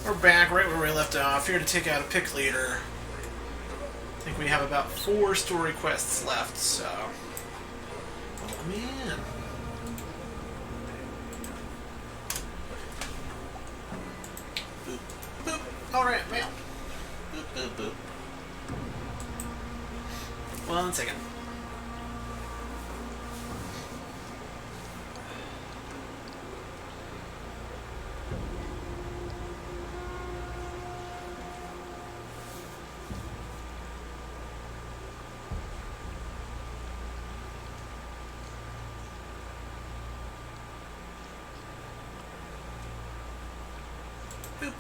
We're back right where we left off, here to take out a pick leader. I think we have about 4 story quests left, so... Oh, man. Boop, boop. Alright, mail. Boop, boop, boop. 1 second. Boop.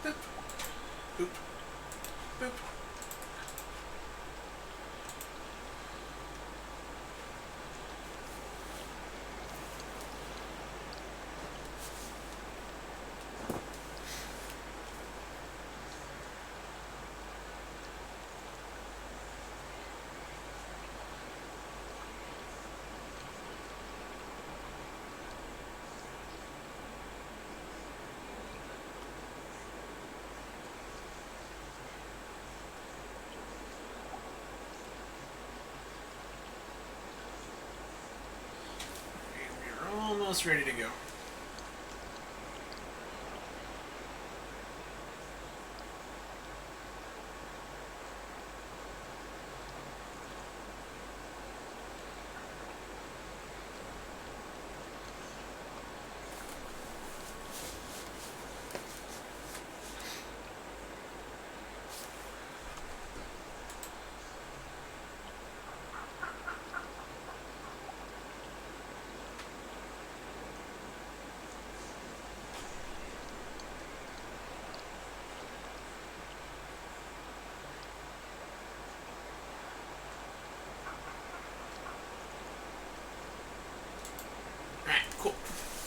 Boop. Boop. Boop. Almost ready to go.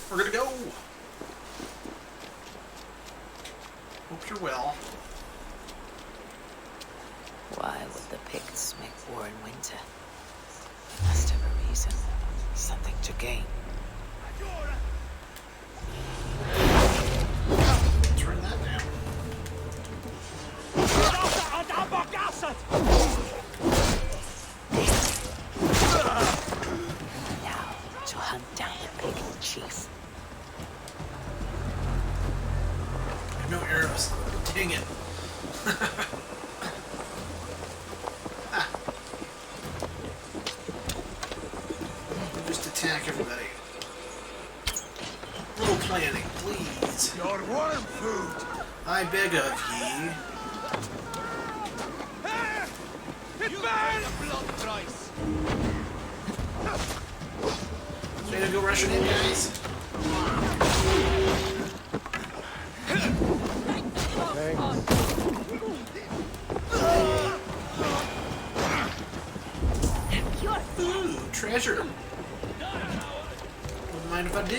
We're gonna go. Hope you're well. Why would the Picts make war in winter? They must have a reason. Something to gain. Turn that down. Now, to hunt down the Pict chief. No arrows. Dang it. Ah. Just attack everybody. A little planning, please. Your worm food! I beg of ye. You burn a blood price! Ready to go rushing in, guys? Ooh, treasure. Wouldn't mind if I do.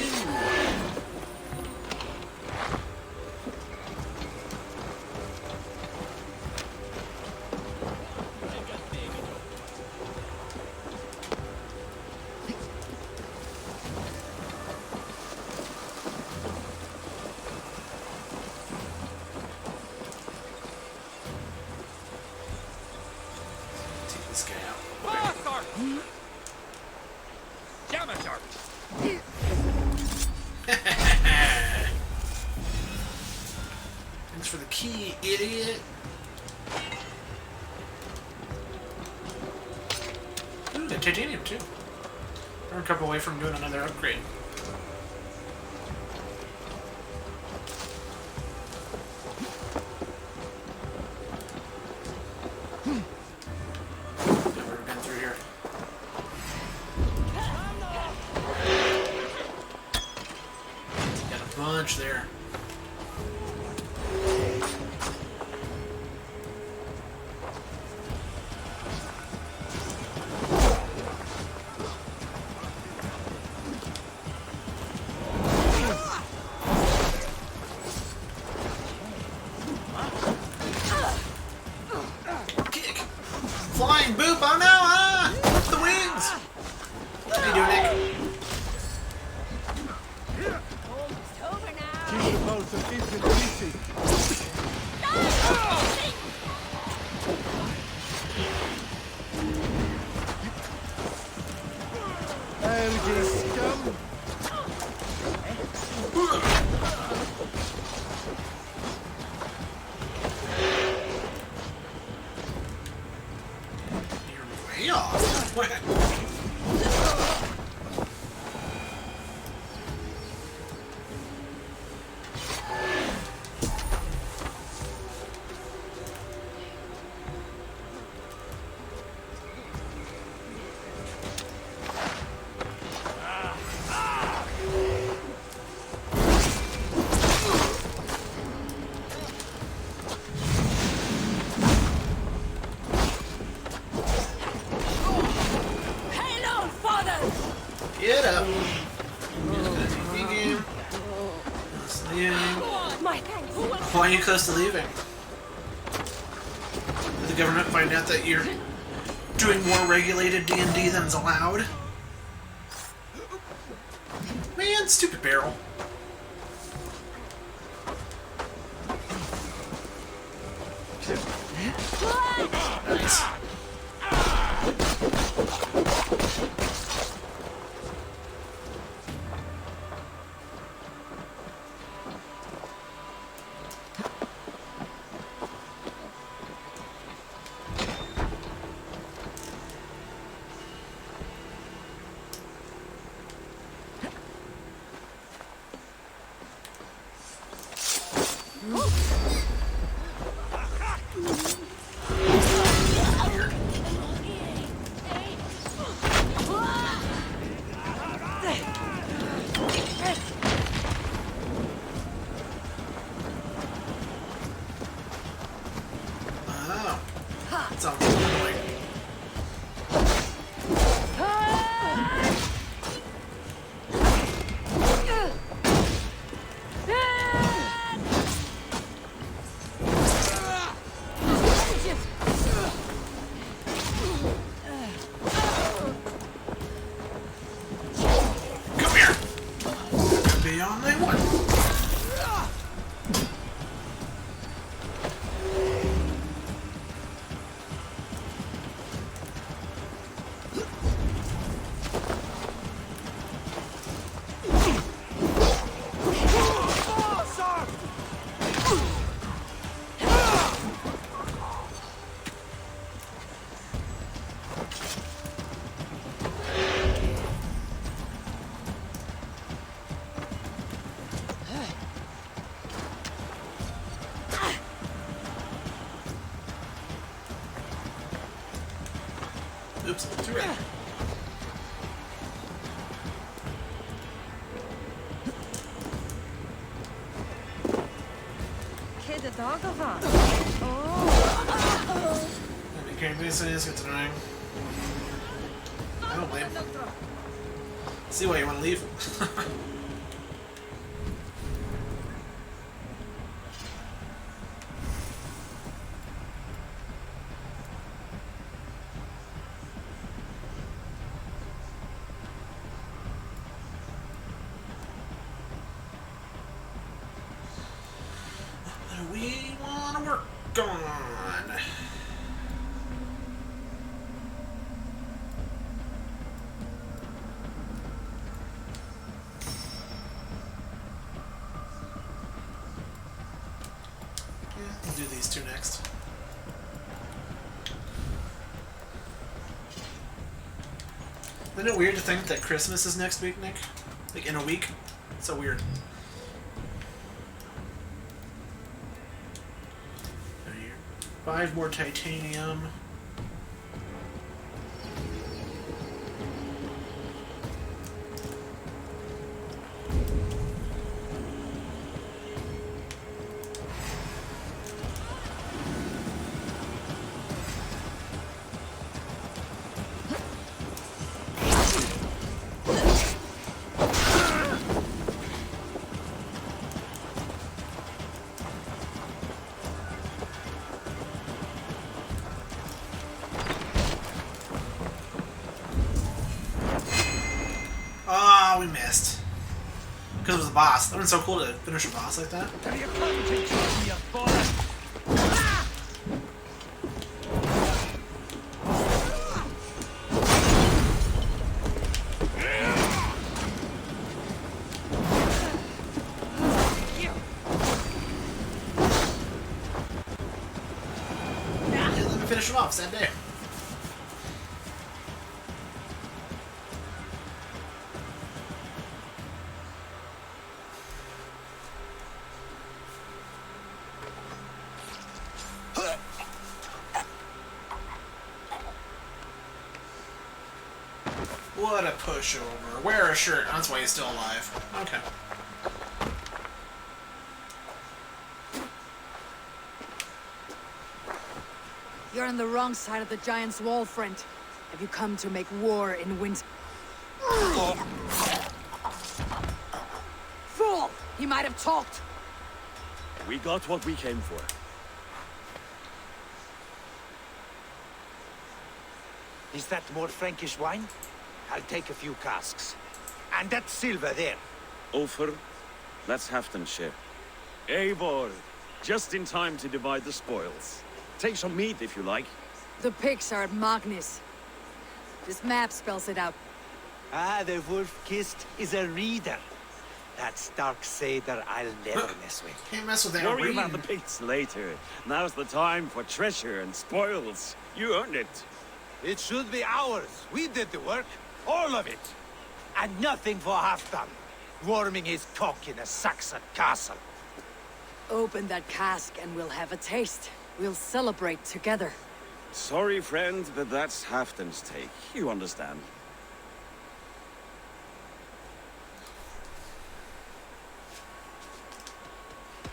Take this guy out. Thanks for the key, idiot. Ooh, got titanium too. We're a couple away from doing another upgrade. Never been through here. Got a bunch there. Flying boop! Oh no! Ah! The wings! What are you doing, Nick? Almost over now. Keep the boat into the easy. Elgin scum. You're way off. Get up. Why are you close to leaving? Did the government find out that you're doing more regulated D&D than's allowed? Man, stupid barrel. Nice. Oh, that sounds annoying. Come here. Gonna be on my one. Oops, too right. Kid a dog of us. Oh. You can't be serious with tonight. I don't blame you. See why you want to leave. We want to work on. We'll do these two next. Isn't it weird to think that Christmas is next week, Nick? Like in a week? It's so weird. 5 more titanium. Ah, we missed. Because it was a boss. That would have been so cool to finish a boss like that. Have you come to join your father? Yeah, let me finish him off. Sad day. What a pushover. Wear a shirt. That's why he's still alive. Okay. You're on the wrong side of the giant's wall, friend. Have you come to make war in winter? Fool! He might have talked. We got what we came for. Is that more Frankish wine? I'll take a few casks. And that silver there. Ulfr, let's Halfdan's share. Eivor, just in time to divide the spoils. Take some meat if you like. The pigs are at Magnus. This map spells it out. Ah, the wolf-kissed is a reader. That Stark Seder I'll never mess with. Can't mess with that. Worry about the pigs later. Now's the time for treasure and spoils. You earned it. It should be ours. We did the work. All of it. And nothing for Halfdan. Warming his cock in a Saxon castle. Open that cask and we'll have a taste. We'll celebrate together. Sorry, friend, but that's Halfdan's take. You understand.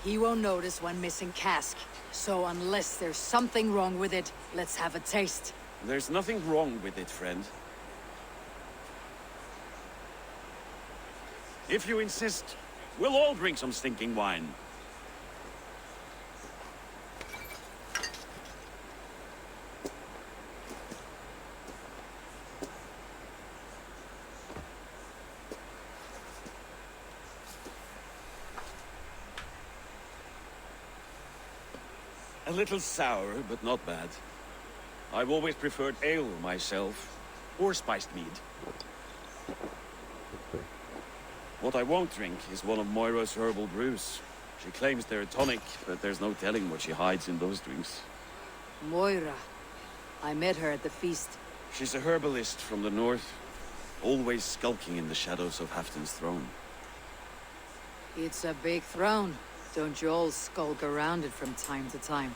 He won't notice one missing cask. So unless there's something wrong with it, let's have a taste. There's nothing wrong with it, friend. If you insist, we'll all drink some stinking wine. A little sour, but not bad. I've always preferred ale myself, or spiced mead. What I won't drink is one of Moira's herbal brews. She claims they're a tonic, but there's no telling what she hides in those drinks. Moira. I met her at the feast. She's a herbalist from the north, always skulking in the shadows of Halfdan's throne. It's a big throne. Don't you all skulk around it from time to time?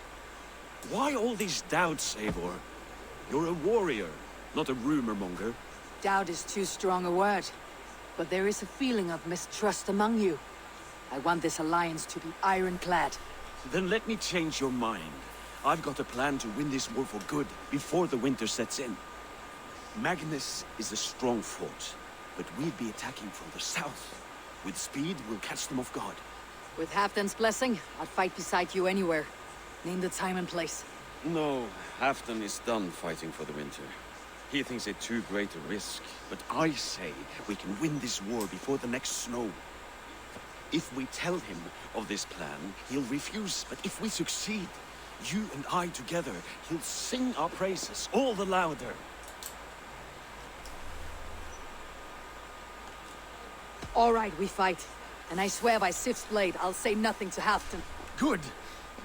Why all these doubts, Eivor? You're a warrior, not a rumor monger. Doubt is too strong a word. But there is a feeling of mistrust among you. I want this alliance to be ironclad. Then let me change your mind. I've got a plan to win this war for good, before the winter sets in. Magnus is a strong fort, but we'll be attacking from the south. With speed, we'll catch them off guard. With Halfdan's blessing, I'd fight beside you anywhere. Name the time and place. No, Halfdan is done fighting for the winter. He thinks it too great a risk, but I say we can win this war before the next snow. If we tell him of this plan, he'll refuse, but if we succeed, you and I together, he'll sing our praises all the louder. All right, we fight. And I swear by Sif's blade, I'll say nothing to Halfdan. Good,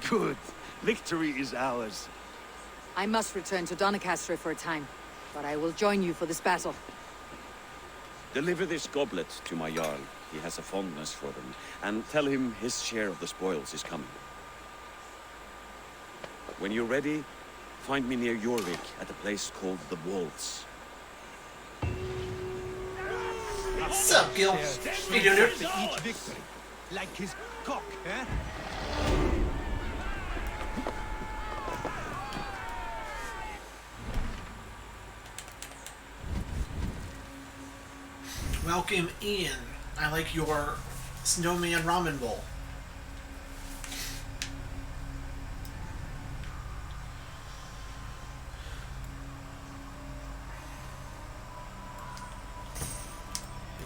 good. Victory is ours. I must return to Doncaster for a time, but I will join you for this battle. Deliver this goblet to my Jarl. He has a fondness for them. And tell him his share of the spoils is coming. When you're ready, find me near Jorvik at a place called the Walls. What's up, Gil? Hey, dude. Each victory. Like his cock, eh? Welcome in. I like your snowman ramen bowl.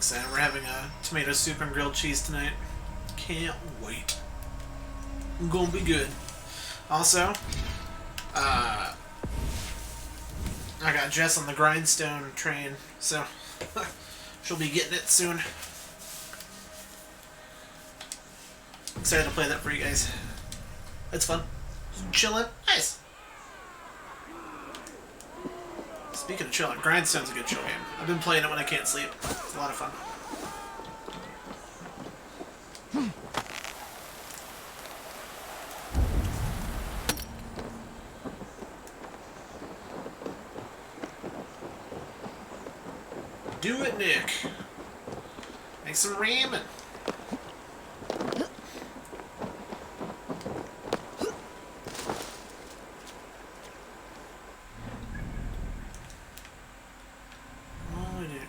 Thanks, I'm we're having a tomato soup and grilled cheese tonight. Can't wait. Gonna be good. Also, I got Jess on the grindstone train, so she'll be getting it soon. Excited to play that for you guys. It's fun. Chilling. Nice. Speaking of chilling, Grindstone's a good chill game. I've been playing it when I can't sleep. It's a lot of fun. Do it, Nick. Make some ramen.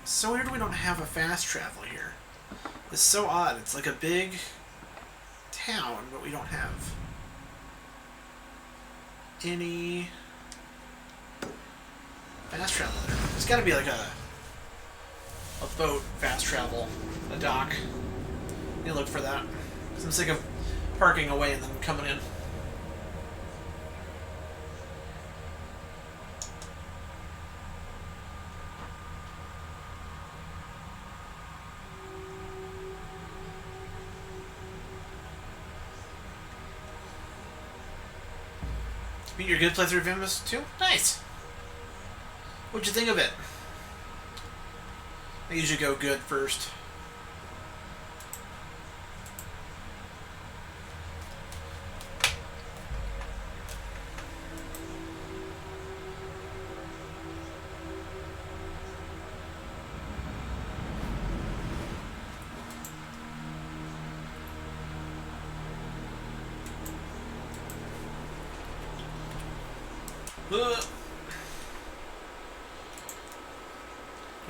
So weird we don't have a fast travel here. It's so odd. It's like a big town, but we don't have any fast travel there. There's got to be like a boat fast travel, a dock. You look for that. 'Cause I'm sick of parking away and then coming in. Beat your good playthrough of Infamous 2? Nice! What'd you think of it? I usually go good first.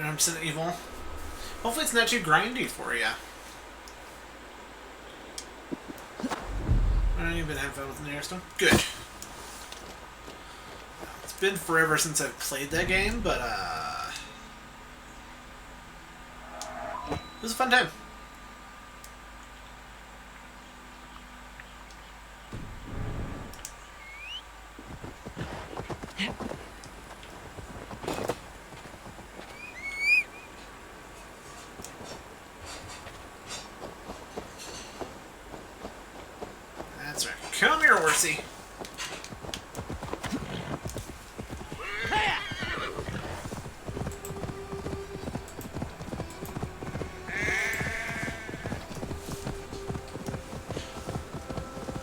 Resident Evil. Hopefully it's not too grindy for you. I don't even have fun with the nearest one. Good. It's been forever since I've played that game, but it was a fun time. Come here, horsey.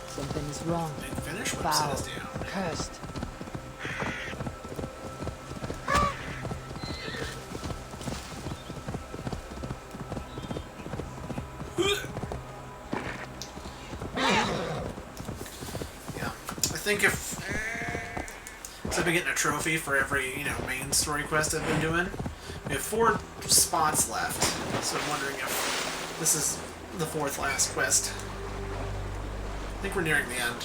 Something is wrong. Didn't finish. What Foul. upset us down? Cursed. I think if I've been getting a trophy for every, main story quest I've been doing. We have 4 spots left, so I'm wondering if this is the 4th last quest. I think we're nearing the end.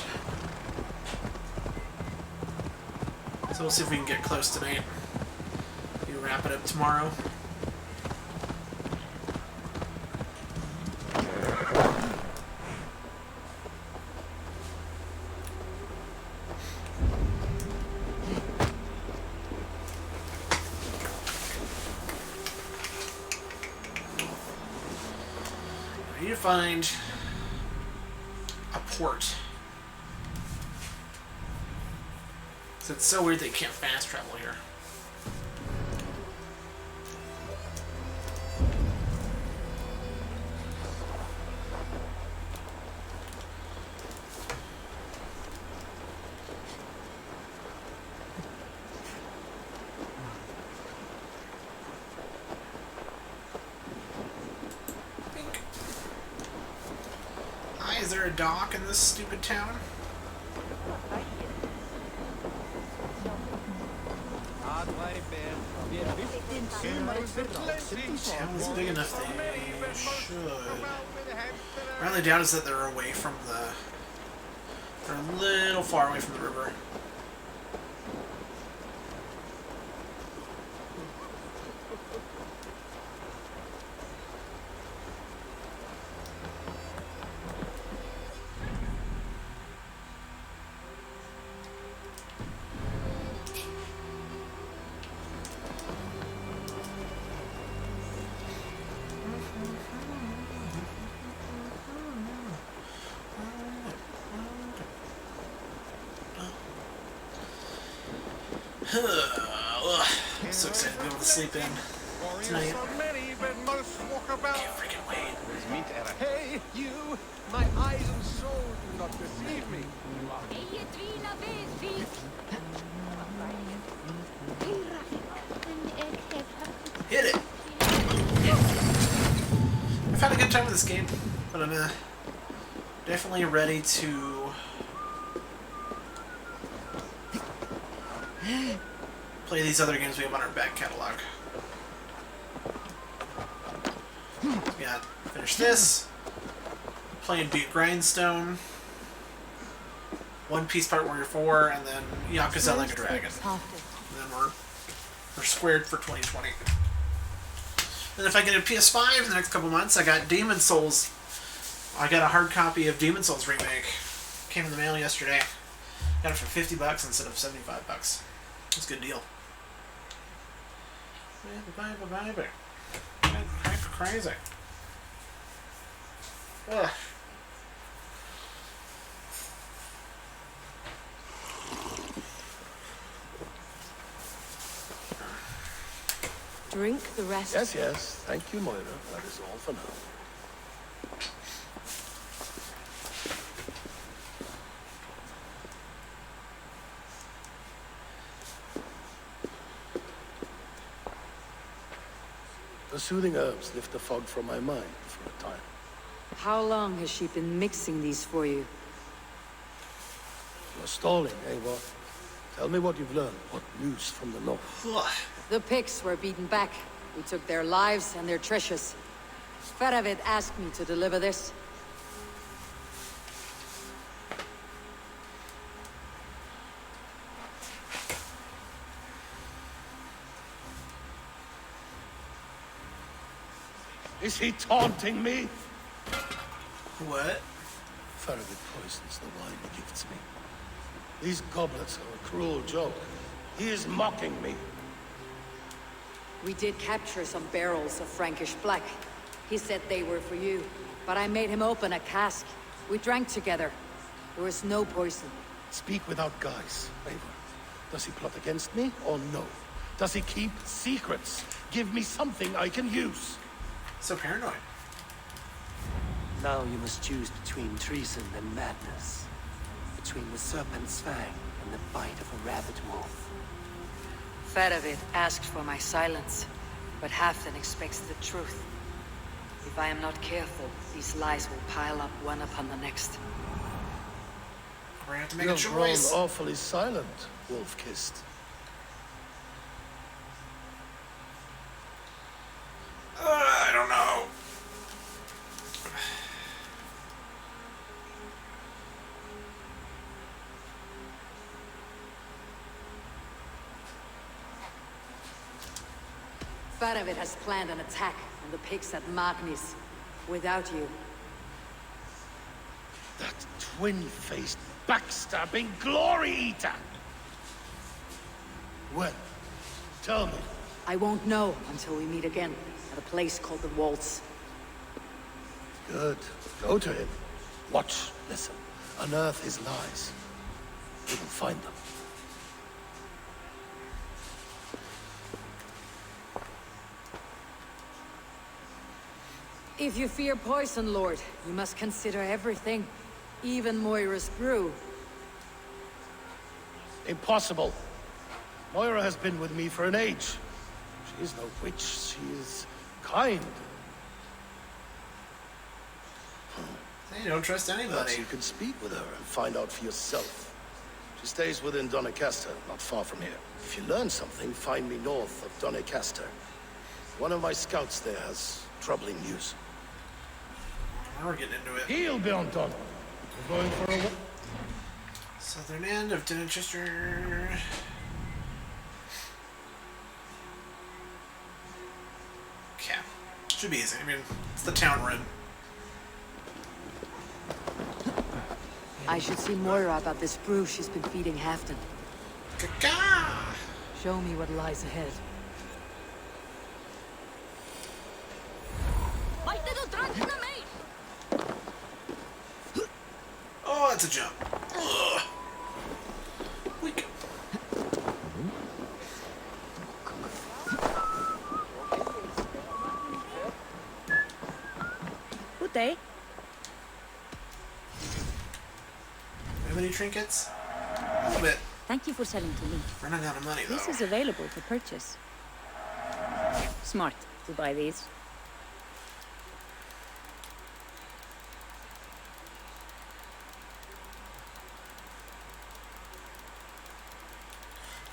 So we'll see if we can get close tonight. Maybe wrap it up tomorrow. I need to find a port. So it's so weird that you can't fast travel here. Is there a dock in this stupid town? Town's big enough they should. My only doubt is that they're away from the... They're a little far away from the river. Ugh. I'm so excited to be able to sleep in tonight. Can't freaking wait. Hey, you! My eyes and soul do not deceive me. Hit it! I've had a good time with this game, but I'm definitely ready to play these other games we have on our back catalog. We got finish this, playing Beat Grindstone, One Piece Part Warrior 4, and then Yakuza Like a Dragon. And then we're squared for 2020. Then if I get a PS5 in the next couple months, I got Demon Souls. I got a hard copy of Demon Souls Remake. Came in the mail yesterday. Got it for $50 instead of $75. It's a good deal. Crazy. Ugh. Drink the rest. Yes, yes. Thank you, Moira. That is all for now. The soothing herbs lift the fog from my mind for a time. How long has she been mixing these for you? You're stalling, eh, what? Tell me what you've learned. What news from the north? Ugh. The Picts were beaten back. We took their lives and their treasures. Faravid asked me to deliver this. Is he taunting me? What? Faravid poisons the wine he gifts me. These goblets are a cruel joke. He is mocking me. We did capture some barrels of Frankish black. He said they were for you, but I made him open a cask. We drank together. There was no poison. Speak without guise, Eivor. Does he plot against me or no? Does he keep secrets? Give me something I can use. So paranoid. Now you must choose between treason and madness. Between the serpent's fang and the bite of a rabid wolf. Faravid asked for my silence, but Halfdan expects the truth. If I am not careful, these lies will pile up one upon the next. We're gonna have to make You a have grown choice. awfully silent, wolf-kissed. I don't know. Faravid has planned an attack on the Picts at Magnis. Without you. That twin-faced, backstabbing glory-eater! When? Tell me. I won't know until we meet again at a place called the Waltz. Good. Go to him. Watch, listen. Unearth his lies. We will find them. If you fear poison, Lord, you must consider everything. Even Moira's brew. Impossible. Moira has been with me for an age. She is no witch. She is kind. You don't trust Perhaps anybody. you can speak with her and find out for yourself. She stays within Doncaster, not far from here. If you learn something, find me north of Doncaster. One of my scouts there has troubling news. Now we're getting into it. He'll be on Don. We're going for a walk. Southern end of Doncaster. Okay. Should be easy. I mean, it's the town we're in. I should see Moira about this brew she's been feeding Halfdan. Ka-ka! Show me what lies ahead. Oh, that's a jump. Ugh. Weak. trinkets? A little bit. Thank you for selling to me. Running out of money, though. This is available for purchase. Smart to buy these.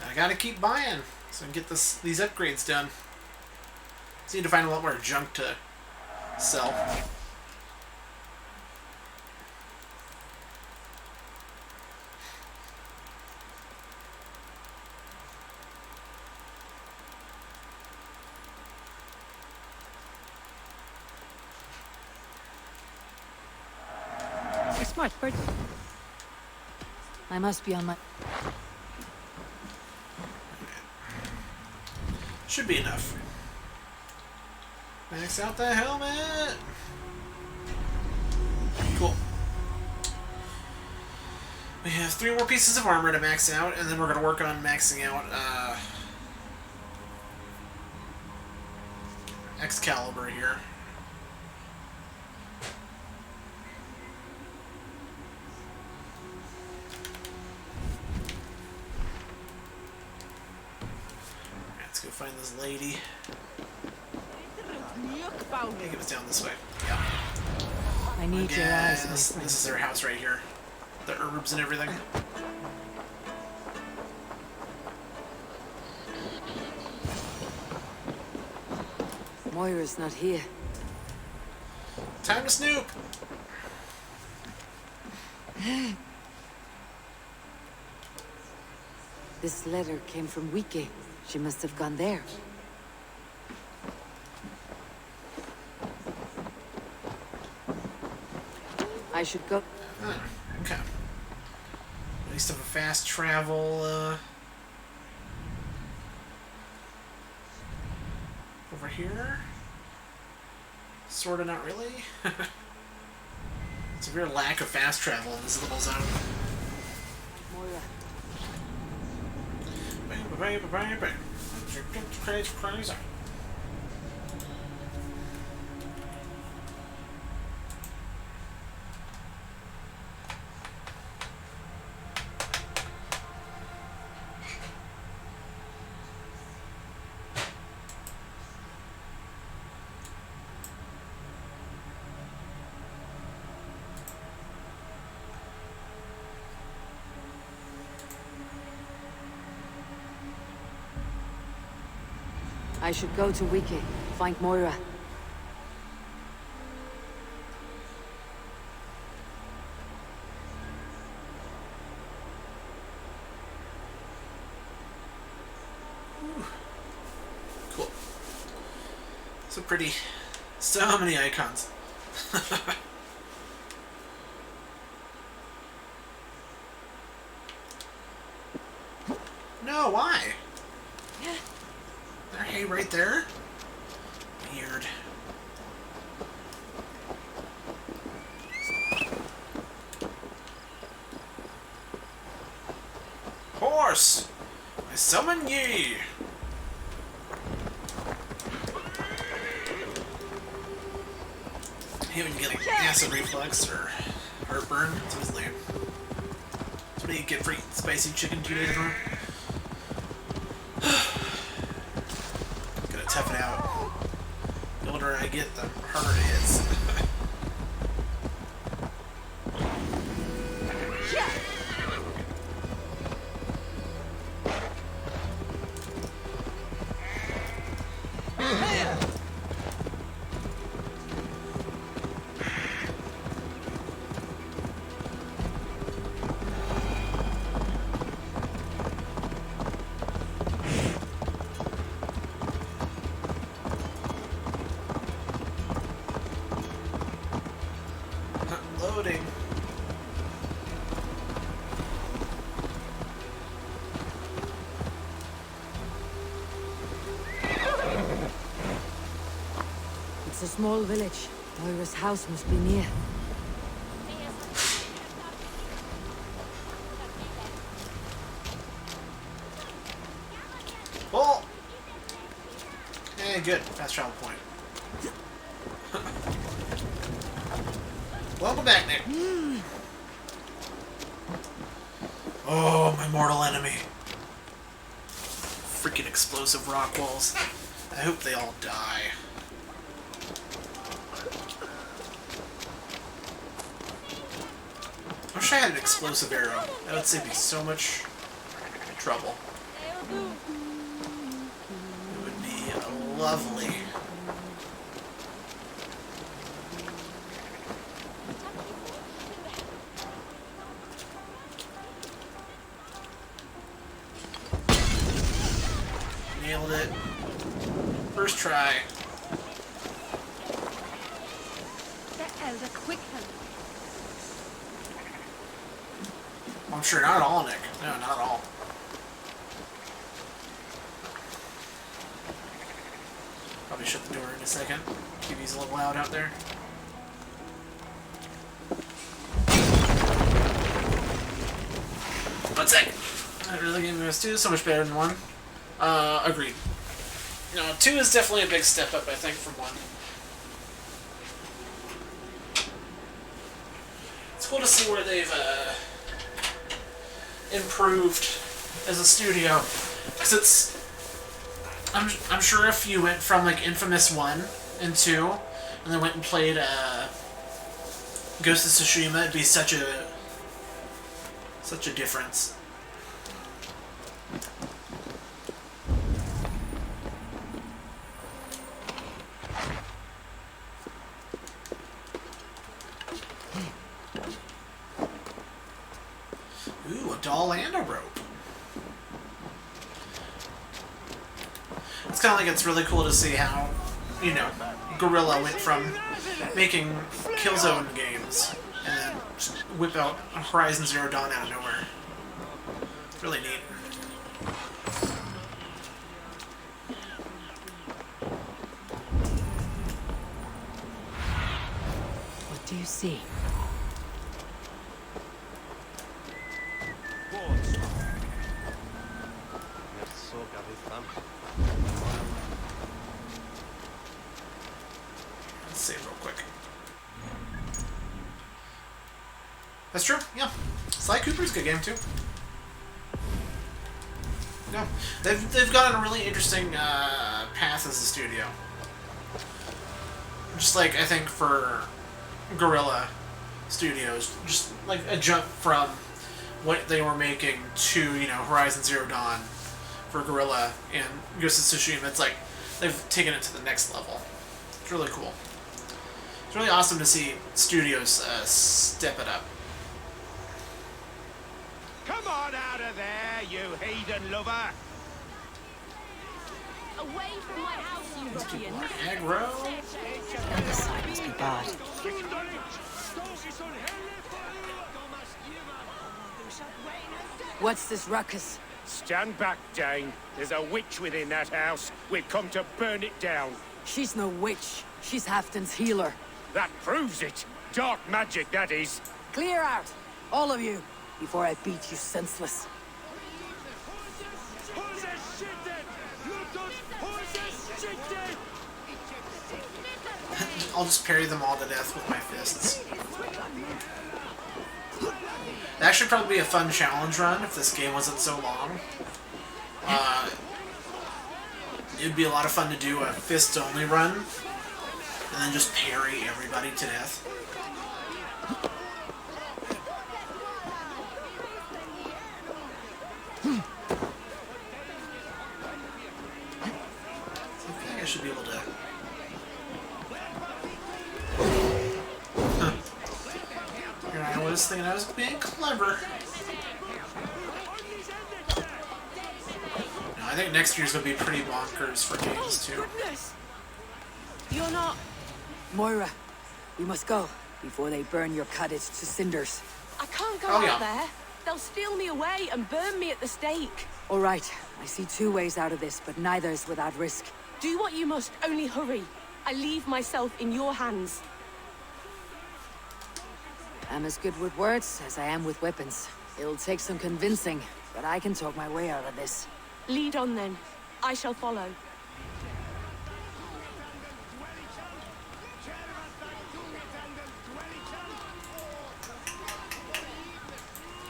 I gotta keep buying so I can get these upgrades done. Just need to find a lot more junk to sell. A smart purchase. I must be on my... Should be enough. Max out the helmet! Cool. We have 3 more pieces of armor to max out, and then we're going to work on maxing out Excalibur here. Let's go find this lady. I think it was down this way. Yeah. I need your eyes, my This friend. is their house right here. The herbs and everything. Moira's not here. Time to snoop! This letter came from Wiki. She must have gone there. I should go. Okay. At least have a fast travel, over here? Sorta not really. Severe lack of fast travel in this little zone. Moira. Crazy, crazy. I should go to Wiki, find Moira. Cool. So pretty. So many icons. No, why? There, hay right there? Weird. Horse! I summon ye! I hate when you get like acid reflux or heartburn. It's always lame. That's what you get for eating spicy chicken 2 days in a row. Gotta tough it out. The older I get, the harder it hits. Loading. It's a small village. Moira's house must be near. Well, hey, good. Fast travel point. Welcome back, Nick. Oh, my mortal enemy. Freaking explosive rock walls. I hope they all die. I wish I had an explosive arrow. That would save me so much trouble. It would be lovely. Nailed it. First try. That is a quick help. I'm sure not all, Nick. No, not all. Probably shut the door in a second. TV's a little loud out there. One sec. Not really giving us 2 so much better than 1. Agreed. No, 2 is definitely a big step up, I think, from 1. It's cool to see where they've improved as a studio, because it's. I'm sure if you went from like Infamous 1 and 2, and then went and played Ghost of Tsushima, it'd be such a difference. Ooh, a doll and a rope. It's kind of like it's really cool to see how, you know, Guerrilla went from making Killzone games and then just whip out Horizon Zero Dawn out of nowhere. It's really neat. What do you see? Let's save real quick. That's true, yeah. Sly Cooper's a good game too. No, they've got a really interesting path as a studio. Just like I think for Guerrilla Studios, just like a jump from what they were making to, you know, Horizon Zero Dawn for Guerrilla and Ghost of Tsushima. It's like they've taken it to the next level. It's really cool. It's really awesome to see studios step it up. Come on out of there, you heathen lover! Away from my house, you ruffian. Aggro. And the side must be barred. What's this ruckus? Stand back, Dane. There's a witch within that house. We've come to burn it down. She's no witch. She's Halfton's healer. That proves it. Dark magic, that is. Clear out, all of you, before I beat you senseless. I'll just parry them all to death with my fists. That'd actually probably be a fun challenge run if this game wasn't so long. It'd be a lot of fun to do a fist-only run, and then just parry everybody to death. I think I should be able to... I was thinking I was being clever. No, I think next year's gonna be pretty bonkers for games too. You're not... Moira, we must go before they burn your cottage to cinders. I can't go Oh, yeah. out there. They'll steal me away and burn me at the stake. All right, I see 2 ways out of this, but neither is without risk. Do what you must, only hurry. I leave myself in your hands. I'm as good with words as I am with weapons. It'll take some convincing, but I can talk my way out of this. Lead on then. I shall follow.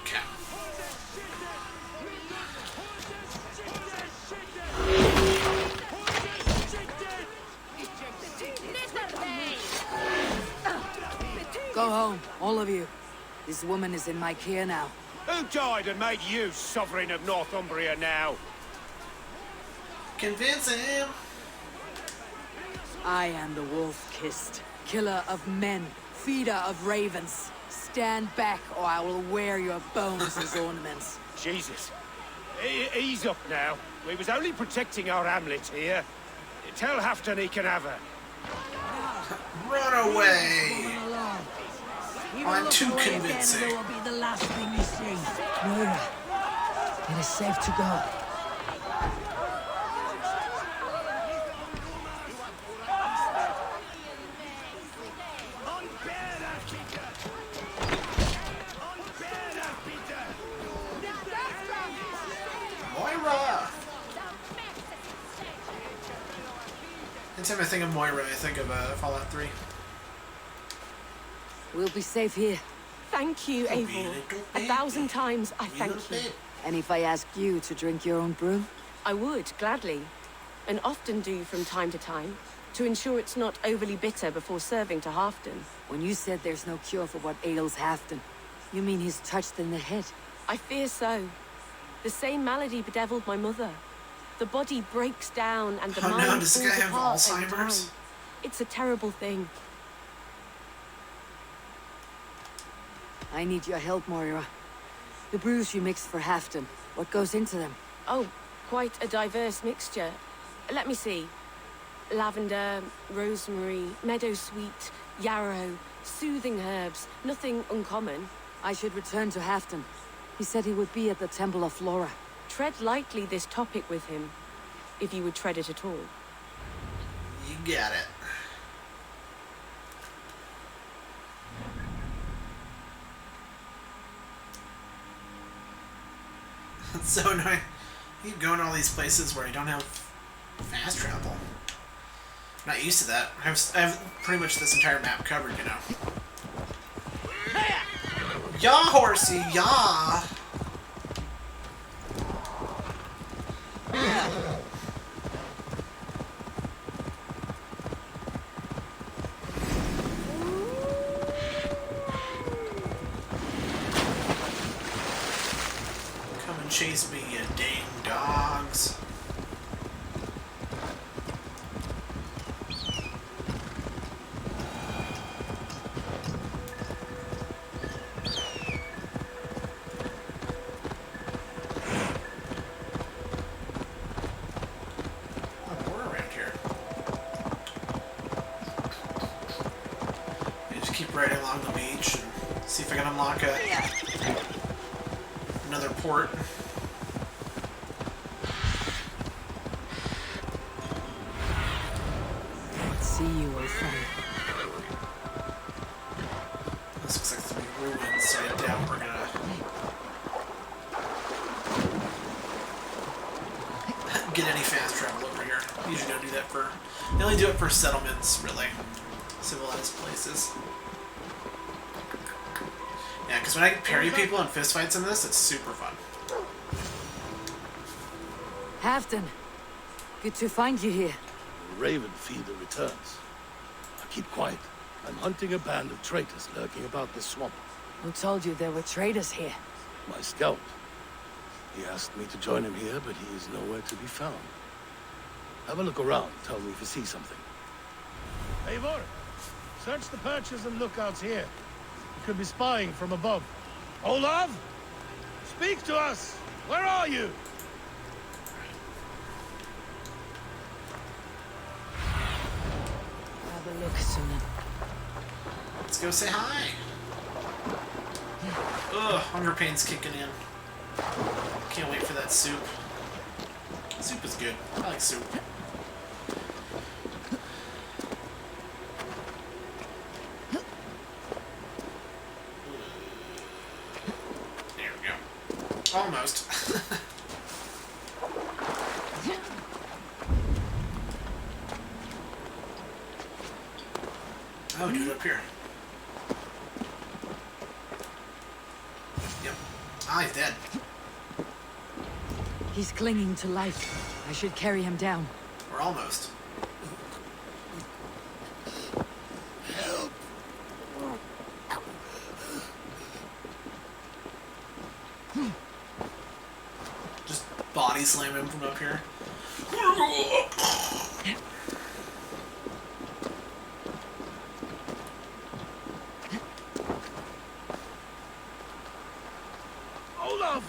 Okay. This woman is in my care now. Who died and made you sovereign of Northumbria now? Convince him. I am the wolf-kissed, killer of men, feeder of ravens. Stand back, or I will wear your bones as ornaments. Jesus. Ease up now. We was only protecting our hamlet here. Tell Halfdan he can have her. Run away. I'm too convincing. Will be the last thing you see. Moira, it is safe to go. Moira! Anytime I think of Moira, I think of Fallout 3. We'll be safe here. Thank you, Don't be a Eivor. little 1,000 times I thank you. And if I asked you to drink your own brew? I would, gladly. And often do from time to time, to ensure it's not overly bitter before serving to Halfdan. When you said there's no cure for what ails Halfdan, you mean he's touched in the head? I fear so. The same malady bedeviled my mother. The body breaks down and the Oh no, mind does this falls guy have apart over Alzheimer's? time. It's a terrible thing. I need your help, Moira. The brews you mixed for Halfdan, what goes into them? Oh, quite a diverse mixture. Let me see. Lavender, rosemary, meadowsweet, yarrow, soothing herbs, nothing uncommon. I should return to Halfdan. He said he would be at the Temple of Flora. Tread lightly this topic with him, if you would tread it at all. You got it. It's so annoying. You go in all these places where you don't have fast travel. I'm not used to that. I have pretty much this entire map covered, you know. Yeah, horsey, yeah. Come and chase me, you dang dogs. Right along the beach and see if I can unlock another port. Let's see you, old friend. This looks like 3 ruins, so I doubt we're gonna get any fast travel over here. Usually don't do that for. They only do it for settlements, really. Civilized places. Yeah, because when I parry people in fistfights in this, it's super fun. Halfdan, good to find you here. The Raven feeder returns. Now keep quiet. I'm hunting a band of traitors lurking about this swamp. Who told you there were traitors here? My scout. He asked me to join him here, but he is nowhere to be found. Have a look around. Tell me if you see something. Eivor, search the perches and lookouts here. You could be spying from above. Olav? Speak to us! Where are you? Have a look, Sunan. Let's go say hi. Ugh, hunger pain's kicking in. Can't wait for that soup. Soup is good. I like soup. There we go. Almost. Oh, dude, up here. Yep. Ah, he's dead. He's clinging to life. I should carry him down. We're almost. Just body slam him from up here. Olaf!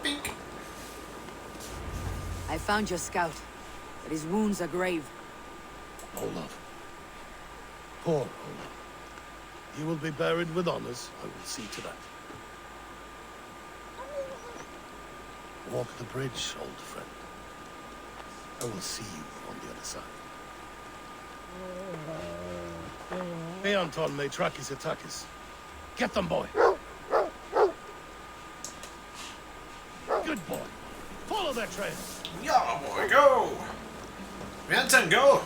Bink. I found your scout, but his wounds are grave. Olaf. Poor Olaf. He will be buried with honors. I will see to that. Walk the bridge, old friend. I will see you on the other side. Beanton may track his attackers. Get them, boy! Good boy. Follow their trail. Yeah, boy, go! Vincent, go!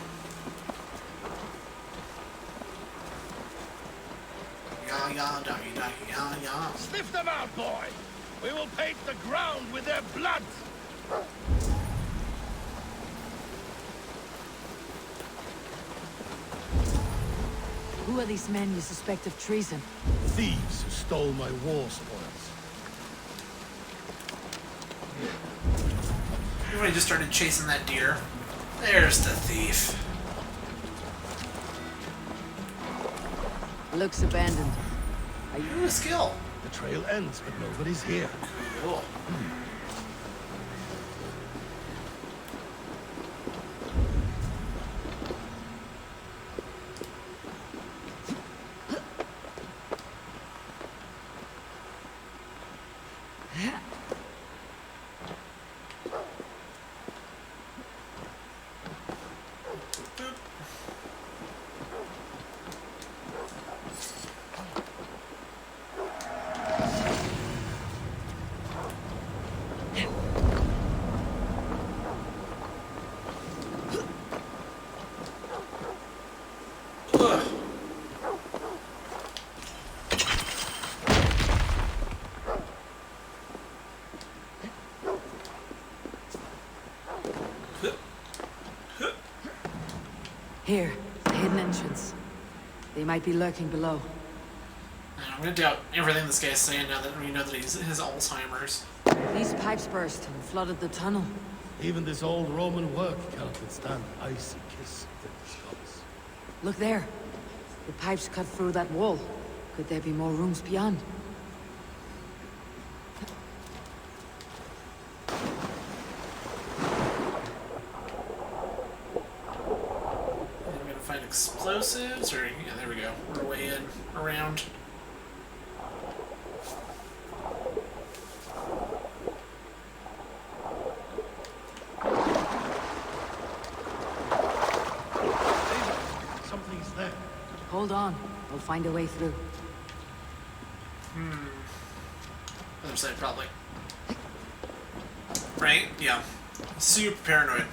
Yeah. Sniff them out, boy! We will paint the ground with their blood! Who are these men you suspect of treason? Thieves who stole my war spoils. Everybody just started chasing that deer. There's the thief. Looks abandoned. Are you a skill? The trail ends, but nobody's here. Cool. Here, the hidden entrance. They might be lurking below. I'm gonna doubt everything this guy's saying now that we know that he's his Alzheimer's. These pipes burst and flooded the tunnel. Even this old Roman work cannot withstand the icy kiss of the gods. Look there. The pipes cut through that wall. Could there be more rooms beyond? I'm gonna find explosives, or yeah, there we go. We're way in, around. Something's there. Hold on. We'll find a way through. Other side, probably. Right? Yeah. Super paranoid.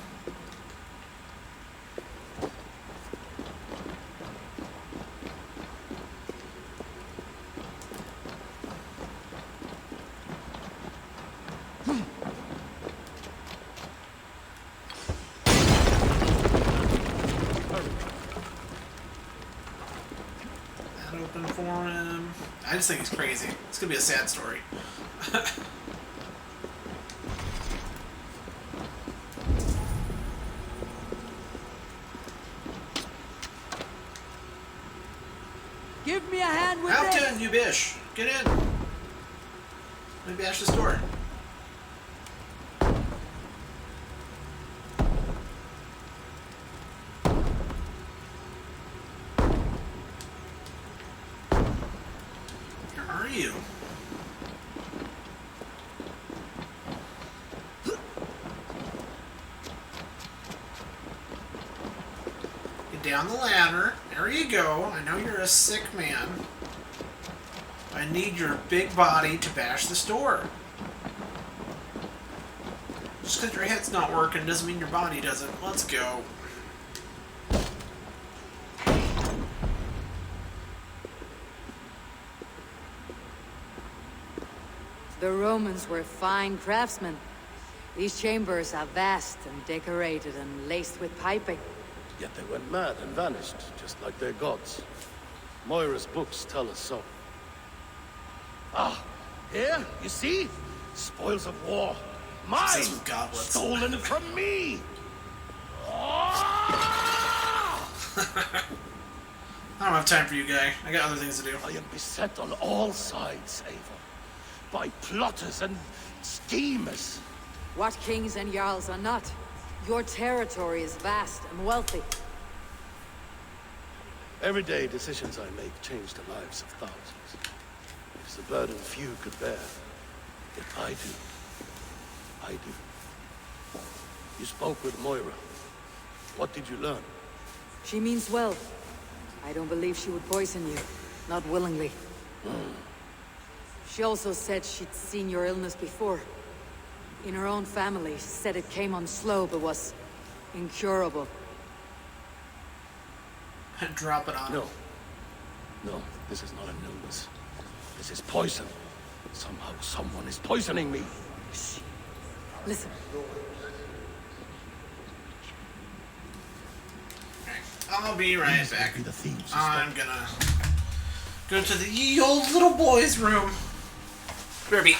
That open for him. I just think he's crazy. It's gonna be a sad story. Give me a hand with Out this! in, you bish! Get in! Let me bash this door. Where are you? Get down the ladder. There you go. I know you're a sick man. I need your big body to bash this door. Just because your head's not working doesn't mean your body doesn't. Let's go. The Romans were fine craftsmen. These chambers are vast and decorated and laced with piping. Yet they went mad and vanished, just like their gods. Moira's books tell us so. Ah, here, you see? Spoils of war. Mine! Says with goblets. Stolen from me! I don't have time for you, guy. I got other things to do. I am beset on all sides, Eivor, by plotters and schemers. What kings and jarls are not? Your territory is vast and wealthy. Everyday decisions I make change the lives of thousands. It is a burden few could bear. Yet I do. I do. You spoke with Moira. What did you learn? She means well. I don't believe she would poison you. Not willingly. She also said she'd seen your illness before. In her own family, she said it came on slow, but was incurable. Drop it on. No. No, this is not an illness. This is poison. Somehow someone is poisoning me. Shh. Listen. I'll be right back. Be the thieves. I'm gonna go to the ye old little boy's room. Berby.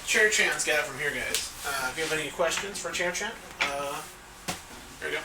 Chair Chan's got it from here, guys. If you have any questions for Chair Chan, here we go.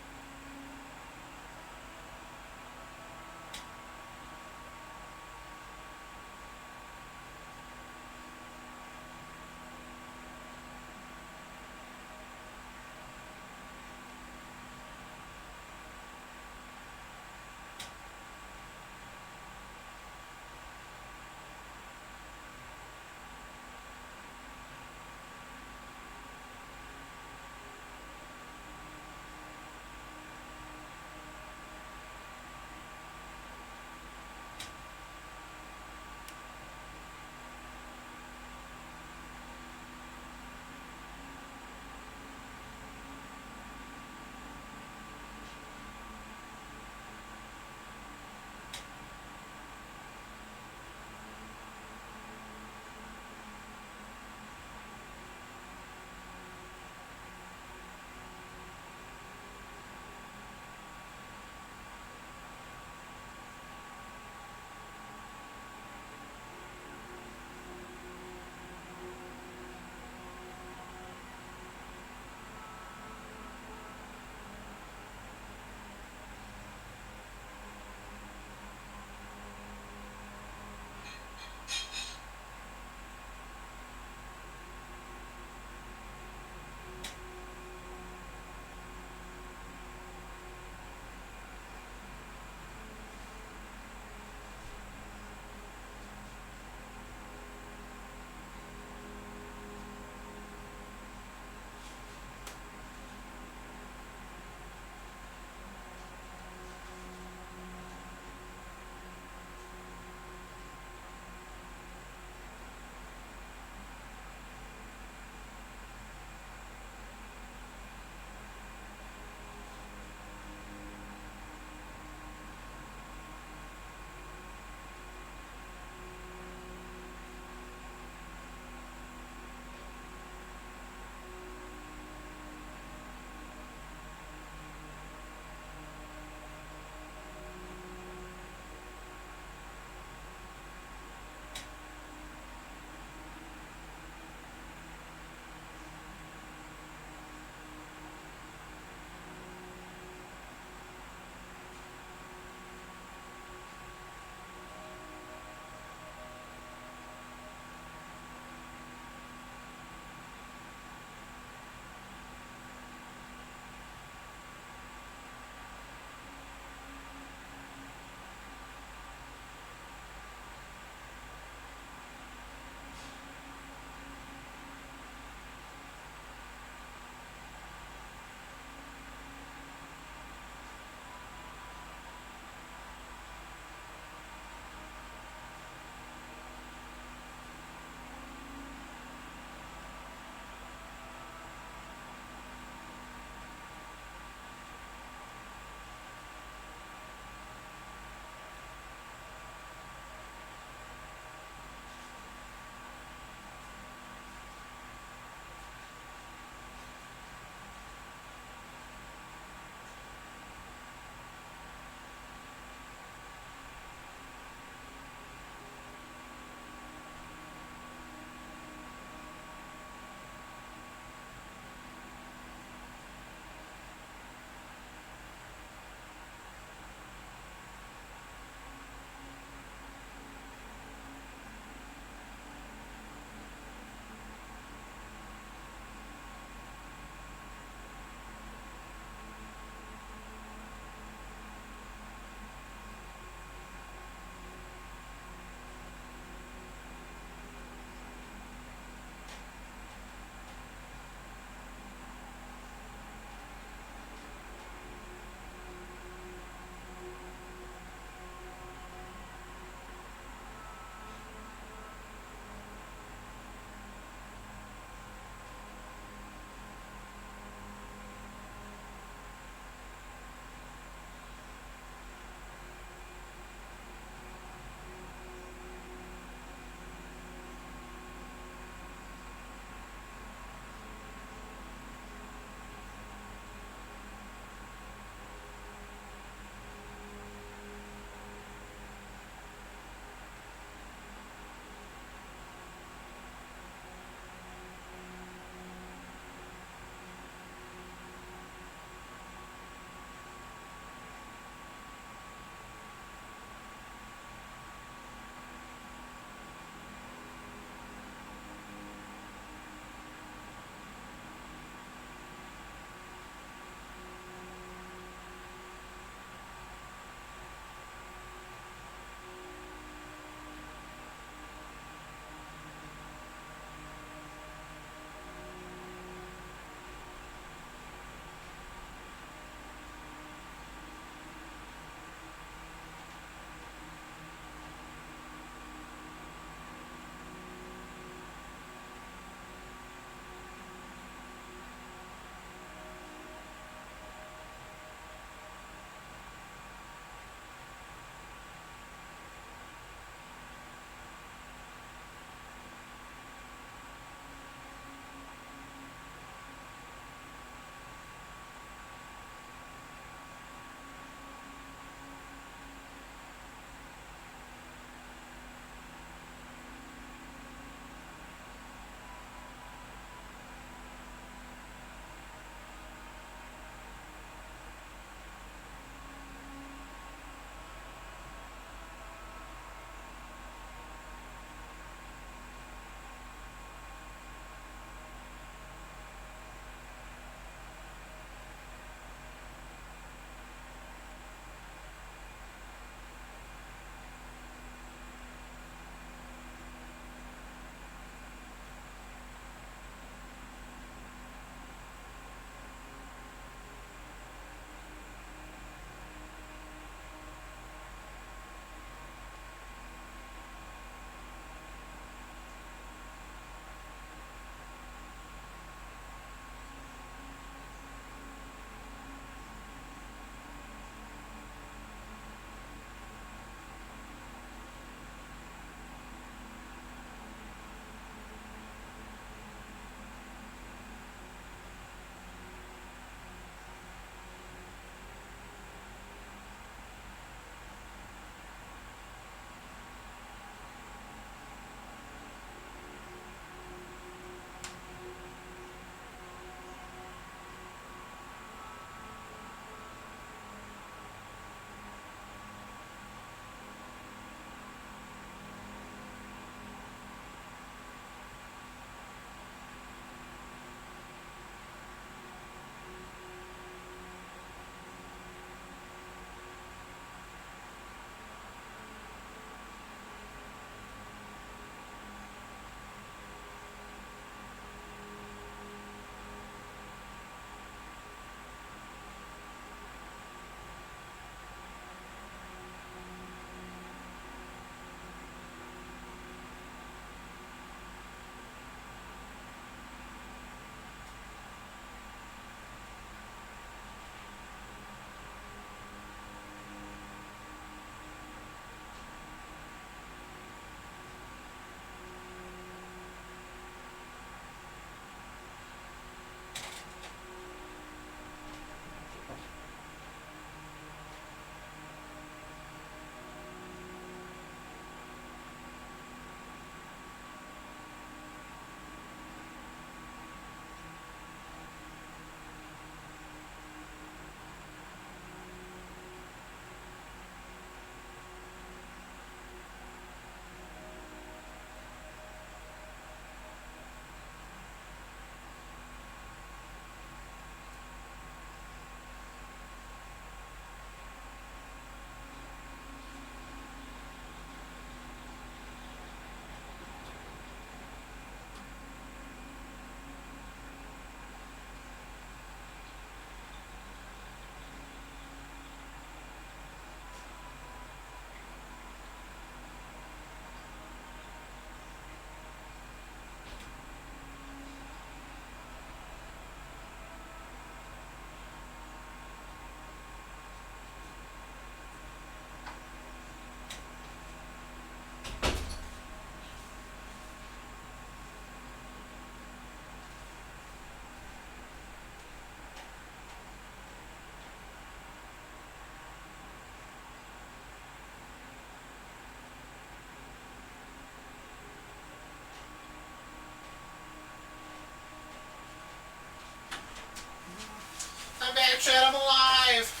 alive, Chad, I'm alive!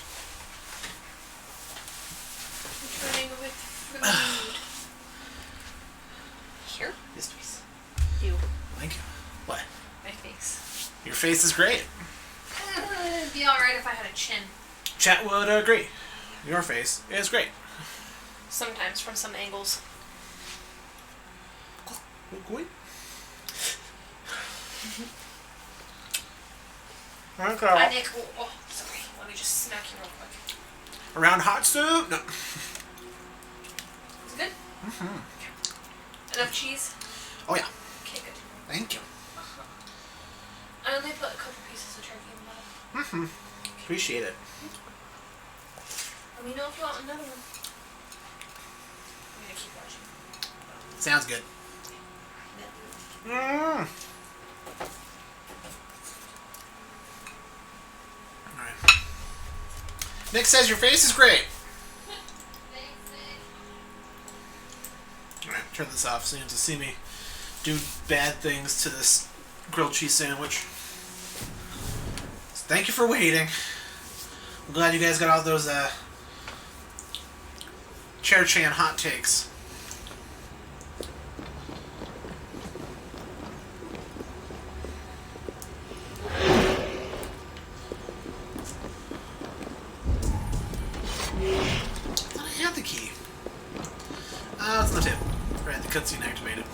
Returning with food. Here? Yes, please. You. Thank you. What? My face. Your face is great. It'd be alright if I had a chin. Chat would agree. Your face is great. Sometimes, from some angles. Okay. Hi, Nick. Oh, sorry. Let me just smack you real quick. Around hot soup? No. Is it good? Mm-hmm. Enough cheese? Oh, yeah. Okay, good. Thank you. I only put a couple pieces of turkey in the middle. Mm-hmm. Appreciate it. Let me know if you want another one. I'm gonna keep watching. Sounds good. Mm. Alright. Nick says your face is great. Alright, turn this off so you don't have to see me do bad things to this grilled cheese sandwich. So thank you for waiting. I'm glad you guys got all those Chair Chan hot takes. I have the key. It's on the table. Right, the cutscene activated.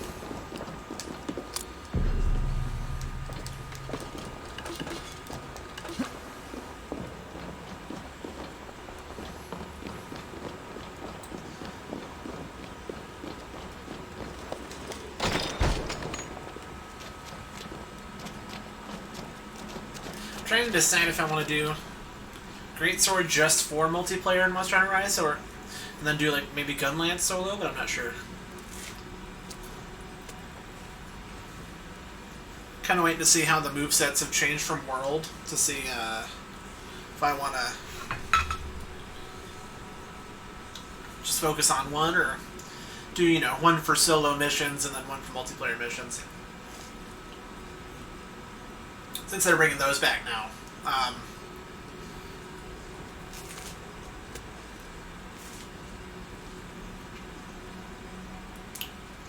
I'm trying to decide if I want to do Greatsword just for multiplayer in Monster Hunter Rise, or and then do like maybe Gunlance solo, but I'm not sure. Kind of waiting to see how the movesets have changed from World to see if I want to just focus on one or do, you know, one for solo missions and then one for multiplayer missions. Since they're bringing those back now.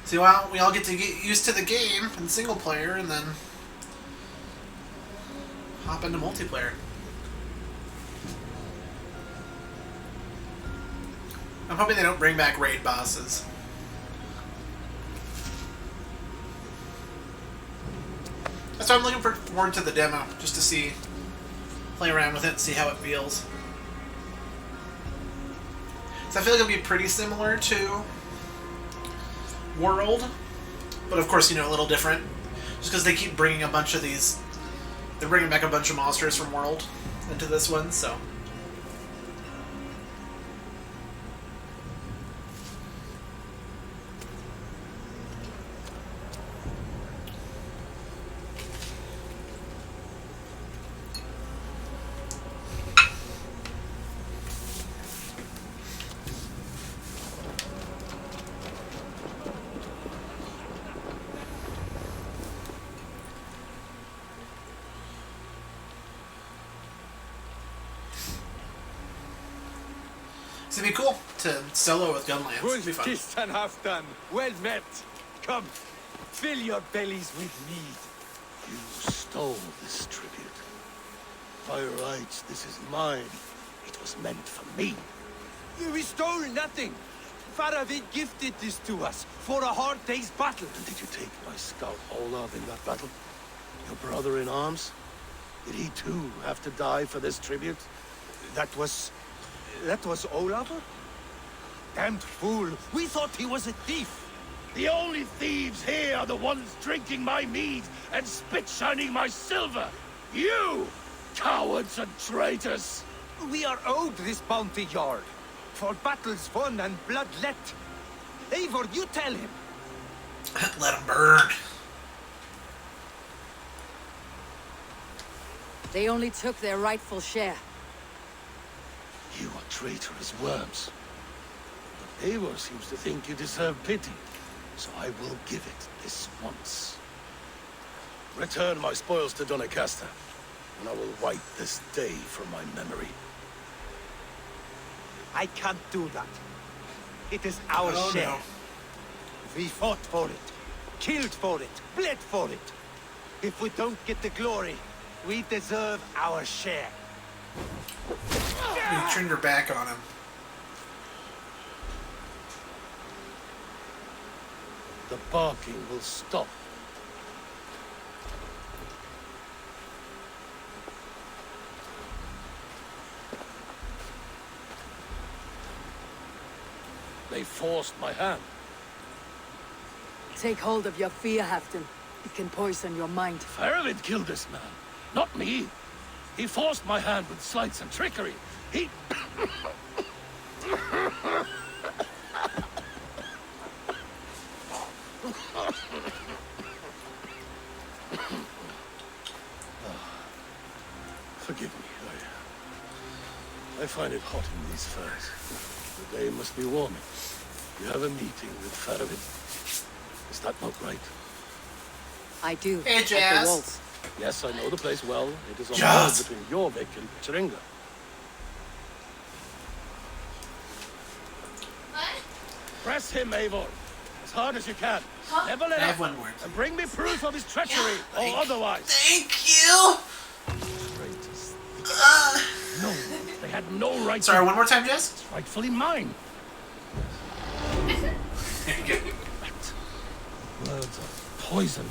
See, well, we all get to get used to the game in single player and then hop into multiplayer. I'm hoping they don't bring back raid bosses. That's why I'm looking forward to the demo, just to see, play around with it and see how it feels. So I feel like it'll be pretty similar to World, but of course, you know, a little different. Just because they keep bringing a bunch of these, they're bringing back a bunch of monsters from World into this one, so. It'd be cool to solo with Gunlance. It'd be fun. Kissed and half done. Well met. Come, fill your bellies with mead. You stole this tribute. By rights, this is mine. It was meant for me. We stole nothing. Faravid gifted this to us for a hard day's battle. And did you take my scout Olav in that battle? Your brother in arms? Did he too have to die for this tribute? That was Olav? Damned fool. We thought he was a thief. The only thieves here are the ones drinking my mead and spit-shining my silver. You, cowards and traitors. We are owed this bounty yard. For battles won and blood let. Eivor, you tell him. Let him burn. They only took their rightful share. You are traitorous worms. But Eivor seems to think you deserve pity, so I will give it this once. Return my spoils to Doncaster. and I will wipe this day from my memory. I can't do that. It is our share. No. We fought for it, killed for it, bled for it. If we don't get the glory, we deserve our share. You turned her back on him. The barking will stop. They forced my hand. Take hold of your fear, Halfdan. It can poison your mind. Fairvid killed this man, not me. He forced my hand with sleights and trickery. He... Forgive me. I find it hot in these furs. The day must be warming. You have a meeting with Fairvid. Is that not right? I do. Hey, At Jazz. the walls. Yes, I know the place well. It is on the Jazz. road between Jorvik and Chiringa. What? Press him, Eivor. As hard as you can. Huh? Never let I have up. one word. And bring me proof of his treachery, or otherwise. Thank you! Traitors. No, they had no right Sorry, to... one more time, Jess? It's rightfully mine. There you go. Words of poison.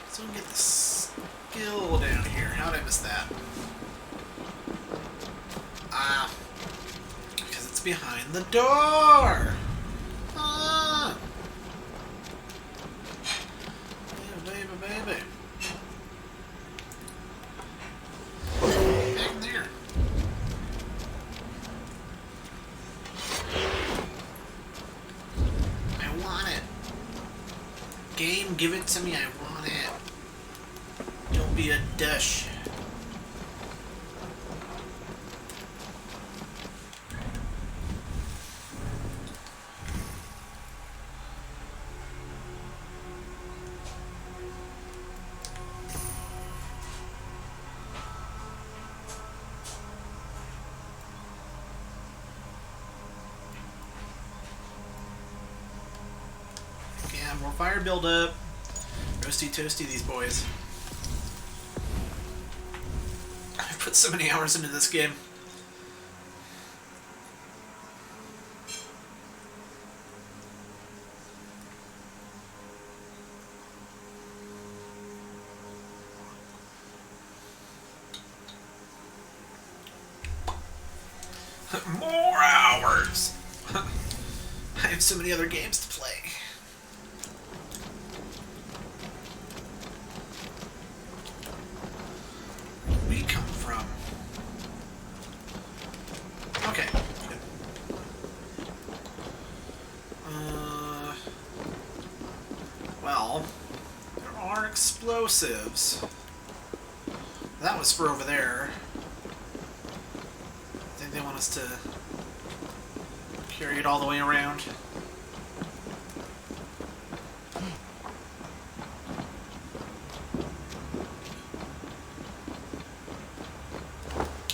So we can get the skill down here. How did I miss that? Ah. Because it's behind the door! Ah! Baby, baby. Back there. I want it. Game, give it to me. I want it. Don't be a dush. Yeah, more fire buildup. Roasty toasty these boys. I've put so many hours into this game. More hours! I have so many other games to play. Where we come from? Okay. Good. Well, there are explosives. That was for over there. I think they want us to carry it all the way around.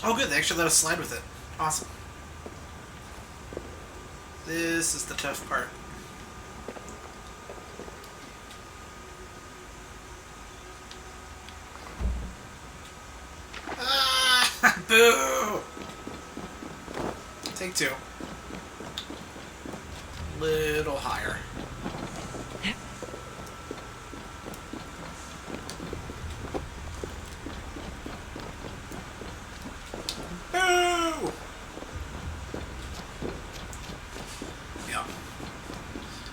Oh good, they actually let us slide with it. Awesome. This is the tough part. Ah! Boo! Take two. Little higher. Boo! Yeah.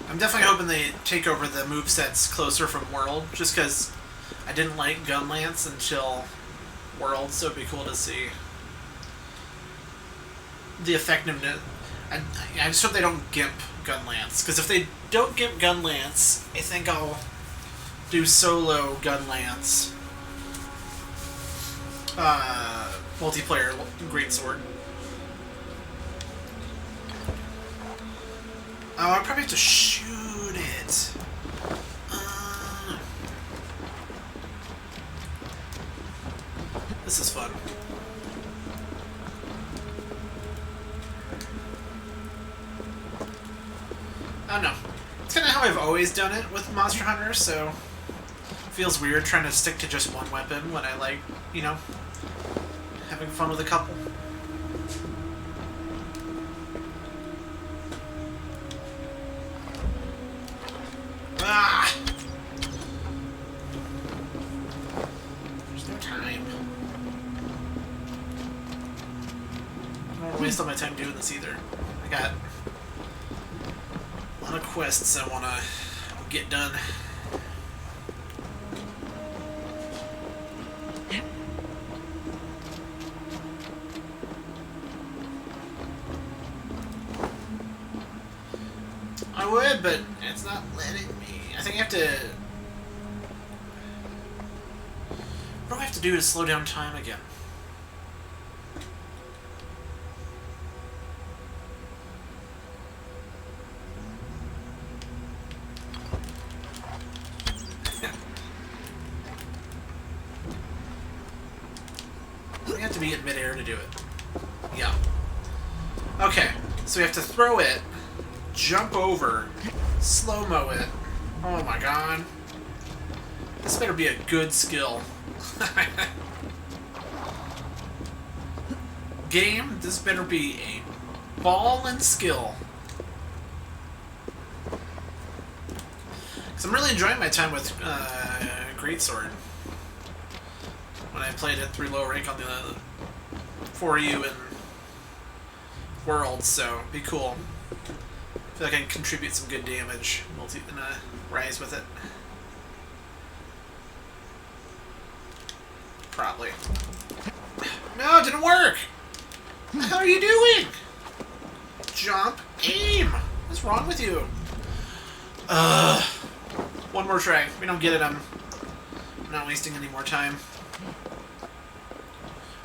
I'm definitely hoping they take over the movesets closer from World, just because I didn't like Gunlance until World, so it'd be cool to see the effectiveness. I just hope they don't gimp Gunlance, because if they don't gimp Gunlance, I think I'll do solo Gunlance multiplayer greatsword. Oh, I probably have to shoot it. This is fun. I don't know. It's kind of how I've always done it with Monster Hunter, so it feels weird trying to stick to just one weapon when I like, you know, having fun with a couple. Ah! There's no time. I don't want to waste all my time doing this either. I got a lot of quests I want to get done. I would, but it's not letting me. I think I have to... What do I have to do to slow down time again? We have to be in midair to do it. Yeah. Okay, so we have to throw it, jump over, slow-mo it. Oh my god. This better be a good skill. Game, this better be a ball and skill. Because I'm really enjoying my time with Greatsword. When I played it through low rank on the 4U and Worlds, so be cool. I feel like I can contribute some good damage in a Rise with it. Probably. No, it didn't work! What the hell are you doing? Jump, aim! What's wrong with you? One more try. If we don't get it, I'm not wasting any more time.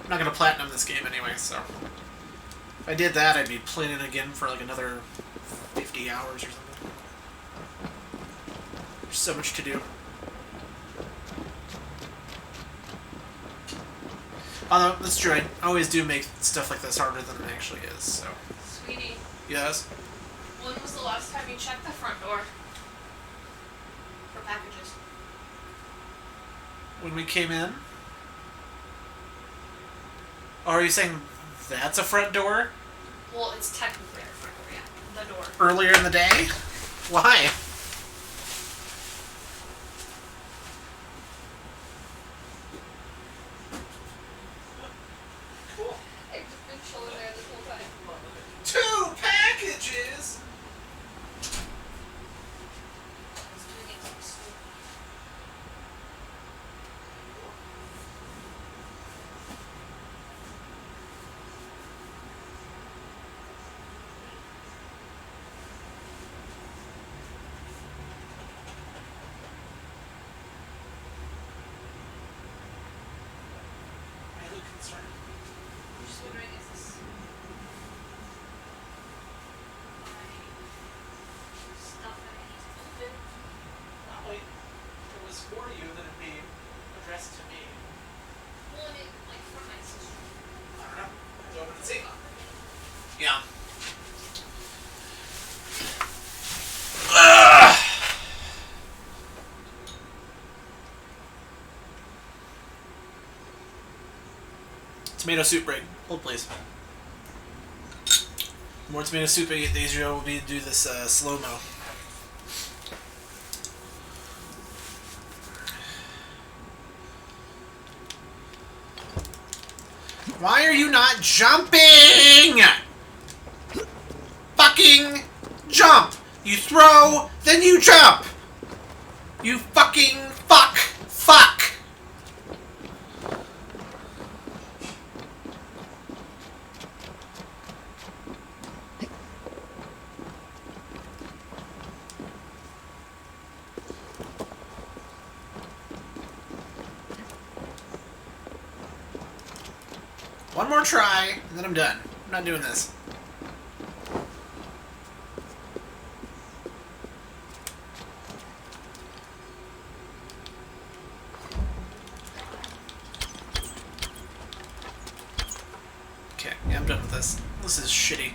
I'm not gonna platinum this game anyway, so... If I did that, I'd be playing it again for like another 50 hours or something. There's so much to do. Although, that's true, I always do make stuff like this harder than it actually is, so... Sweetie. Yes? When was the last time you checked the front door? For packages. When we came in? Or are you saying that's a front door? Well, it's technically our front door, yeah. The door. Earlier in the day? Why? Cool. I've just been chilling there this whole time. 2 packages? I was doing it so slow. I look concerned. I'm just wondering, is this my stuff that I need to open? Not like if it was for you, then it'd be addressed to me. Well, I mean, like from my sister. I don't know. I have to open and see. Yeah. Tomato soup break. Hold please. The more tomato soup I get, the easier it will be to do this slow-mo. Why are you not jumping? Fucking jump! You throw, then you jump! You fucking fuck! Fuck! One more try, and then I'm done. I'm not doing this. with this. This is shitty.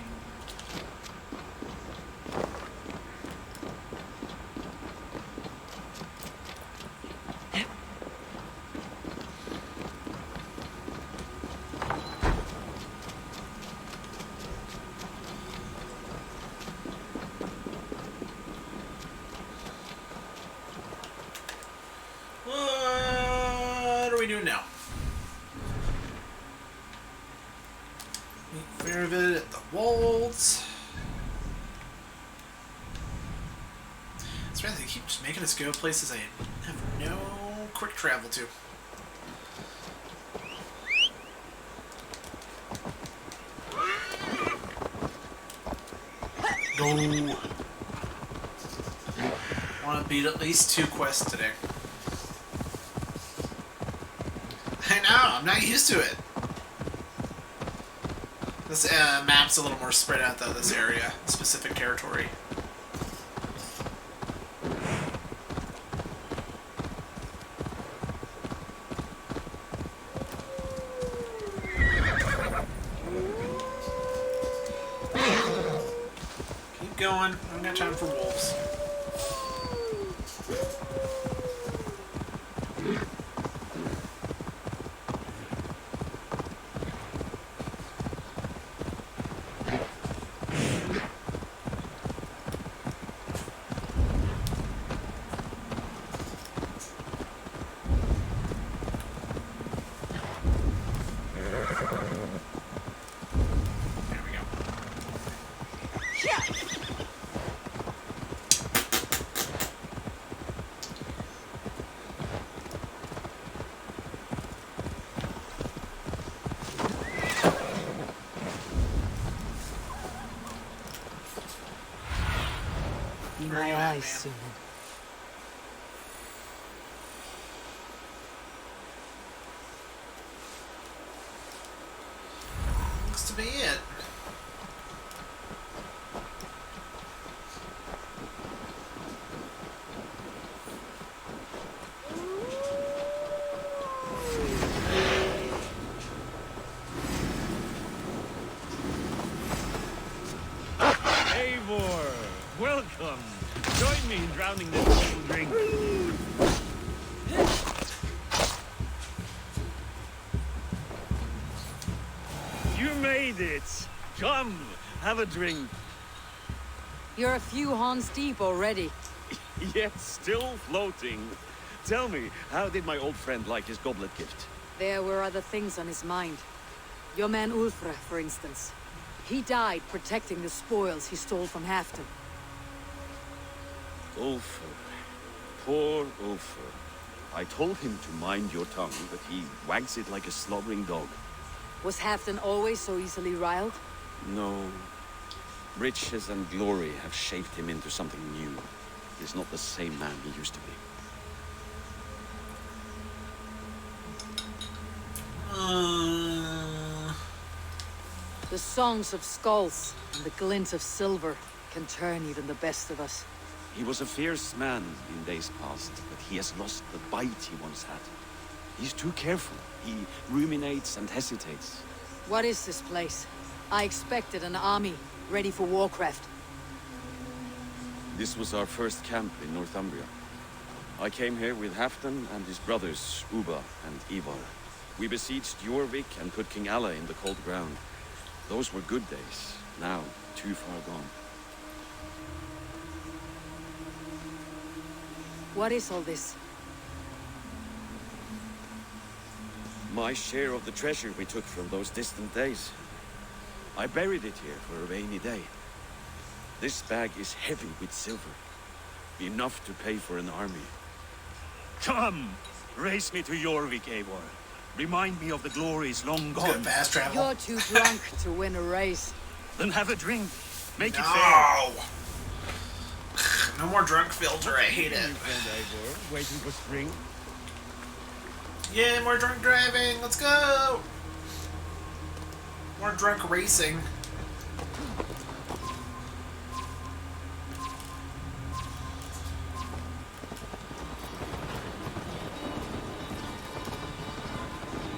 What are we doing now? Meet Fairvid at the Wolds. It's right, they keep just making us go places I have no quick travel to. Go. I want to beat at least 2 quests today. I know, I'm not used to it. This map's a little more spread out though, this area, specific territory. Keep going, I haven't got time for wolves. Be my eyes soon. Looks to be it. Eivor, welcome. Join me in drowning this little drink. You made it. Come, have a drink. You're a few horns deep already. Yet still floating. Tell me, how did my old friend like his goblet gift? There were other things on his mind. Your man Ulfre, for instance. He died protecting the spoils he stole from Halfdan. Ulfr. Poor Ulfr. I told him to mind your tongue, but he wags it like a slobbering dog. Was Halfdan always so easily riled? No. Riches and glory have shaped him into something new. He's not the same man he used to be. The songs of skulls and the glint of silver can turn even the best of us. He was a fierce man in days past, but he has lost the bite he once had. He's too careful. He ruminates and hesitates. What is this place? I expected an army ready for warcraft. This was our first camp in Northumbria. I came here with Halfdan and his brothers, Ubba and Ivar. We besieged Jorvik and put King Alla in the cold ground. Those were good days, now too far gone. What is all this? My share of the treasure we took from those distant days. I buried it here for a rainy day. This bag is heavy with silver. Enough to pay for an army. Come! Race me to Jorvik, Eivor. Remind me of the glories long gone. Fast travel. You're too drunk to win a race. Then have a drink. Make it No! fair. No more drunk filter, I hate it. Eivor, waiting for spring. Yeah, more drunk driving, let's go! More drunk racing.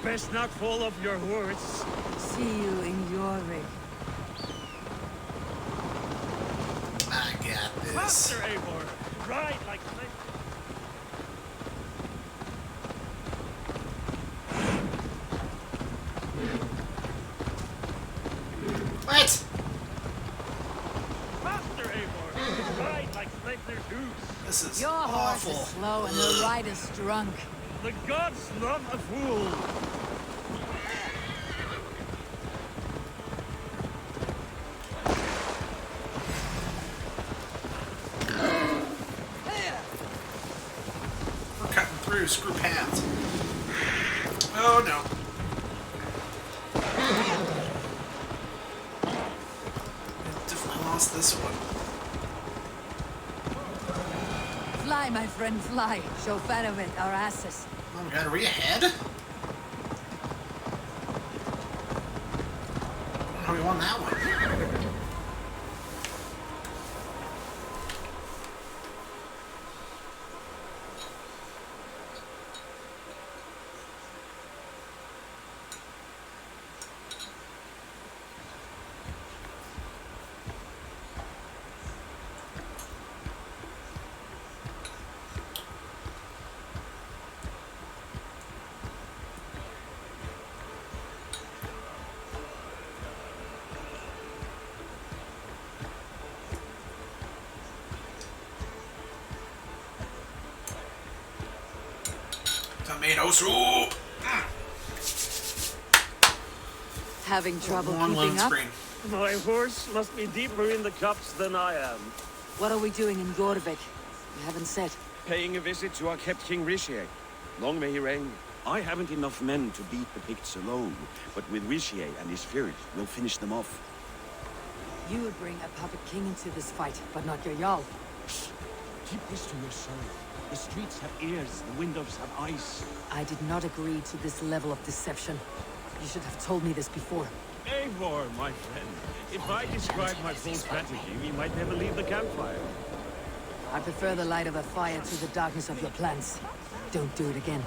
Best not fall off your horse. see you in Jorvik. I got this. Master Eivor, ride like What? Master Eivor, ride like Sleipnir's hooves. This is Your horse awful. is slow and the rider's drunk. The gods love a fool. We're cutting through. Screw paths. Oh no. Definitely lost this one. Fly, my friend, fly. Show Fanovit our asses. Oh my god, are we ahead? How we won that one? Tomato soup! Having trouble Long load keeping up? screen. My horse must be deeper in the cups than I am. What are we doing in Jorvik? You haven't said. Paying a visit to our kept King Rishi. Long may he reign. I haven't enough men to beat the Picts alone, but with Rishi and his Fury, we'll finish them off. You would bring a puppet king into this fight, but not your Jarl. Keep this to yourself. The streets have ears, the windows have eyes. I did not agree to this level of deception. You should have told me this before. Eivor, my friend. If I described my full strategy, we might never leave the campfire. I prefer the light of a fire to the darkness of your plans. Don't do it again.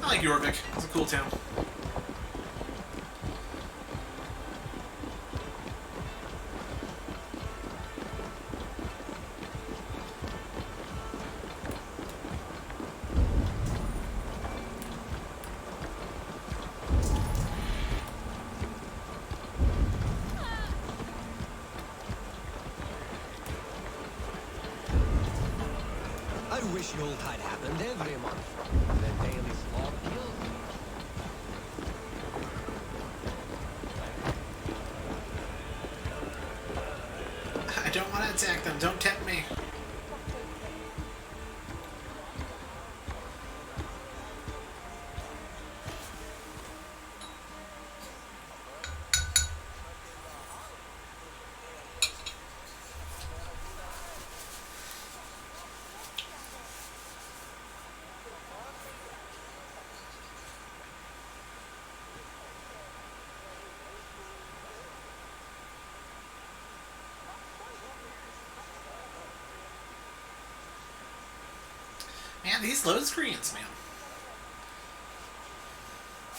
I like Jorvik. It's a cool town. I wish Yuletide happened every month. The daily slaughter kills me. I don't want to attack them. Don't tempt me. Man, these load screens, man.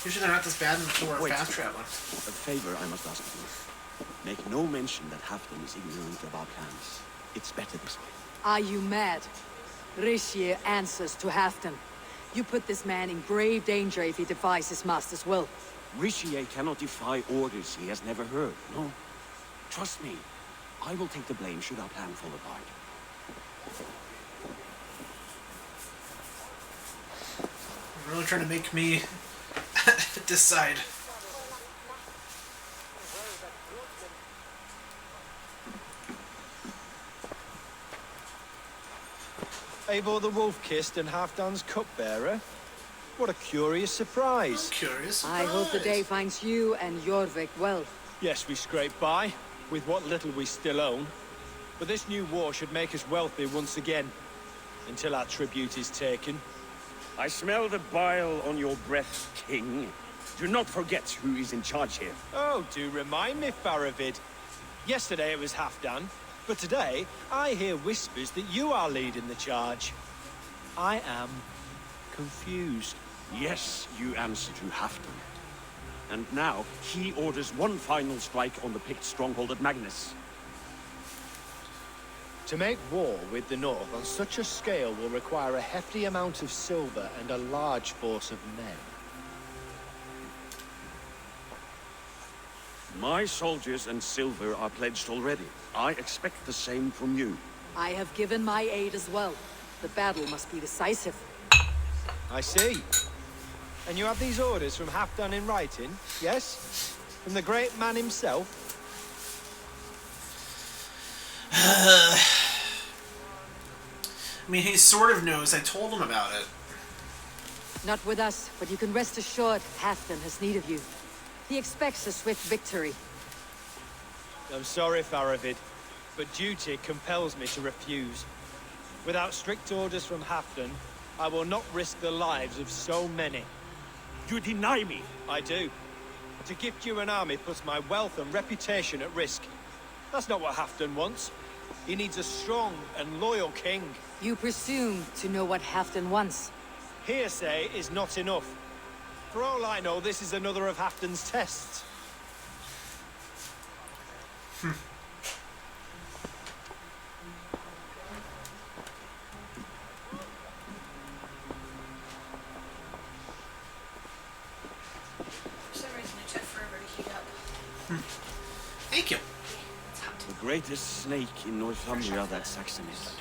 Usually they're not this bad until we're fast traveling. A favor I must ask of you. Make no mention that Halfdan is ignorant of our plans. It's better this way. Are you mad? Rishi answers to Halfdan. You put this man in grave danger if he defies his master's will. Rishi cannot defy orders he has never heard, no? Trust me. I will take the blame should our plan fall apart. You're really trying to make me decide. Eivor the Wolf-Kissed and Halfdan's cupbearer? What a curious surprise. Curious I hope the day finds you and Jorvik well. Yes, we scraped by, with what little we still own. But this new war should make us wealthy once again. Until our tribute is taken. I smell the bile on your breath, King. Do not forget who is in charge here. Oh, do remind me, Faravid. Yesterday it was Halfdan. But today, I hear whispers that you are leading the charge. I am confused. Yes, you answer to Halfdan. And now, he orders one final strike on the Pict stronghold at Magnus. To make war with the North on such a scale will require a hefty amount of silver and a large force of men. My soldiers and silver are pledged already. I expect the same from you. I have given my aid as well. The battle must be decisive. I see. And you have these orders from Halfdan in writing, yes? From the great man himself? I mean, he sort of knows. I told him about it. Not with us, but you can rest assured Halfdan has need of you. He expects a swift victory. I'm sorry, Faravid, but duty compels me to refuse. Without strict orders from Halfdan, I will not risk the lives of so many. You deny me? I do. To gift you an army puts my wealth and reputation at risk. That's not what Halfdan wants. He needs a strong and loyal king. You presume to know what Halfdan wants. Hearsay is not enough. For all I know, this is another of Halfdan's tests. For some reason it took forever to heat up. Thank you. The greatest snake in Northumbria that Saxon is.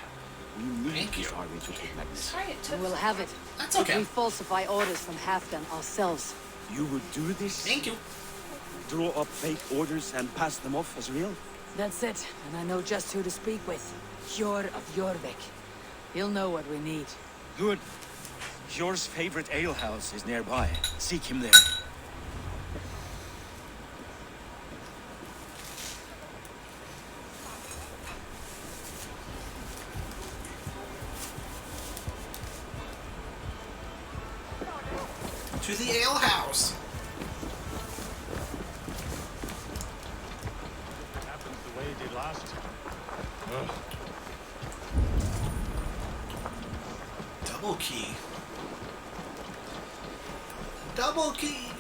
We need this army to take Magnus. Sorry it took. We'll have it. That's okay. If we falsify orders from Halfdan ourselves. You would do this? Thank you. Draw up fake orders and pass them off as real? That's it, and I know just who to speak with. Hjor of Jorvik. He'll know what we need. Good. Yor's favorite alehouse is nearby. Seek him there. To the ale house. It happened the way it did last time. Ugh. Double key. Double key.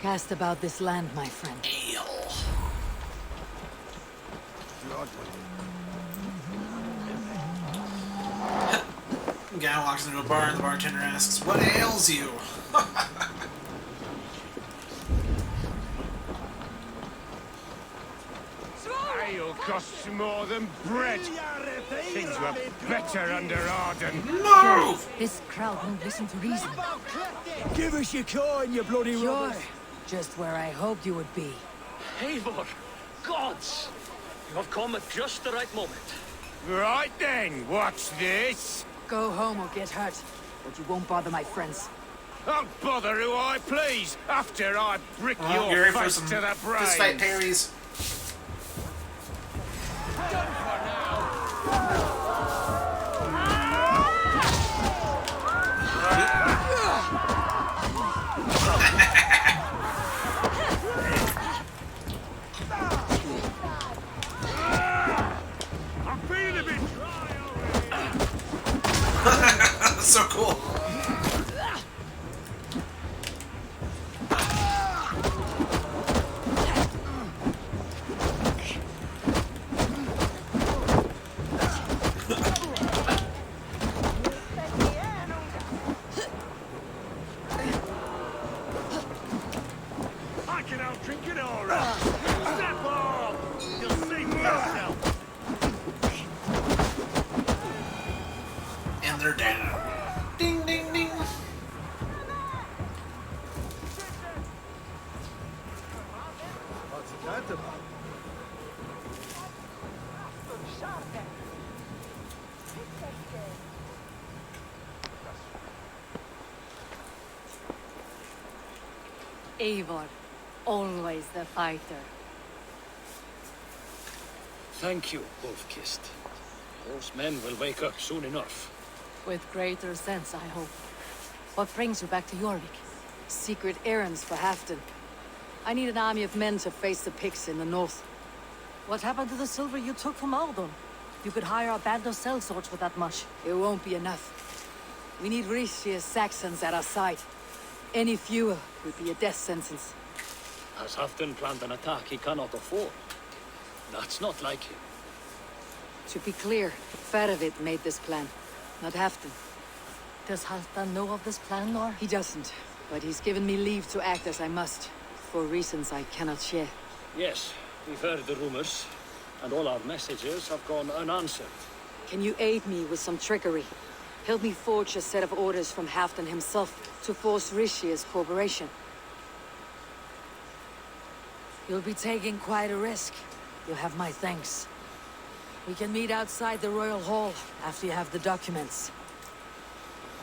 Cast about this land, my friend. Ale. Guy walks into a bar and the bartender asks, "What ails you?" Ale costs more than bread. Things were better under Arden. Move! This crowd won't listen to reason. Give us your coin, you bloody Hjor, just where I hoped you would be. Eivor, gods! You have come at just the right moment. Right then, what's this? Go home or get hurt, but you won't bother my friends. I'll bother who I please after I brick You're your ready for face some to the brain. fist fight parries. I'm feeling a bit dry over That's so cool. I can out-drink it all right. Step off! You'll see for yourself. And they're down. Ding, ding, ding. What's that about? Eivor, always the fighter. Thank you, Wolf-Kissed. Those men will wake up soon enough. With greater sense, I hope. What brings you back to Jorvik? Secret errands for Halfdan. I need an army of men to face the Picts in the north. What happened to the silver you took from Aldon? You could hire a band of sellswords with that much. It won't be enough. We need Rishia's Saxons at our side. Any fewer would be a death sentence. Has Halfdan planned an attack he cannot afford? That's not like him. To be clear, Faravid made this plan, not Halfdan. Does Halfdan know of this plan, or? He doesn't, but he's given me leave to act as I must, for reasons I cannot share. Yes, we've heard the rumors, and all our messages have gone unanswered. Can you aid me with some trickery? Help me forge a set of orders from Halfdan himself to force Rishia's cooperation. You'll be taking quite a risk. You'll have my thanks. We can meet outside the Royal Hall after you have the documents.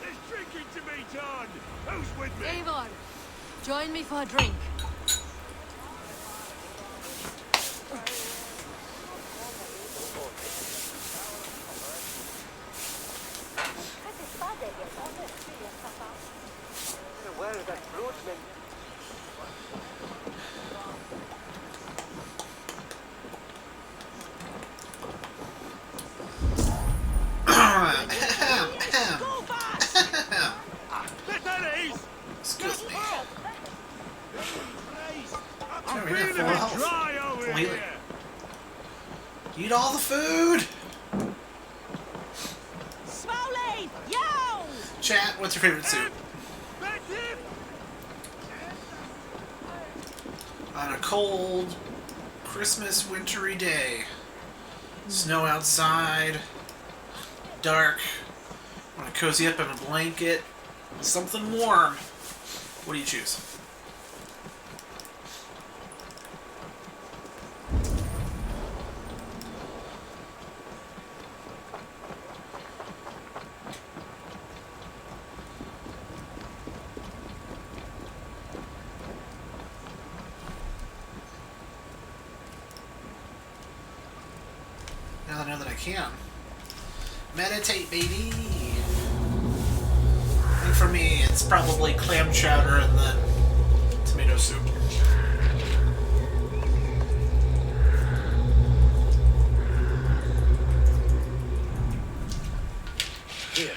There's drinking to be done! Who's with me? Eivor, join me for a drink. Where is that fruitman? Excuse me. I'm we got feeling full a bit health. dry over Completely. here. Eat all the food! Smoley! Yo! Chat, what's your favorite soup? On a cold, Christmas, wintry day. Snow outside. Dark. Want to cozy up in a blanket. Something warm. What do you choose? Now that I know that I can. Meditate, baby! And for me, it's probably clam chowder and then tomato soup. Here,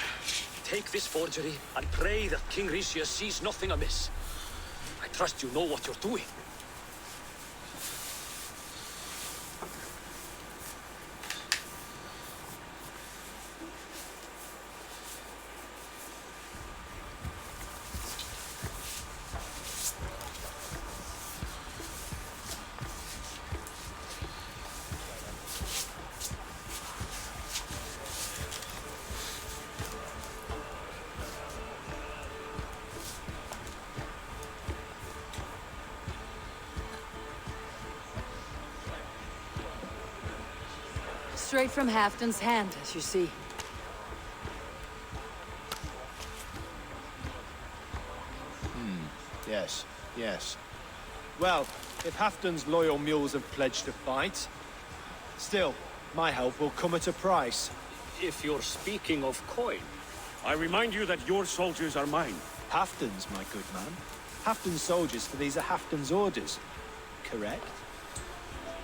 take this forgery and pray that King Rishia sees nothing amiss. I trust you know what you're doing. Straight from Halfdan's hand, as you see. Yes, yes. Well, if Halfdan's loyal mules have pledged to fight, still, my help will come at a price. If you're speaking of coin, I remind you that your soldiers are mine. Halfdan's, my good man. Halfdan's soldiers, for these are Halfdan's orders. Correct?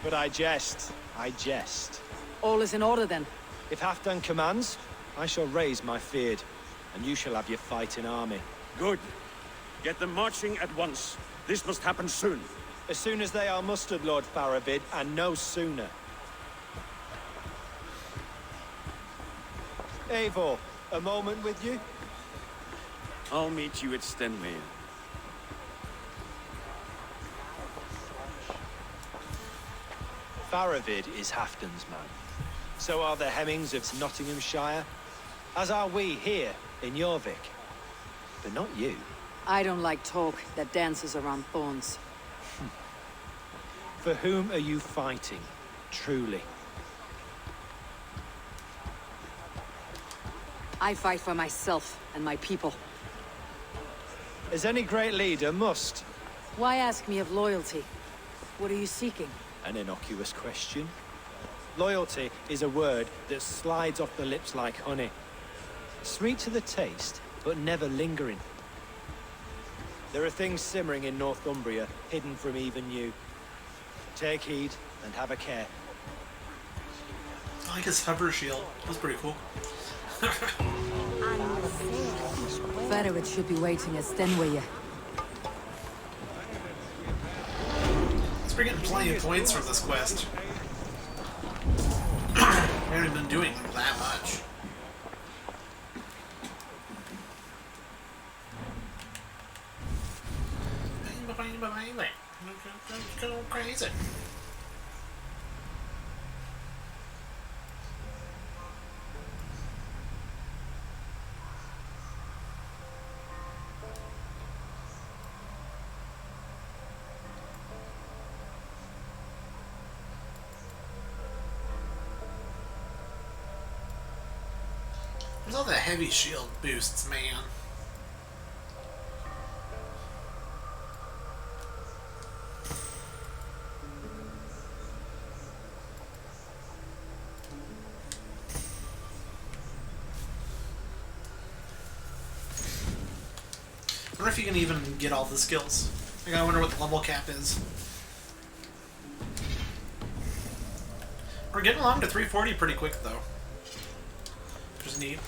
But I jest. I jest. All is in order, then. If Halfdan commands, I shall raise my feared, and you shall have your fighting army. Good. Get them marching at once. This must happen soon. As soon as they are mustered, Lord Faravid, and no sooner. Eivor, a moment with you? I'll meet you at Stenway. Faravid is Halfdan's man. So are the Hemmings of Nottinghamshire, as are we here in Jorvik. But not you. I don't like talk that dances around thorns. For whom are you fighting, truly? I fight for myself and my people. As any great leader must. Why ask me of loyalty? What are you seeking? An innocuous question. Loyalty is a word that slides off the lips like honey. Sweet to the taste, but never lingering. There are things simmering in Northumbria, hidden from even you. Take heed and have a care. I like his hover shield. That's pretty cool. Farewell should be waiting at Stenway. We're getting plenty of points from this quest. We haven't been doing that much. Go crazy. There's all the heavy shield boosts, man. I wonder if you can even get all the skills. Like, I wonder what the level cap is. We're getting along to 340 pretty quick, though. Which is neat.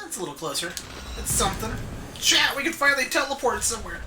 It's a little closer. It's something. Chat, we can finally teleport somewhere.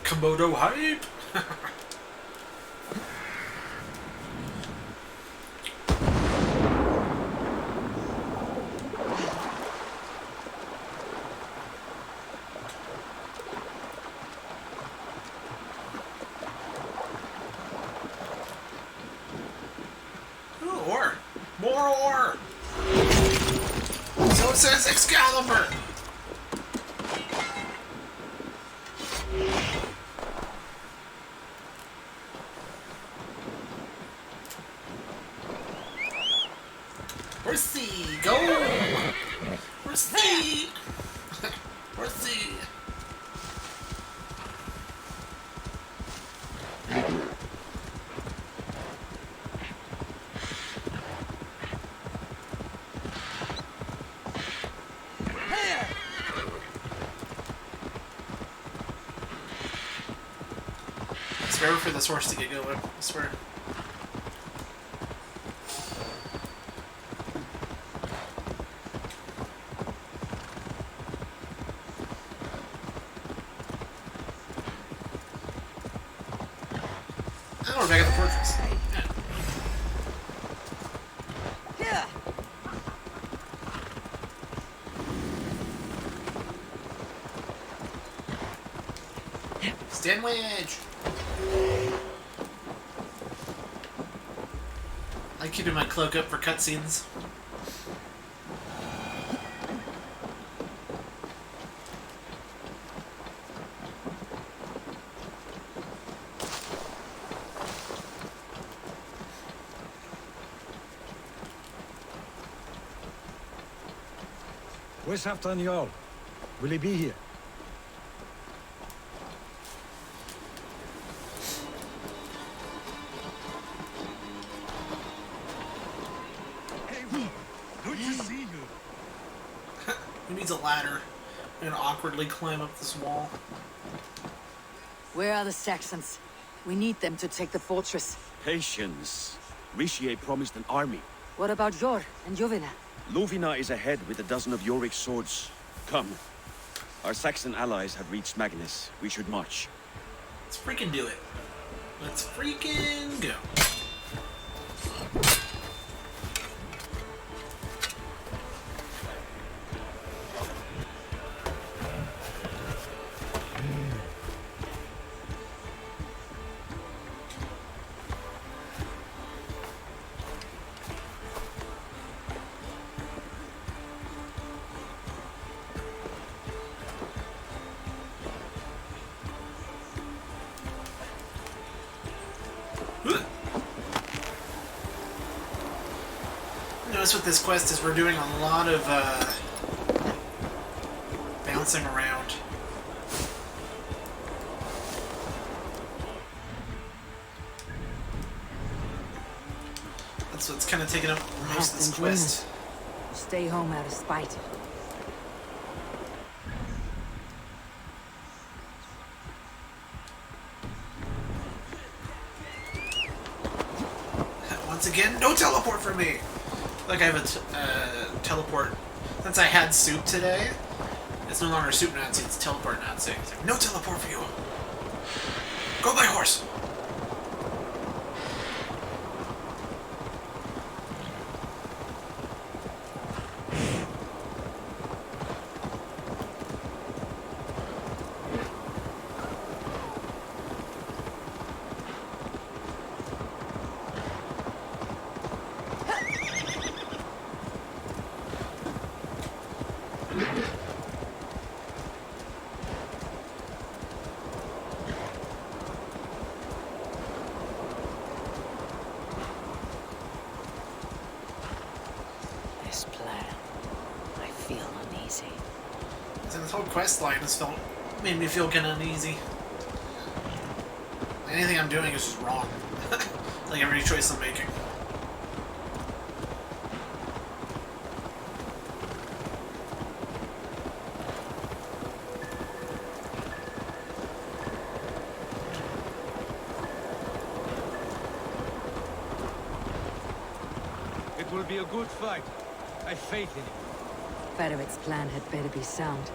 Komodo hype! Ooh, ore! More ore! So it says Excalibur! Where's C? Go! Where's C? Where's C? It's forever for this horse to get going, I swear. Oh, we're back at the fortress. Yeah. Stand wedge! I like keeping my cloak up for cutscenes. Where's Halfdan Jarl? Will he be here? Good to see you. Who needs a ladder? I'm gonna awkwardly climb up this wall. Where are the Saxons? We need them to take the fortress. Patience. Richier promised an army. What about Jor and Jovina? Lovina is ahead with a dozen of Yorik's swords. Come. Our Saxon allies have reached Magnus. We should march. Let's freaking do it. Let's freaking go. Notice with this quest is we're doing a lot of bouncing around. That's what's kind of taking up most of this quest. Stay home out of spite. Once again, no teleport for me! Like I have a teleport. Since I had soup today, it's no longer soup Nazi, it's teleport Nazi. It's like, no teleport for you! Go by horse! This plan, I feel uneasy. And this whole quest line has made me feel kind of uneasy. Anything I'm doing is just wrong. Like every choice I'm making. It will be a good fight. I have faith in it. Fedorit's plan had better be sound.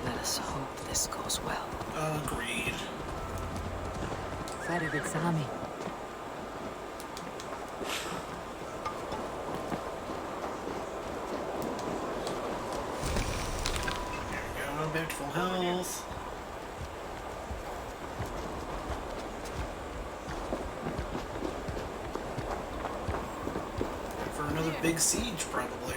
Let us hope this goes well. Agreed. Fedorit's army. There we go, back to full health. For another big siege, probably.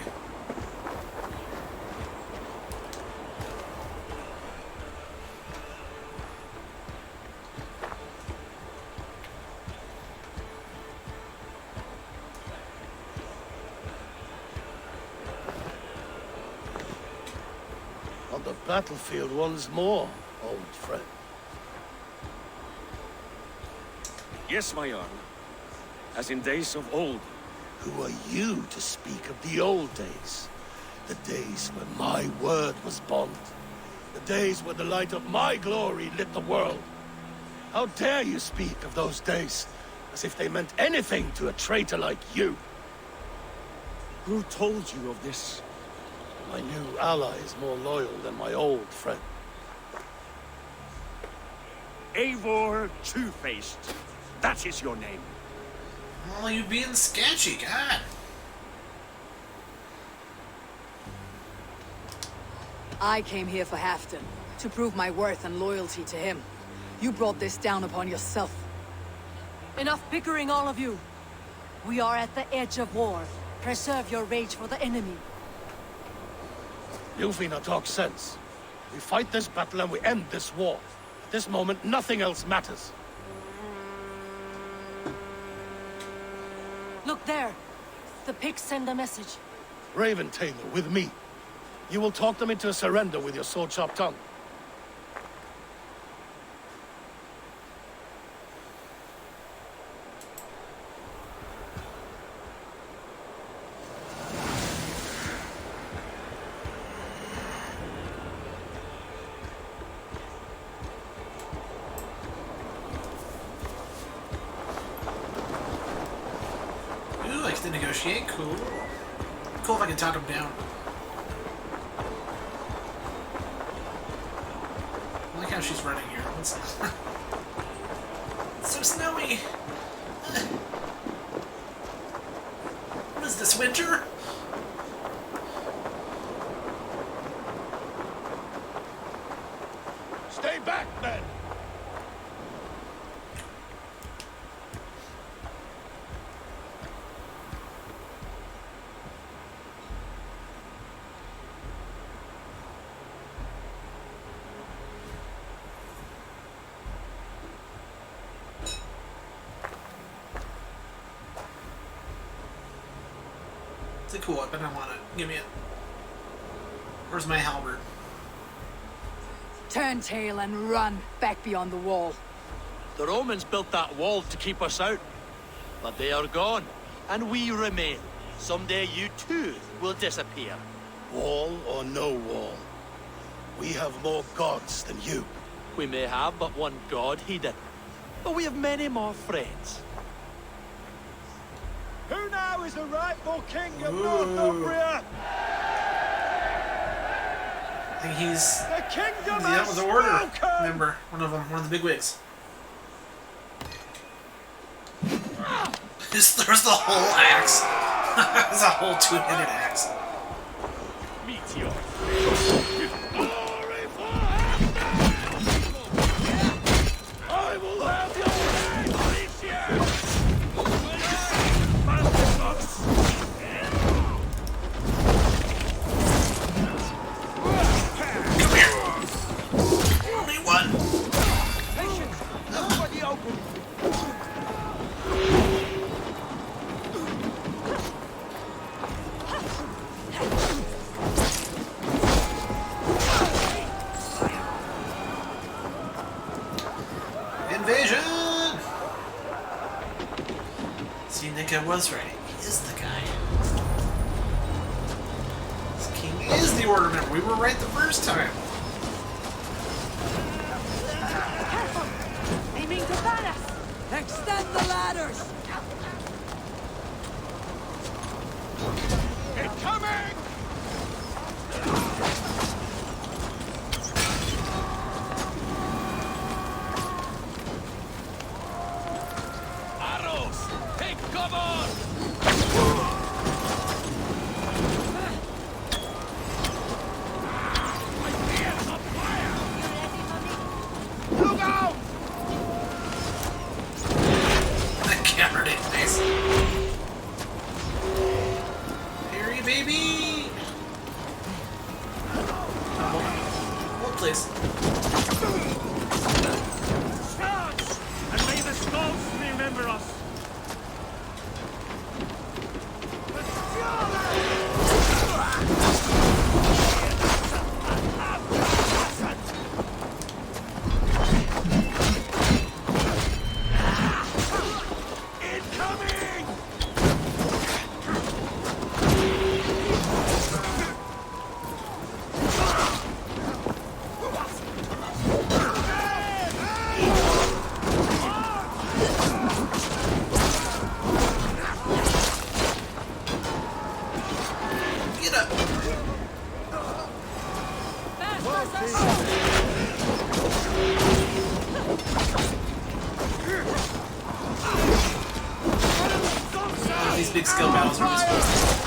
On the battlefield once more, old friend. Yes, my Jarl. As in days of old. Who are you to speak of the old days? The days when my word was bond. The days when the light of my glory lit the world. How dare you speak of those days as if they meant anything to a traitor like you? Who told you of this? My new ally is more loyal than my old friend. Eivor Two-Faced. That is your name. Oh, you being sketchy, God. I came here for Halfdan, to prove my worth and loyalty to him. You brought this down upon yourself. Enough bickering, all of you. We are at the edge of war. Preserve your rage for the enemy. Ljufina talks sense. We fight this battle and we end this war. At this moment, nothing else matters. Look there. The pigs send a message. Raven Tailor, with me. You will talk them into a surrender with your sword-sharp tongue. Negotiate, cool. Cool if I can talk him down. I like how she's running here. It's so snowy. What is this, winter? Stay back, men! It's a cool weapon. I want it. Give me it. Where's my halberd? Turn tail and run back beyond the wall. The Romans built that wall to keep us out. But they are gone, and we remain. Someday you too will disappear. Wall or no wall, we have more gods than you. We may have but one god hidden, but we have many more friends. Who now is the rightful king of Northumbria? I think he's The kingdom the has order spoken! member. One of them. One of the big wigs. Just throws the whole axe. It's a whole two-handed axe. Meteor. I will have your way, Come here. Only one. Patience! Nobody open! Invasion! See, Nika was right. He is the guy. This king is the order member. We were right the first time. Aiming to ban us! Extend the ladders! Incoming! Arrows! Take cover! Look out! The camera did nice. Harry, baby! Hold, please. Charge! And may the skulls remember us. Incoming! Get up. These big skill battles are just fun.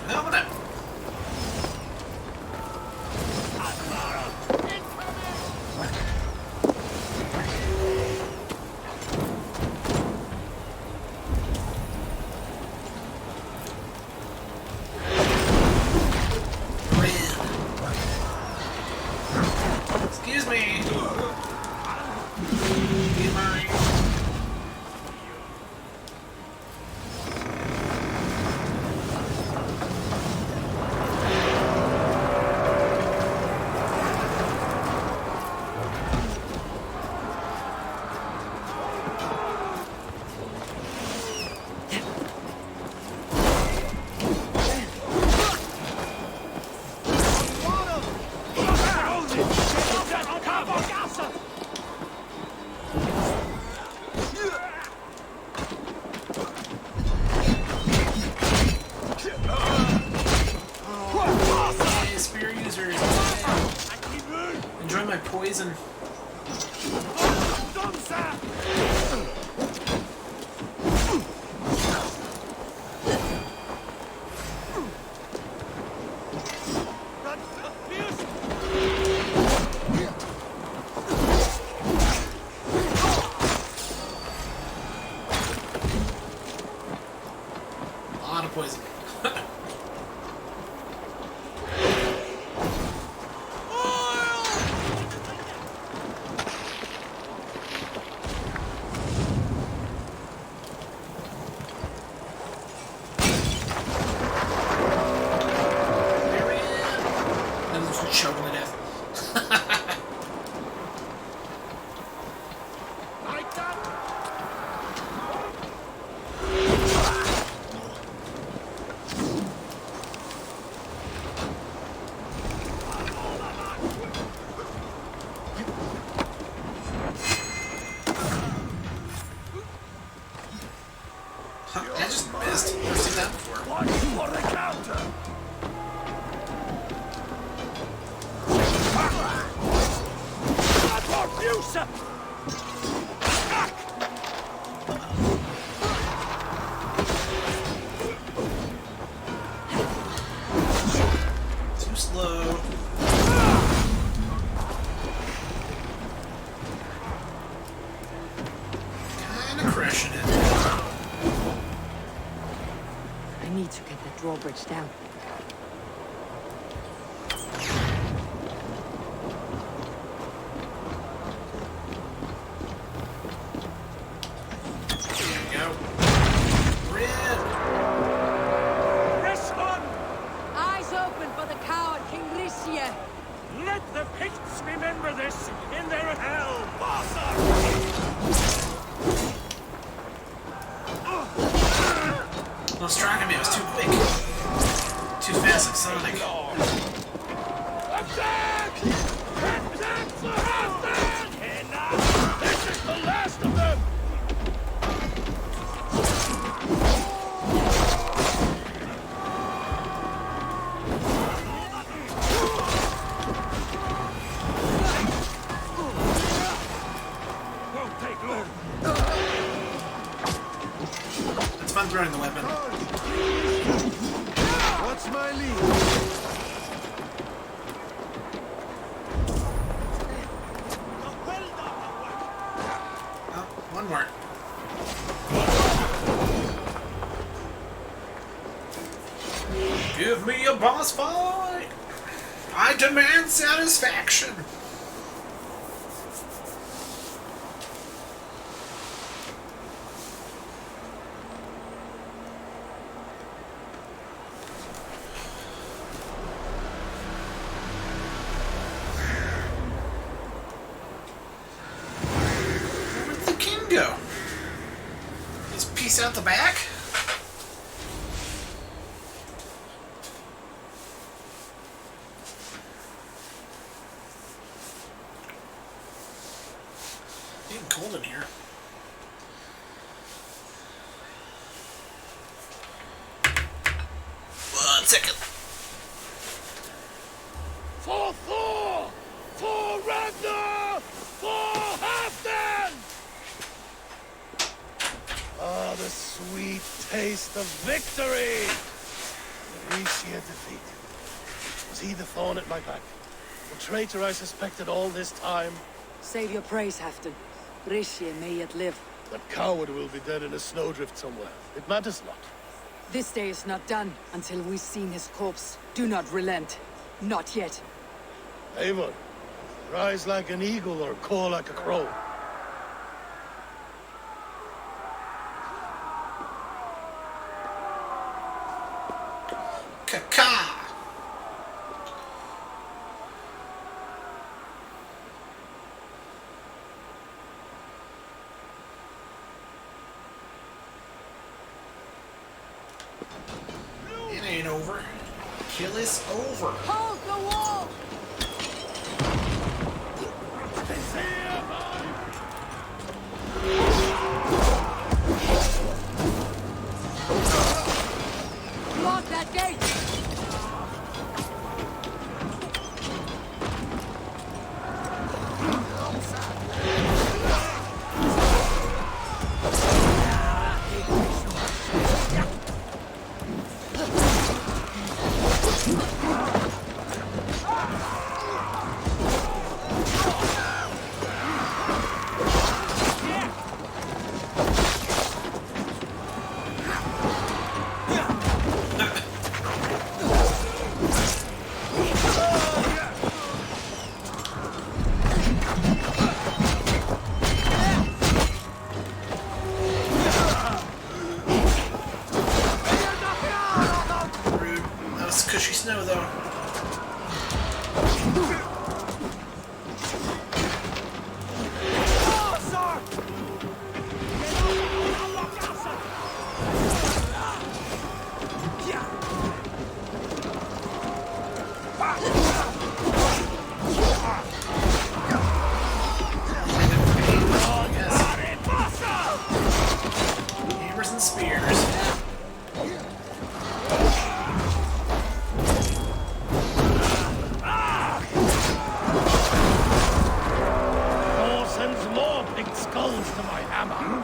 Coming up. Enjoy my poison. A lot of poison. Choking to death. I just missed. I've seen that before. Watch for the counter. Profuse! Too slow. Kinda crushing it. I need to get that drawbridge down. Let the Picts remember this in their hell, Bastard! Lost track of me. It was too quick. Too fast like Sonic. Attack! Attack for Halfdan! Enough! This is the last of them! It's fun throwing the weapon. What's my lead? Oh, one more. Give me a boss fight! I demand satisfaction! Go. Just piece out the back. It's getting cold in here. One second. For Thor! For Ragnar! For Halfdan! Ah, the sweet taste of victory! Amicia defeated. Was he the thorn at my back? The traitor I suspected all this time? Save your praise, Halfdan. Brescia may yet live. That coward will be dead in a snowdrift somewhere. It matters not. This day is not done until we've seen his corpse. Do not relent. Not yet. Eivor, rise like an eagle or caw like a crow. Caca! It ain't over. Kill is over. Hold the wall! Block that gate! Hammers and spears. Thor sends more big skulls to my hammer.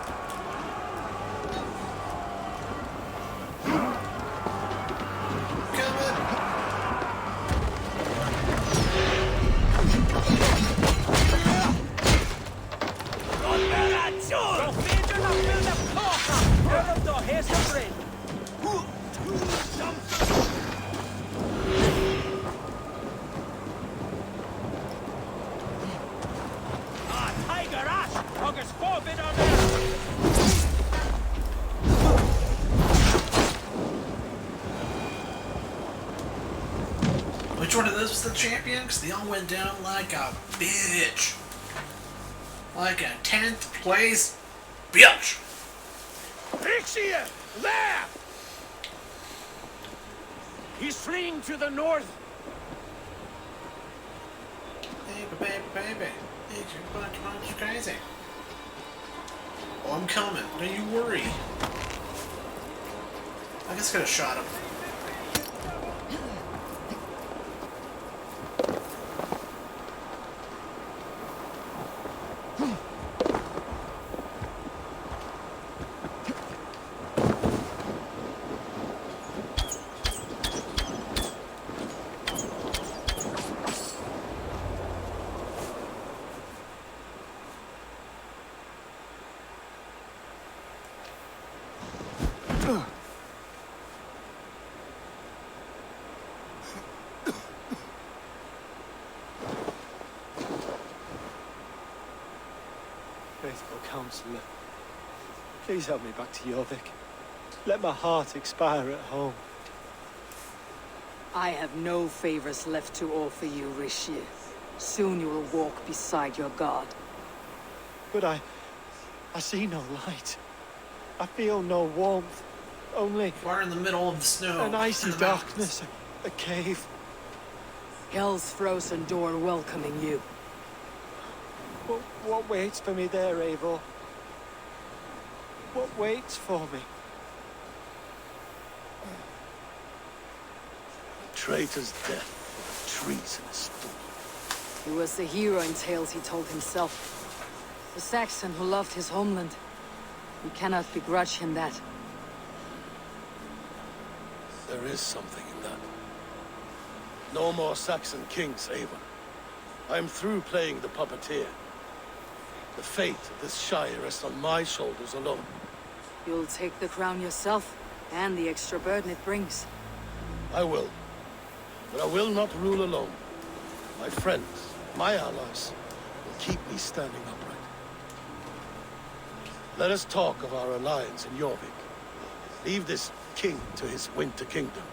Which one of those was the champion? Because they all went down like a bitch. Like a 10th place bitch. Ixia! There! He's fleeing to the north. Baby. You're a bunch crazy. Oh, I'm coming. Don't you worry. I guess I could have shot him. Faithful counselor, please help me back to Jorvik. Let my heart expire at home. I have no favors left to offer you, Rishi. Soon you will walk beside your god. But I see no light. I feel no warmth. Only... We're in the middle of the snow. An icy darkness. A cave. Hell's frozen door welcoming you. What waits for me there, Eivor? What waits for me? A traitor's death, a treasonous fool. He was the hero in tales he told himself. The Saxon who loved his homeland. You cannot begrudge him that. There is something in that. No more Saxon kings, Eivor. I'm through playing the puppeteer. The fate of this Shire rests on my shoulders alone. You'll take the crown yourself, and the extra burden it brings. I will. But I will not rule alone. My friends, my allies, will keep me standing upright. Let us talk of our alliance in Jorvik. Leave this king to his winter kingdom.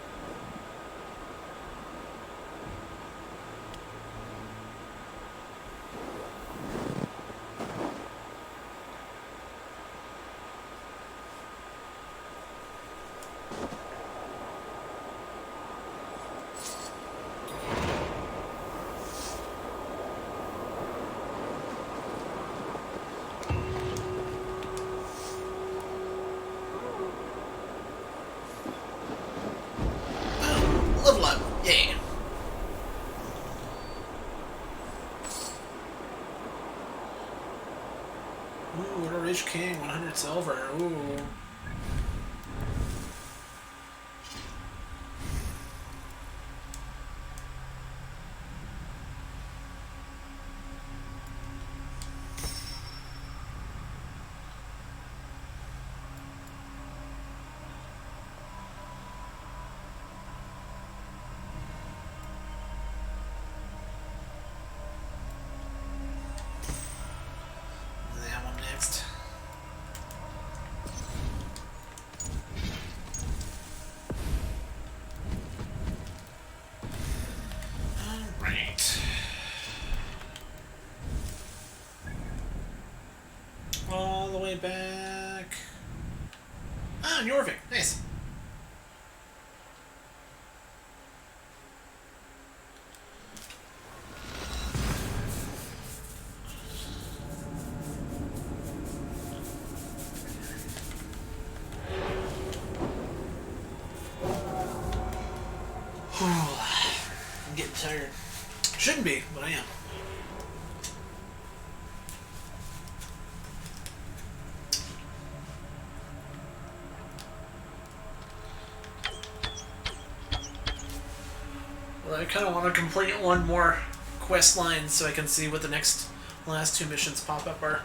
Level up, yeah. Ooh, what a rich king, 100 silver, ooh. That one next. way back. Ah, Jorvik. Nice. I'm getting tired. Shouldn't be, but I am. Well, I kind of want to complete one more quest line so I can see what the last two missions pop up are.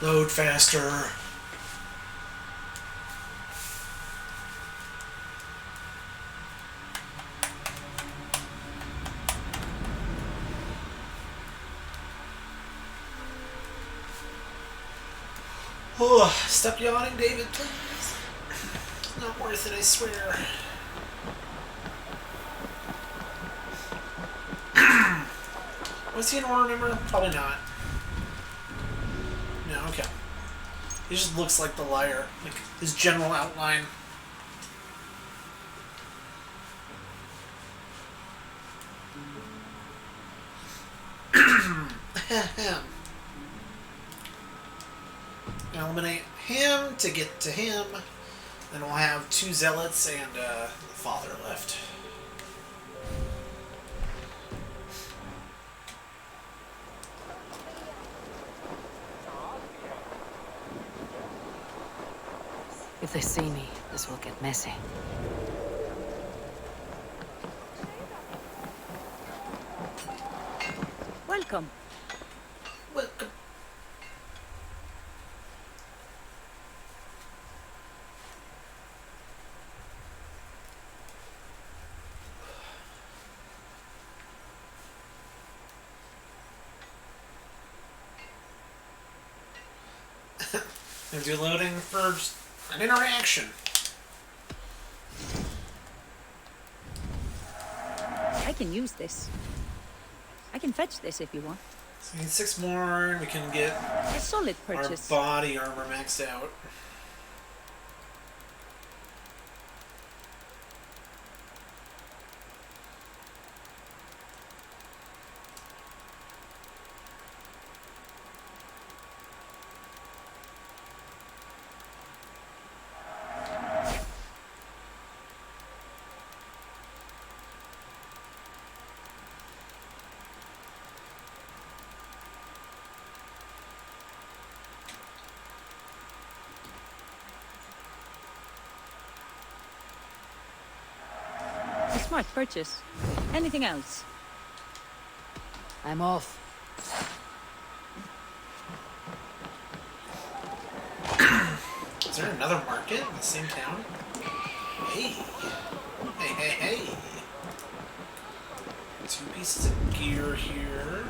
Load faster. Oh, stop yawning, David, please. It's not worth it, I swear. Was he an order member? Probably not. No, okay. He just looks like the liar. Like, his general outline. Eliminate him to get to him. Then we'll have 2 zealots and the father left. If they see me, this will get messy. Welcome. Welcome. Gonna do loading for an interaction. I can use this. I can fetch this if you want. So we need 6 more, and we can get A solid purchase. our body armor maxed out. A smart purchase. Anything else? I'm off. Is there another market in the same town? Hey. Hey, hey, hey. 2 pieces of gear here.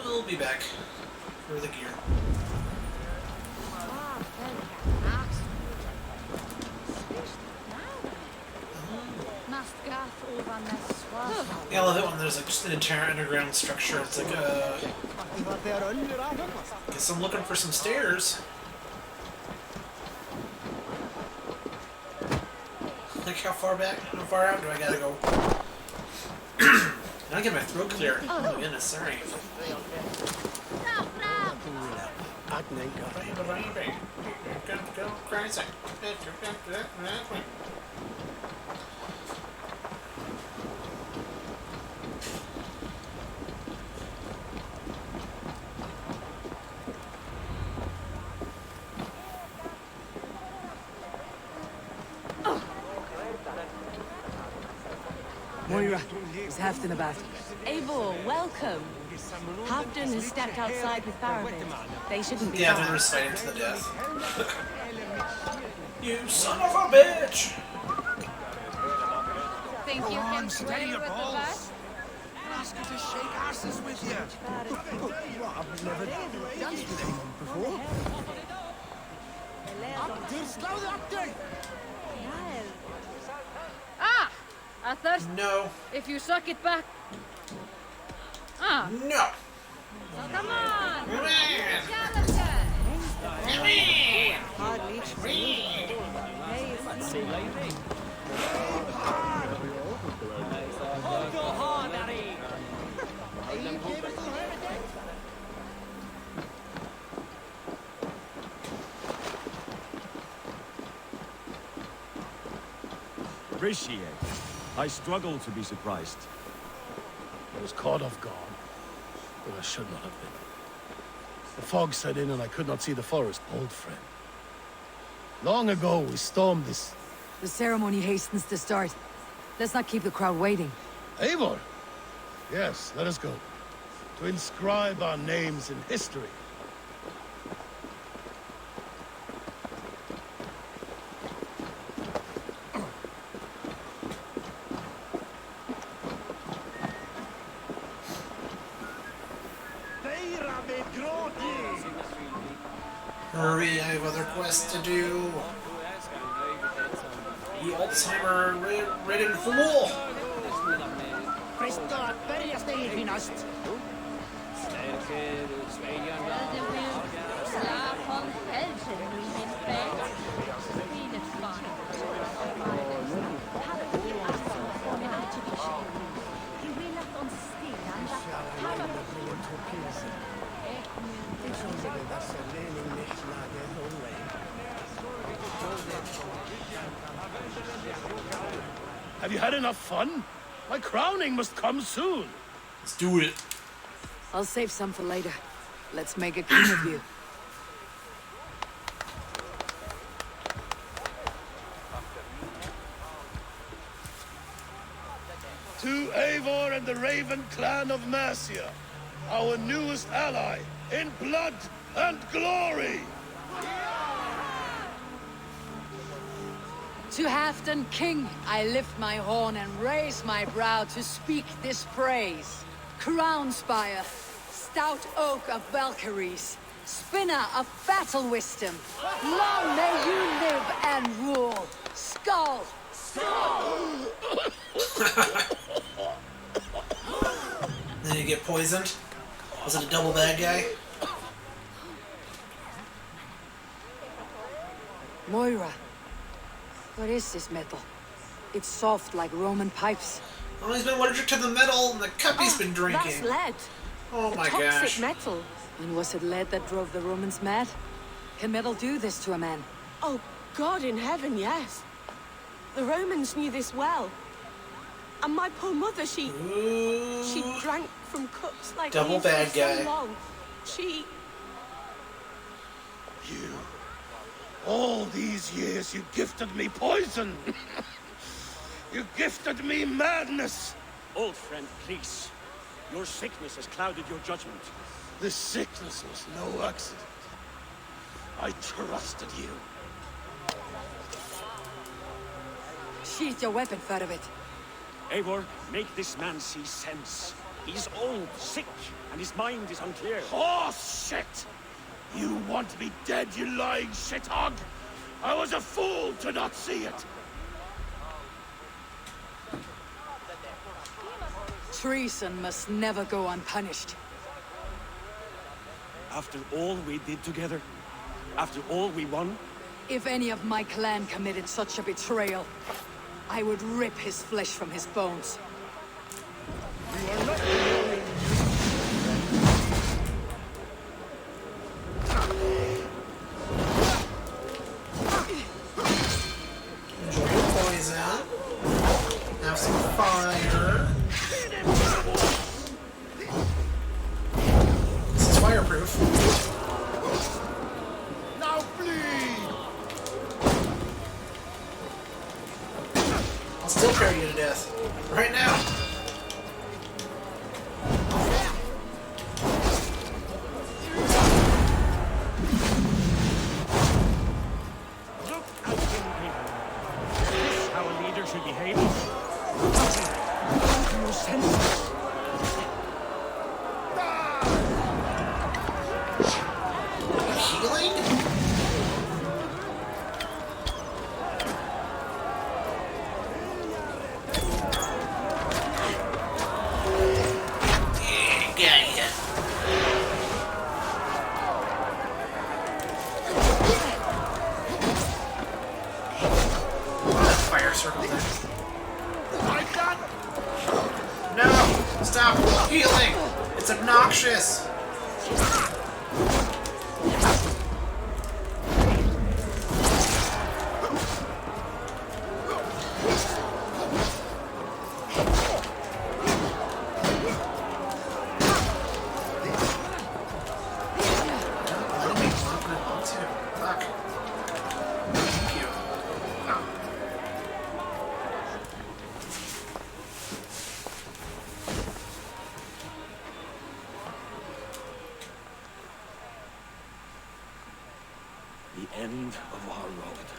We'll be back for the gear. Yeah, I love it when there's like just an entire underground structure. It's like guess I'm looking for some stairs. Like how far out do I gotta go? I get my throat clear. Oh goodness, sorry. Go crazy. Moira, is Halfdan about? Eivor, welcome. Halfdan has stepped outside with Faravid. They shouldn't be Yeah, far. they're just fighting to the death. You son of a bitch! Think you can play with the bus? Ask her to shake asses with you. I've never danced with anyone before. Ah! A thirst. No. If you suck it back. Ah. No. Come on! Come on! Appreciate. I struggle to be surprised. I was caught off guard, but I should not have been. The fog set in and I could not see the forest, old friend. Long ago, we stormed this... The ceremony hastens to start. Let's not keep the crowd waiting. Eivor! Yes, let us go. To inscribe our names in history. Hurry, I have other quests to do. You Alzheimer-ridden fool! Have you had enough fun? My crowning must come soon. Let's do it. I'll save some for later. Let's make a king of you. To Eivor and the Raven clan of Mercia, our newest ally, in blood and glory! To Halfdan King, I lift my horn and raise my brow to speak this praise. Crown spire, stout oak of Valkyries, spinner of battle wisdom. Long may you live and rule. Skull! Then you get poisoned? Was it a double bad guy? Moira, what is this metal? It's soft like Roman pipes. Oh, he's been allergic to the metal and the cup he's been drinking. That's lead. Oh my toxic gosh. metal. And was it lead that drove the Romans mad? Can metal do this to a man? Oh, God in heaven, yes. The Romans knew this well. And my poor mother, she drank from cups like Double these bad for so guy. long. She... You... All these years you gifted me poison! You gifted me madness! Old friend, please. Your sickness has clouded your judgment. This sickness was no accident. I trusted you. Sheath your weapon, Faravit. Eivor, make this man see sense. He's old, sick, and his mind is unclear. Oh, shit! You want me dead, you lying shithog? I was a fool to not see it! Treason must never go unpunished. After all we did together, after all we won, If any of my clan committed such a betrayal, I would rip his flesh from his bones. You are not glowing. Enjoy your poison. Have some fire. This is fireproof. Now bleed. I'll still carry you to death. Right now. Look out, people. Is this how a leader should behave? Your senses. Healing? Yeah. Fire circle there. Like that? No! Stop healing! It's obnoxious! Fuck. Thank you. Oh. The end of our road.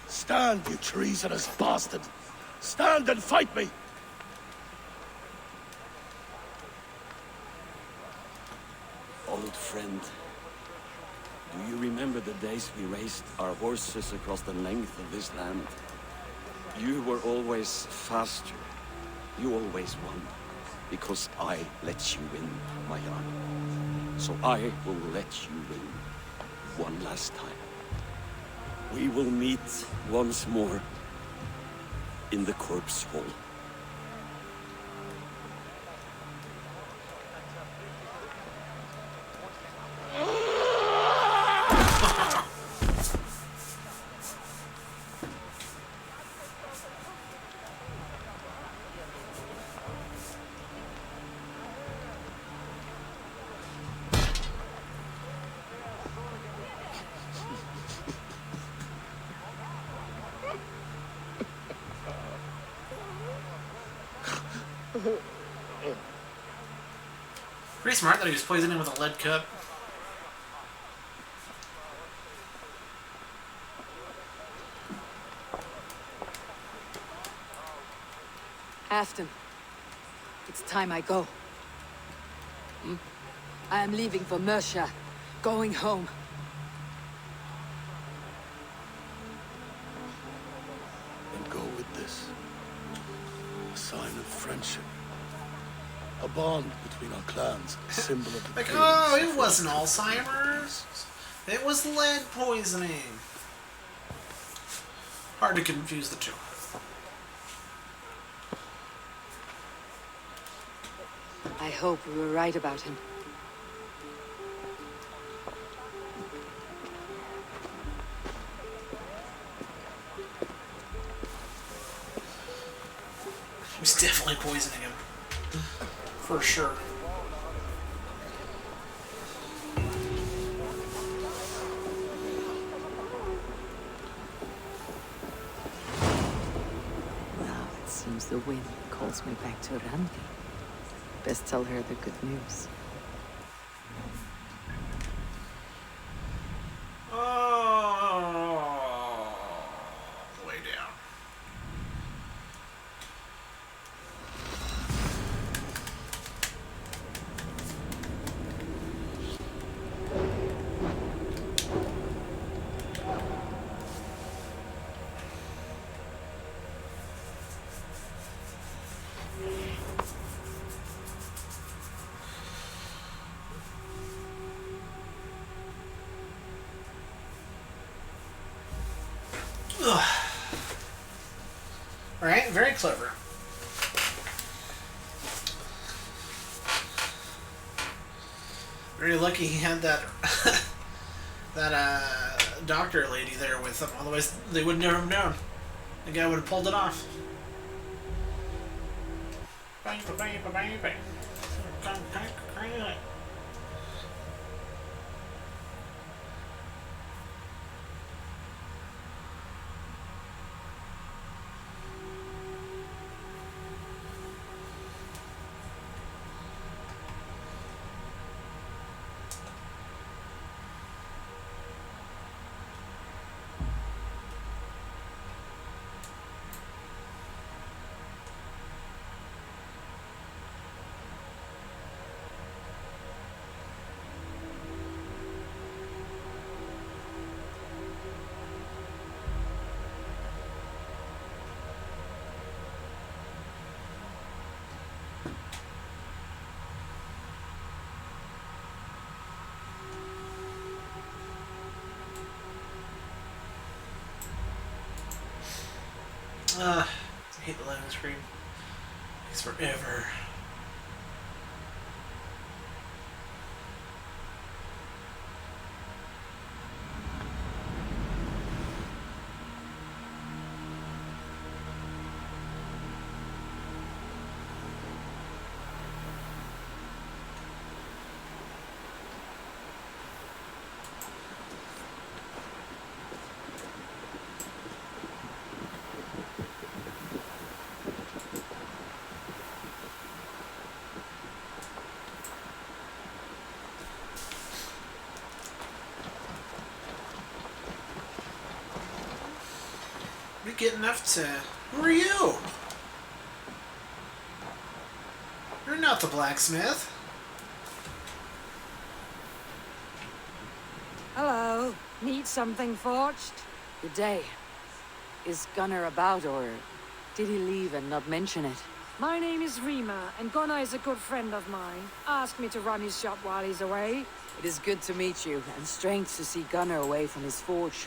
Stand, you treasonous bastard! Stand and fight me! Old friend, do you remember the days we raced our horses across the length of this land? You were always faster. You always won. Because I let you win, my Jarl. So I will let you win. One last time. We will meet once more in the corpse hall. Pretty smart that he was poisoning with a lead cup. Afton, it's time I go. I am leaving for Mercia, going home. Then go with this. A sign of friendship. A bond between our clans, a symbol of the Like, pains oh, of it wasn't Alzheimer's. It was lead poisoning. Hard to confuse the two. I hope we were right about him. He was definitely poisoning him. For sure. Now it seems the wind calls me back to Randi. Best tell her the good news. Oh, the way down. Alright, very clever. Very lucky he had that that doctor lady there with him. Otherwise, they would never have known. The guy would have pulled it off. I hate the loading screen. It's forever. We get enough to... Who are you? You're not the blacksmith. Hello. Need something forged? Good day. Is Gunnar about, or did he leave and not mention it? My name is Rima, and Gunnar is a good friend of mine. Asked me to run his shop while he's away. It is good to meet you, and strange to see Gunnar away from his forge.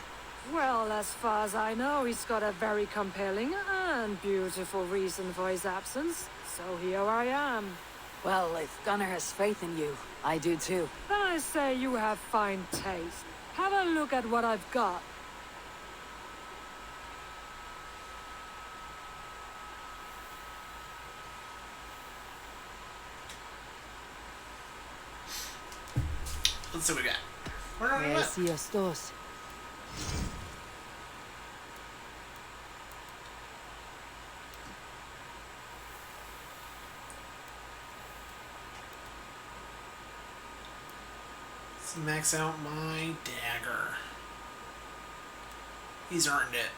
Well, as far as I know, he's got a very compelling and beautiful reason for his absence. So here I am. Well, if Gunnar has faith in you, I do too. Then I say you have fine taste. Have a look at what I've got. Let's see what we got. Where are we at? Sí, estos. Let's max out my dagger. He's earned it.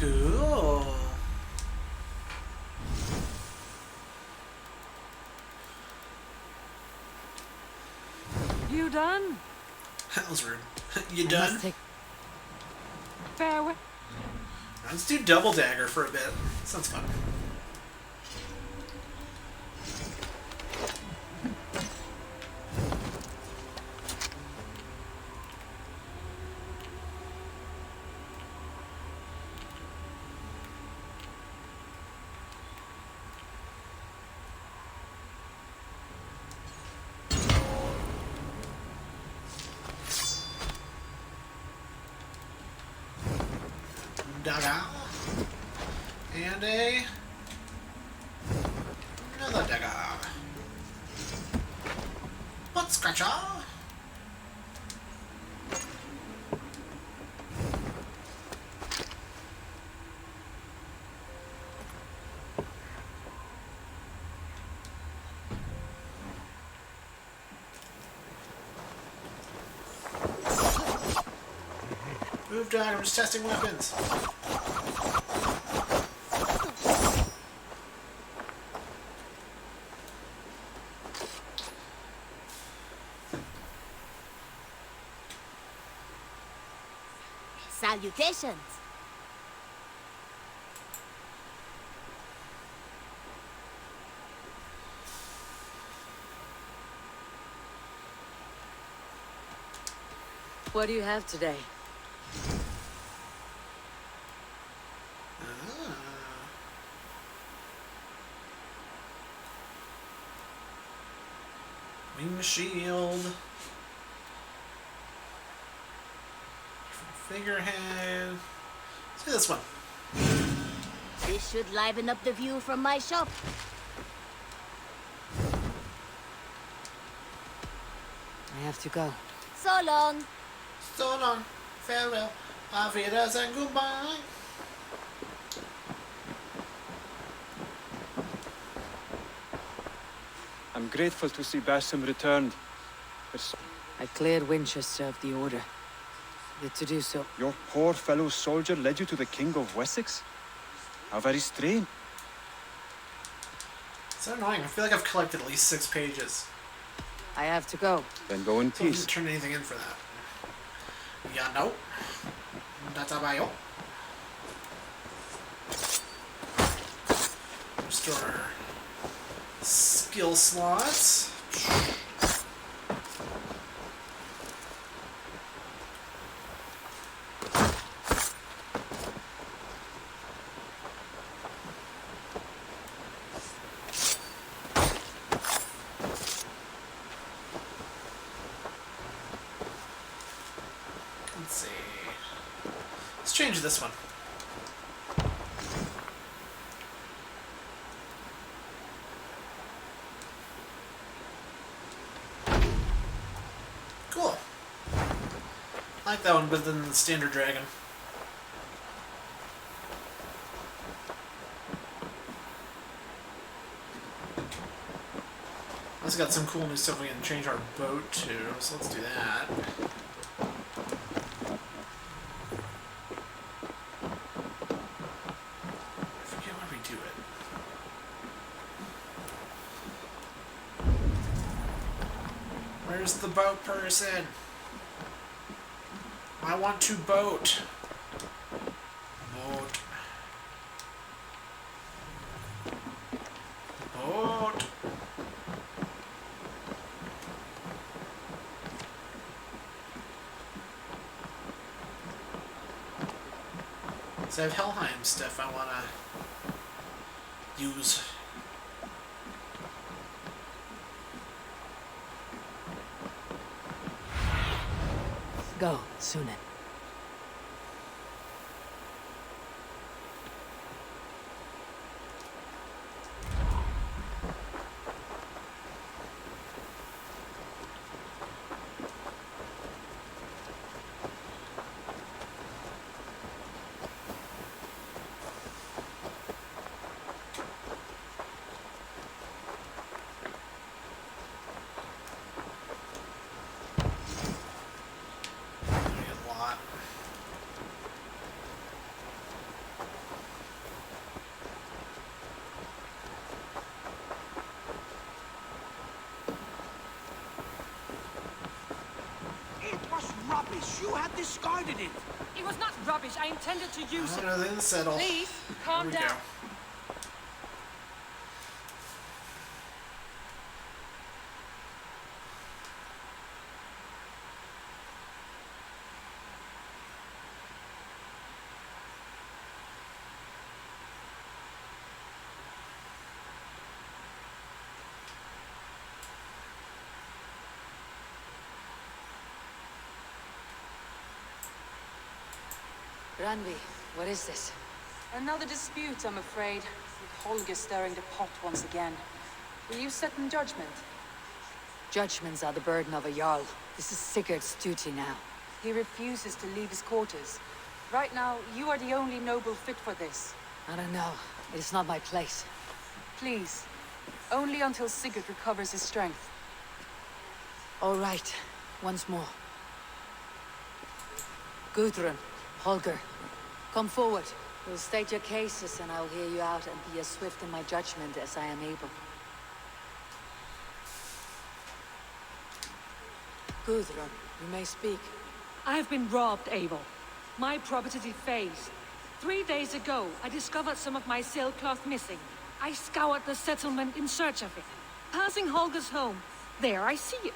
Cool. You done? That was rude. You done? Farewell. Let's do double dagger for a bit. Sounds fun. Dagger. And another dagger. Butt scratcher. Move down, I'm just testing weapons. Salutations. What do you have today? Ring shield. Figurehead. Let's do this one. This should liven up the view from my shop. I have to go. So long. So long. Farewell. Auf Wiedersehen. Goodbye. I'm grateful to see Basim returned. I cleared Winchester of the Order. Good to do so. Your poor fellow soldier led you to the King of Wessex? How very strange. So annoying. I feel like I've collected at least 6 pages. I have to go. Then go in So I peace. didn't turn anything in for that. Yeah, no. That's about Restore skill slots. Let's see. Let's change this one. Cool. I like that one better than the standard dragon. Also got some cool new stuff we can change our boat to, so let's do that. I forget where we do it. Where's the boat person? I want to boat. Boat. Boat. So I have Helheim stuff I want to use. Go, Sunan. Rubbish! You had discarded it! It was not rubbish. I intended to use it. Everything's settled. Please, calm Here we down. go. Ranvi, what is this? Another dispute, I'm afraid, with Holger stirring the pot once again. Will you set in judgment? Judgments are the burden of a Jarl. This is Sigurd's duty now. He refuses to leave his quarters. Right now, you are the only noble fit for this. I don't know. It is not my place. Please, only until Sigurd recovers his strength. All right, once more. Gudrun, Holger, come forward. You'll state your cases and I'll hear you out and be as swift in my judgment as I am able. Gudrun, you may speak. I have been robbed, Abel. My property defaced. 3 days ago, I discovered some of my sailcloth missing. I scoured the settlement in search of it. Passing Holger's home, there I see it.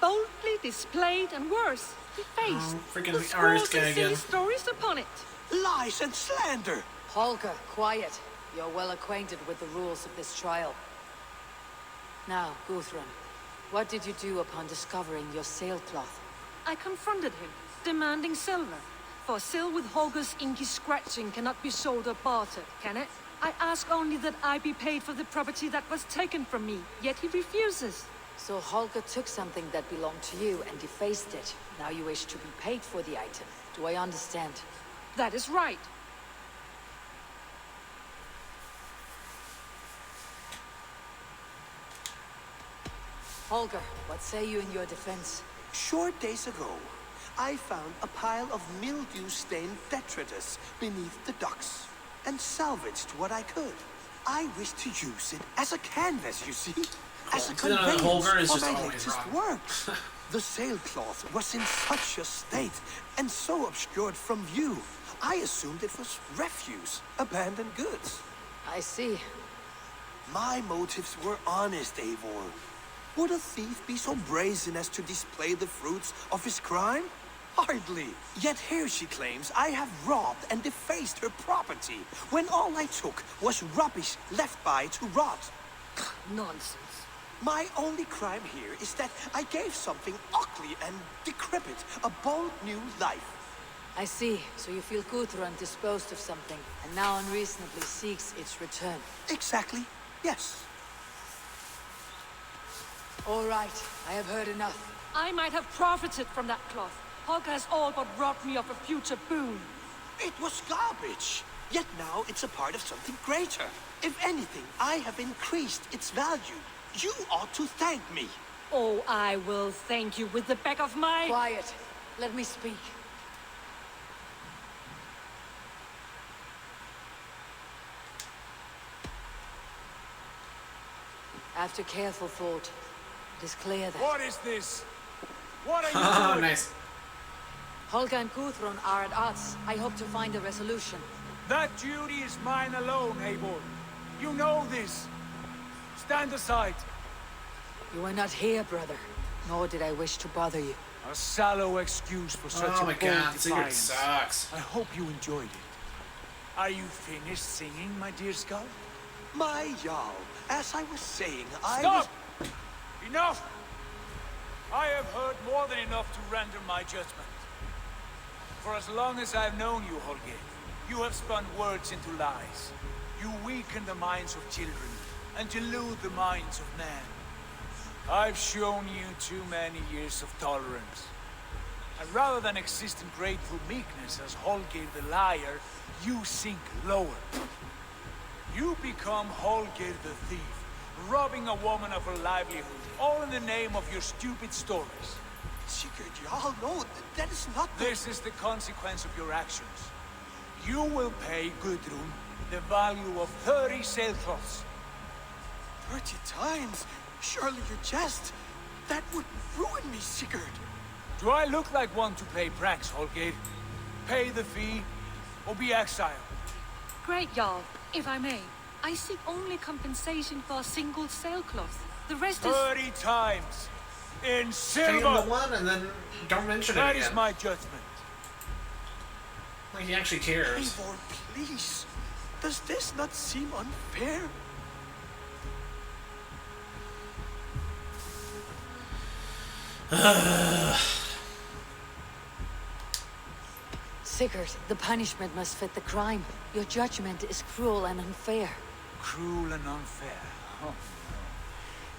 Boldly displayed and worse, defaced. Oh, freaking the artist scrolls guy and silly again. stories upon it. Lies and slander! Holger, quiet. You're well acquainted with the rules of this trial. Now, Gudrun, What did you do upon discovering your sailcloth? I confronted him, demanding silver. For sil with Holger's inky scratching cannot be sold or bartered, can it? I ask only that I be paid for the property that was taken from me, yet he refuses. So Holger took something that belonged to you and defaced it. Now you wish to be paid for the item. Do I understand? That is right. Holger, what say you in your defense? Short days ago, I found a pile of mildew-stained detritus beneath the docks, and salvaged what I could. I wish to use it as a canvas, you see? As a conveyance for my latest work. The sailcloth was in such a state, and so obscured from view, I assumed it was refuse, abandoned goods. I see. My motives were honest, Eivor. Would a thief be so brazen as to display the fruits of his crime? Hardly. Yet here she claims I have robbed and defaced her property, when all I took was rubbish left by to rot. Nonsense. My only crime here is that I gave something ugly and decrepit a bold new life. I see. So you feel Gudrun disposed of something, and now unreasonably seeks its return. Exactly. Yes. All right. I have heard enough. I might have profited from that cloth. Holger has all but robbed me of a future boon. It was garbage. Yet now it's a part of something greater. If anything, I have increased its value. You ought to thank me. Oh, I will thank you with the back of my... Quiet. Let me speak. After careful thought, it is clear that... What is this? What are you doing? Nice. Holger and Gudrun are at odds. I hope to find a resolution. That duty is mine alone, Eivor. You know this. Stand aside. You were not here, brother. Nor did I wish to bother you. A sallow excuse for such a bold God, Sigurd defiance. sucks. I hope you enjoyed it. Are you finished singing, my dear Skull? My Jarl, as I was saying, Stop! Enough! I have heard more than enough to render my judgment. For as long as I've known you, Holger, you have spun words into lies. You weaken the minds of children, and delude the minds of men. I've shown you too many years of tolerance. And rather than exist in grateful meekness as Holger the liar, you sink lower. You become Holger the thief, robbing a woman of her livelihood, all in the name of your stupid stories. Sigurd, Jarl, no, that is not the... This is the consequence of your actions. You will pay Gudrun the value of 30 sailcloths. 30 times? Surely you jest. That would ruin me, Sigurd. Do I look like one to play pranks, Holger? Pay the fee, or be exiled. Great, Jarl. If I may, I seek only compensation for a single sailcloth. The rest is... 30 times! In Pay him silver! the one and then don't mention it That again. is my judgment. Like he actually cares. Eivor, please. Does this not seem unfair? Sigurd, the punishment must fit the crime. Your judgment is cruel and unfair. Cruel and unfair. Oh,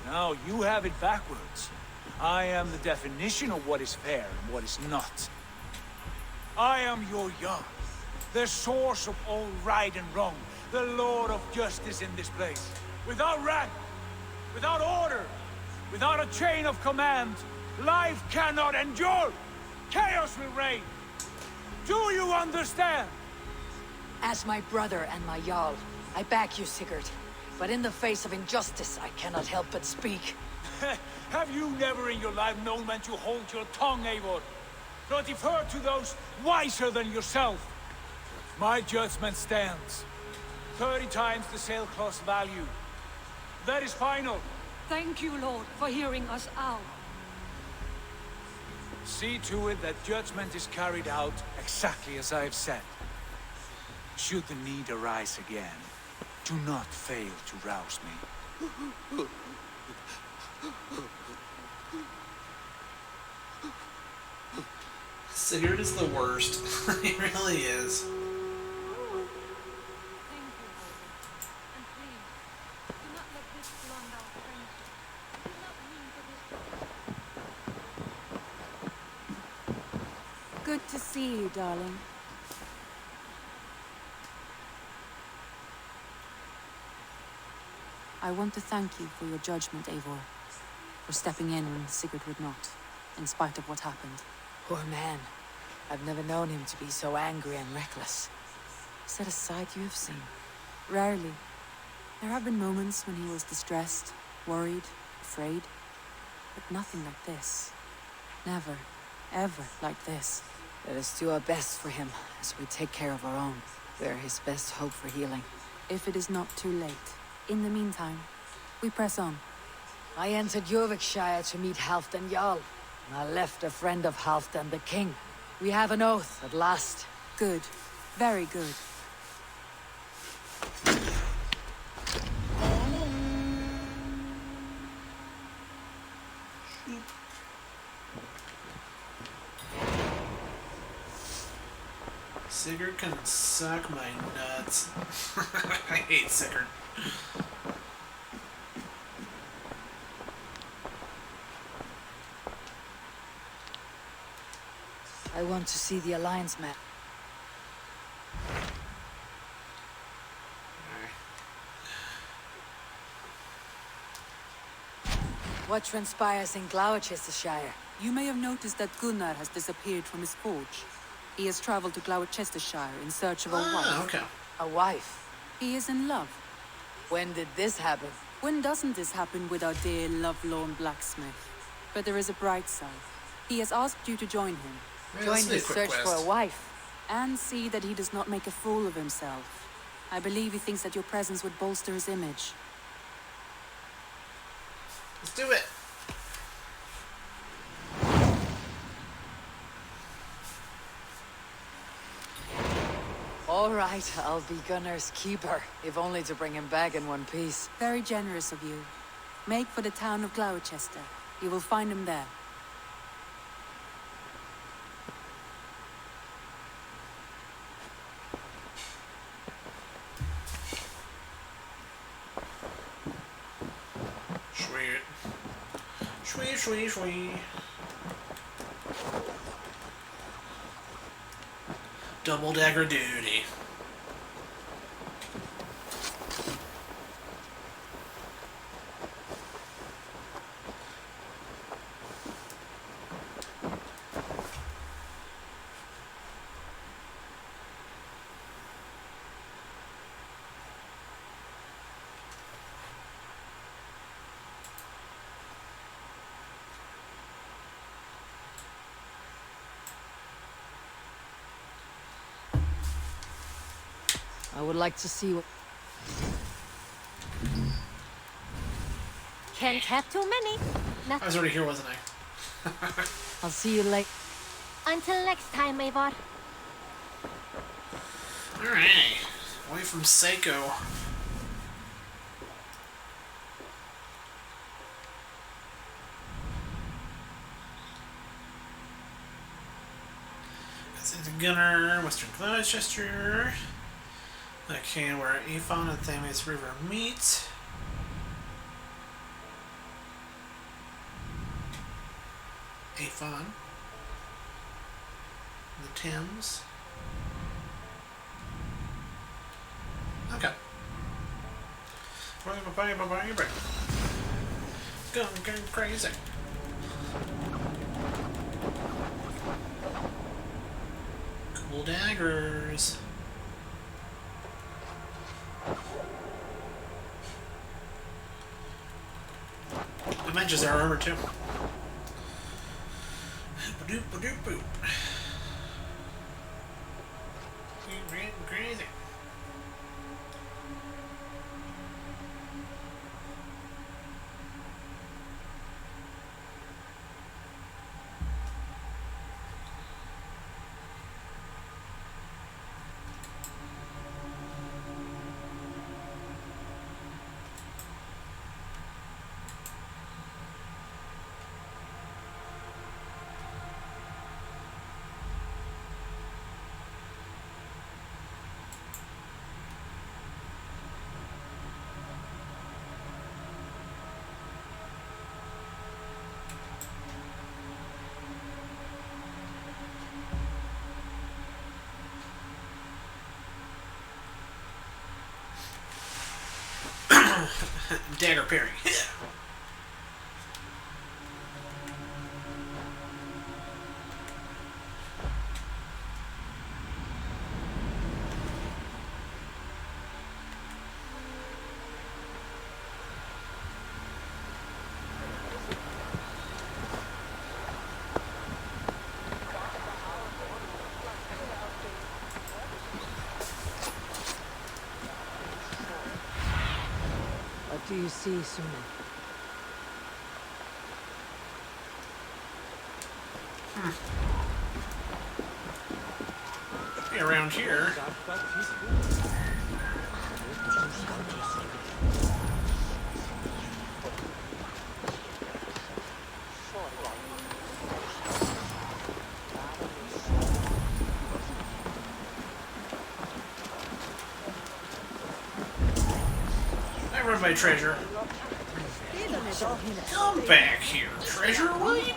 no. Now you have it backwards. I am the definition of what is fair and what is not. I am your Jarl, the source of all right and wrong, the Lord of justice in this place. Without rank, without order, without a chain of command, life cannot endure. Chaos will reign. Do you understand? As my brother and my Jarl, I back you, Sigurd. But in the face of injustice, I cannot help but speak. Have you never in your life known when to hold your tongue, Eivor? To defer to those wiser than yourself? My judgment stands. 30 times the sailcloth's value. That is final. Thank you, Lord, for hearing us out. See to it that judgment is carried out exactly as I have said. Should the need arise again, do not fail to rouse me. Sigurd is the worst. He really is. Good to see you, darling. I want to thank you for your judgment, Eivor. For stepping in when Sigurd would not, in spite of what happened. Poor man. I've never known him to be so angry and reckless. Is that a side you have seen? Rarely. There have been moments when he was distressed, worried, afraid. But nothing like this. Never, ever like this. Let us do our best for him as we take care of our own. We're his best hope for healing. If it is not too late. In the meantime, we press on. I entered Jorvikshire to meet Halfdan Jarl, and I left a friend of Halfdan the king. We have an oath at last. Good. Very good. Sigurd can suck my nuts. I hate Sigurd. I want to see the Alliance map. What transpires in Gloucestershire? You may have noticed that Gunnar has disappeared from his forge. He has traveled to Gloucestershire in search of a wife. Okay. A wife? He is in love. When did this happen? When doesn't this happen with our dear lovelorn blacksmith? But there is a bright side. He has asked you to join him. Join his search for a wife. And see that he does not make a fool of himself. I believe he thinks that your presence would bolster his image. Let's do it. All right, I'll be Gunnar's keeper, if only to bring him back in one piece. Very generous of you. Make for the town of Gloucester. You will find him there. Sweet. Sweet, sweet, sweet. Double dagger duty. I would like to see what... Can't have too many. I was already here, wasn't I? I'll see you later. Until next time, Eivor. Alright. Away from Seiko. That's Gunnar, Western Gloucester. Okay, where Aphon and Thames River meet. Aphon. The Thames. Okay. Going crazy. Cool daggers. It matches our armor too. Boop boop boop. Crazy. Dagger parry. What do you see, Sunan? Be around here. I run my treasure. Come back here, treasure. What are you doing?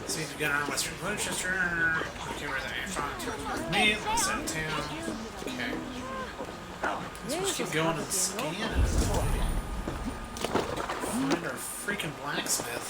See if you got on Western Winchester. Okay, where's that? Found me. Let's set town. Okay. Let's keep going and scan. Find our freaking blacksmith.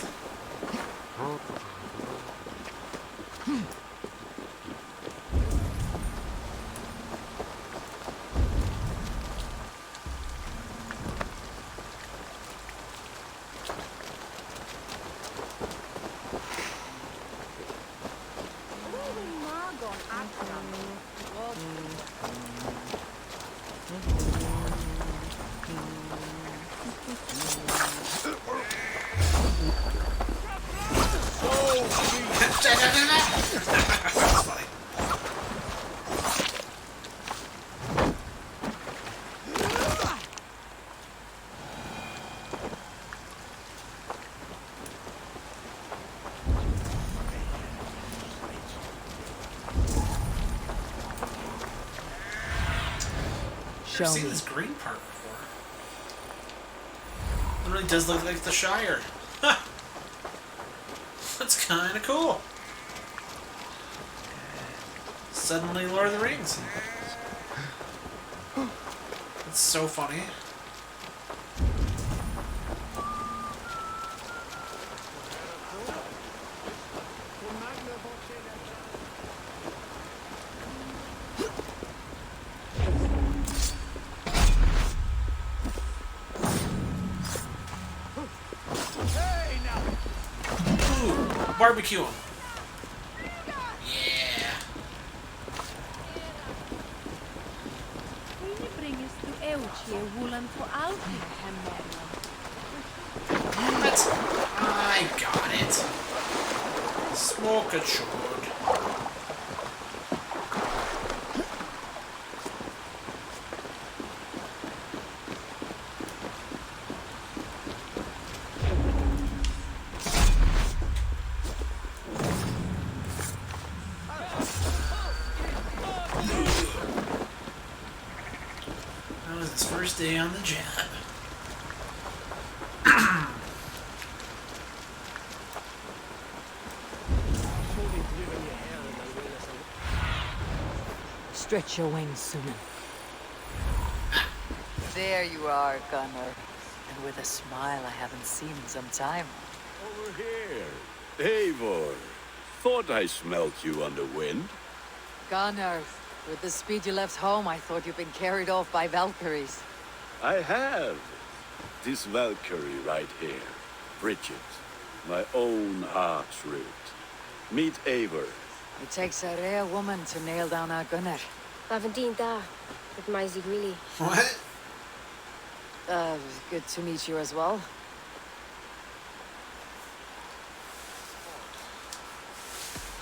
I've seen this green part before. It really does look like the Shire. That's kind of cool. Suddenly Lord of the Rings. It's so funny. Barbecue him. Yeah. What? I got it. Smoke a chord. First day on the job. Stretch your wings, Sunan. There you are, Gunnar. And with a smile I haven't seen in some time. Over here. Eivor. Thought I smelt you on the wind. Gunnar, with the speed you left home, I thought you'd been carried off by Valkyries. I have. This Valkyrie right here. Bridget. My own heart's root. Meet Eivor. It takes a rare woman to nail down our Gunnar. What? Good to meet you as well.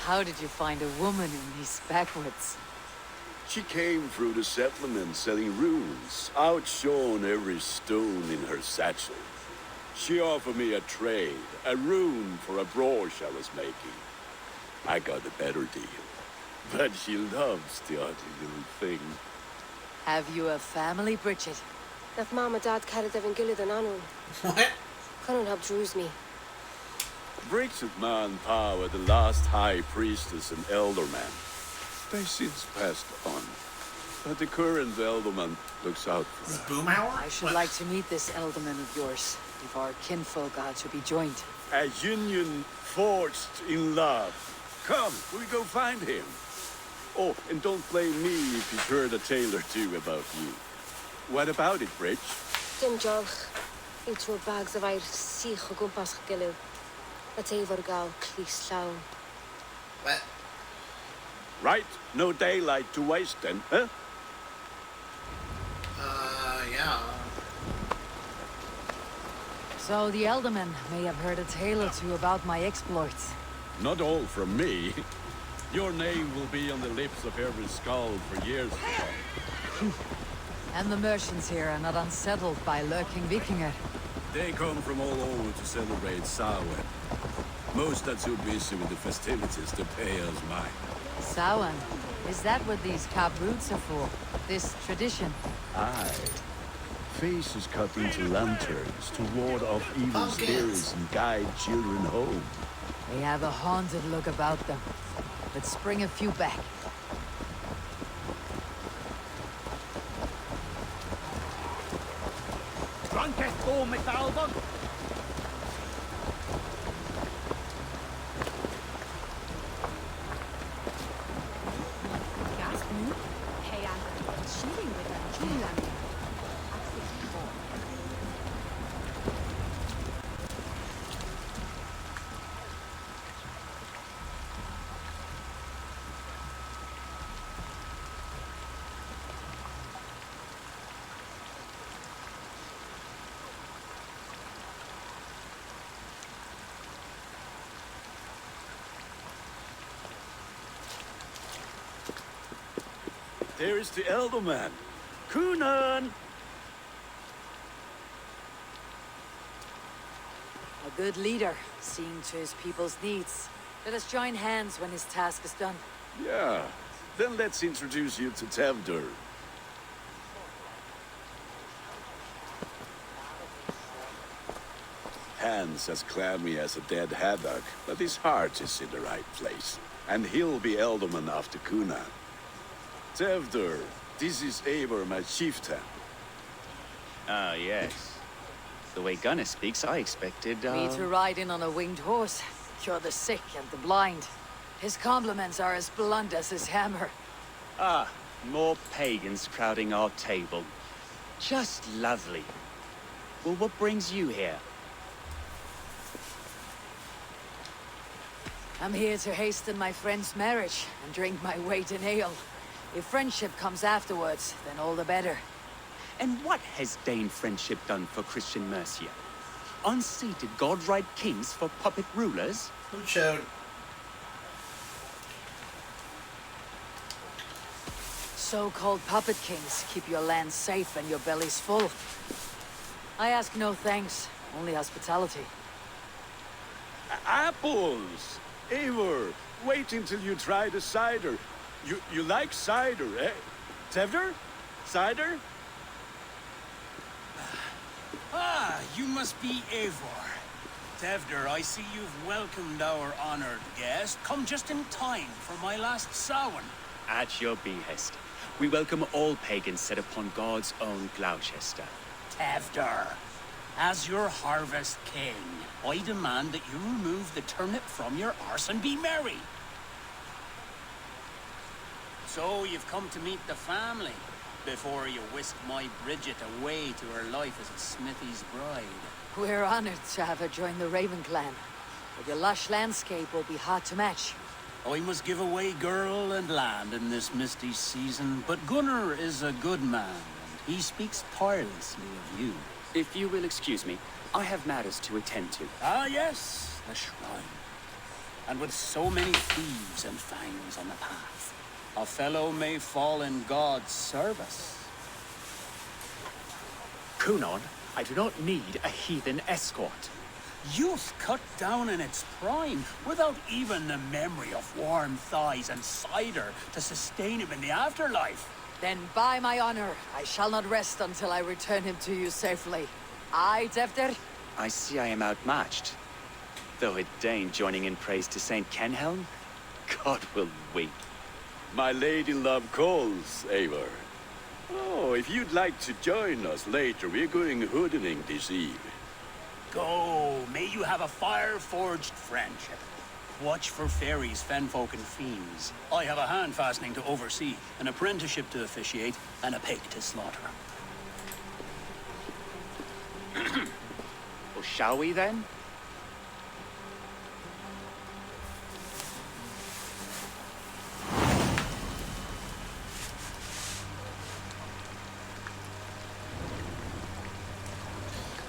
How did you find a woman in these backwoods? She came through the settlement selling runes, outshone every stone in her satchel. She offered me a trade, a rune for a brooch I was making. I got a better deal, but she loves the ugly little thing. Have you a family, Bridget? Naf Mama Dad carried Evan Gillid and Anun. What? Cannon helped druise me. Brigid Man Pa were the last High Priestess and Elderman. They since passed on. But the current Elderman looks out for her. Boomhauer? I should like to meet this Elderman of yours, if our kinfolk are to be joined. A union forged in love. Come, we go find him. Oh, and don't blame me if you've heard a tale or two about you. What about it, Bridge? Dim job. Into bags of air sich o gwmpas gilydd. A teifr gael clis llawn. What? Right, no daylight to waste then, huh? Yeah. So the Elderman may have heard a tale or two about my exploits. Not all from me. Your name will be on the lips of every skull for years to come. And the merchants here are not unsettled by lurking Vikinger. They come from all over to celebrate Samhain. Most are too busy with the festivities to pay us mind. Samhain? Is that what these cap roots are for? This tradition? Aye. Faces cut into lanterns to ward off evil spirits and guide children home. They have a haunted look about them. Let's bring a few back. Drunkest form, Mr. Albon. There is the Elderman. Kunan! A good leader, seeing to his people's needs. Let us join hands when his task is done. Yeah. Then let's introduce you to Tevdur. Hands as clammy as a dead haddock, but his heart is in the right place. And he'll be Elderman after Kunan. Tevdur, this is Eivor, my chieftain. Ah, yes. The way Gunnar speaks, I expected, Me to ride in on a winged horse, cure the sick and the blind. His compliments are as blunt as his hammer. Ah, more pagans crowding our table. Just lovely. Well, what brings you here? I'm here to hasten my friend's marriage and drink my weight in ale. If friendship comes afterwards, then all the better. And what has Dane friendship done for Christian Mercia? Unseated god-right kings for puppet rulers? Who showed? So-called puppet kings keep your lands safe and your bellies full. I ask no thanks, only hospitality. Apples! Eivor, wait until you try the cider. You like cider, eh? Tevdur? Cider? Ah, you must be Eivor. Tevdur, I see you've welcomed our honored guest. Come just in time for my last Samhain. At your behest. We welcome all pagans set upon God's own Gloucester. Tevdur, as your harvest king, I demand that you remove the turnip from your arse and be merry. So you've come to meet the family before you whisk my Bridget away to her life as a smithy's bride. We're honored to have her join the Raven clan, but your lush landscape will be hard to match. I must give away girl and land in this misty season, but Gunnar is a good man, and he speaks tirelessly of you. If you will excuse me, I have matters to attend to. Ah, yes, the shrine. And with so many thieves and fangs on the path, a fellow may fall in God's service. Kunan, I do not need a heathen escort. Youth cut down in its prime, without even the memory of warm thighs and cider to sustain him in the afterlife. Then by my honor, I shall not rest until I return him to you safely. Aye, Tefter? I see I am outmatched. Though a Dane joining in praise to Saint Kenhelm? God will weep. My lady love calls, Eivor. Oh, if you'd like to join us later, we're going hoodening this eve. Go, may you have a fire-forged friendship. Watch for fairies, fenfolk, and fiends. I have a hand fastening to oversee, an apprenticeship to officiate, and a pig to slaughter. Well, shall we then?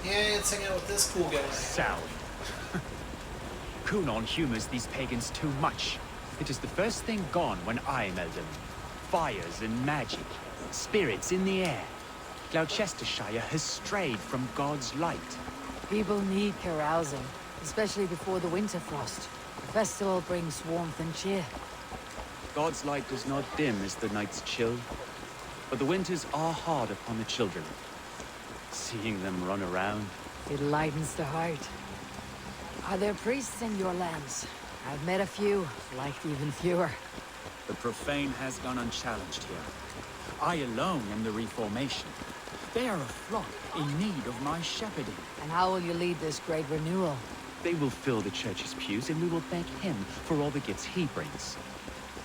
Yeah, let's hang out with this cool guy. Sally. Kunon humors these pagans too much. It is the first thing gone when I meld them. Fires and magic, spirits in the air. Gloucestershire has strayed from God's light. People need carousing, especially before the winter frost. The festival brings warmth and cheer. God's light does not dim as the nights chill, but the winters are hard upon the children. Seeing them run around. It lightens the heart. Are there priests in your lands? I've met a few, liked even fewer. The profane has gone unchallenged here. I alone am the reformation. They are a flock in need of my shepherding. And how will you lead this great renewal? They will fill the church's pews, and we will thank him for all the gifts he brings.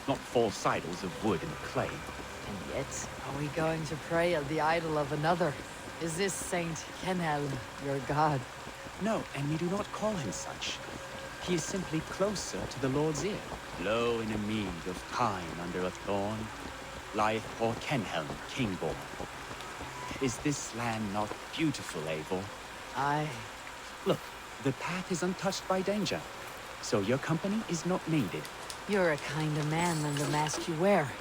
Not false idols of wood and clay. And yet, are we going to pray at the idol of another? Is this Saint Kenhelm your god? No, and we do not call him such. He is simply closer to the Lord's ear. Low in a mead of pine under a thorn, lieth poor Kenhelm, king-born. Is this land not beautiful, Eivor? Aye. Look, the path is untouched by danger, so your company is not needed. You're a kinder man than the mask you wear.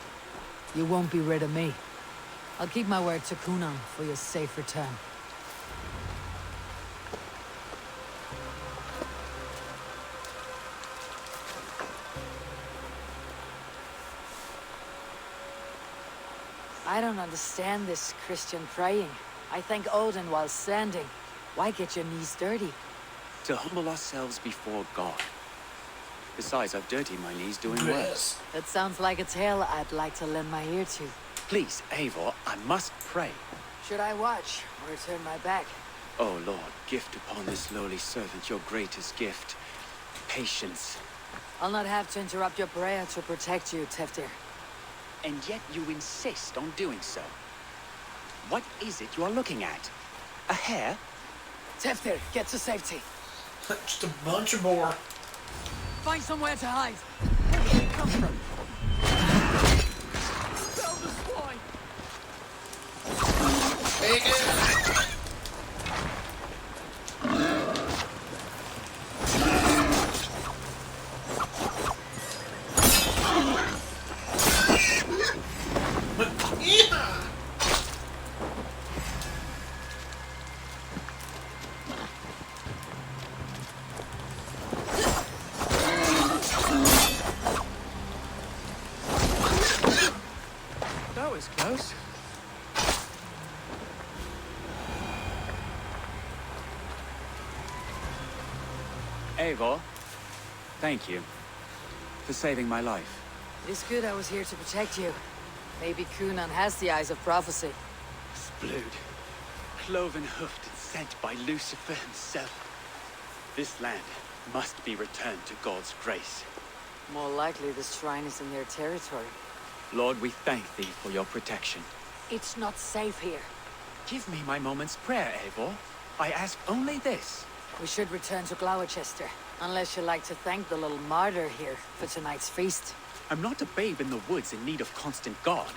You won't be rid of me. I'll keep my word to Kunon for your safe return. I don't understand this Christian praying. I thank Odin while standing. Why get your knees dirty? To humble ourselves before God. Besides, I've dirtied my knees doing worse. That sounds like a tale I'd like to lend my ear to. Please, Eivor, I must pray. Should I watch or turn my back? Oh Lord, gift upon this lowly servant your greatest gift. Patience. I'll not have to interrupt your prayer to protect you, Teftir. And yet you insist on doing so. What is it you are looking at? A hare? Teftir, get to safety. Just a bunch of boar. Find somewhere to hide. Where did it come from? Down the swine! Take it! That was close. Eivor, thank you for saving my life. It is good I was here to protect you. Maybe Kunon has the eyes of prophecy. Splood, cloven hoofed and sent by Lucifer himself. This land must be returned to God's grace. More likely the shrine is in their territory. Lord, we thank thee for your protection. It's not safe here. Give me my moment's prayer, Eivor. I ask only this. We should return to Gloucester, unless you'd like to thank the little martyr here for tonight's feast. I'm not a babe in the woods in need of constant guard.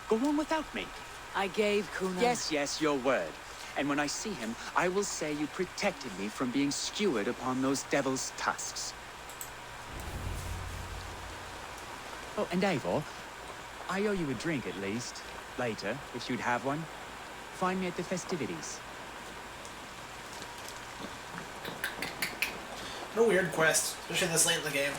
Go on without me. I gave Kunon... Yes, your word. And when I see him, I will say you protected me from being skewered upon those devil's tusks. Oh, and Eivor, I owe you a drink at least. Later, if you'd have one. Find me at the festivities. What a weird quest, especially this late in the game.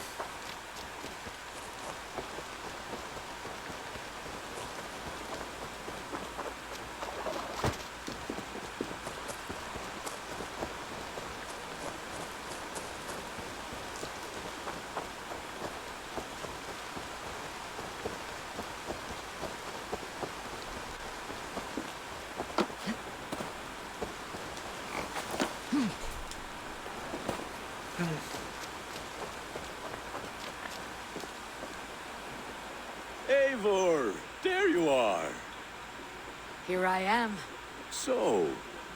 Eivor, there you are. Here I am. So,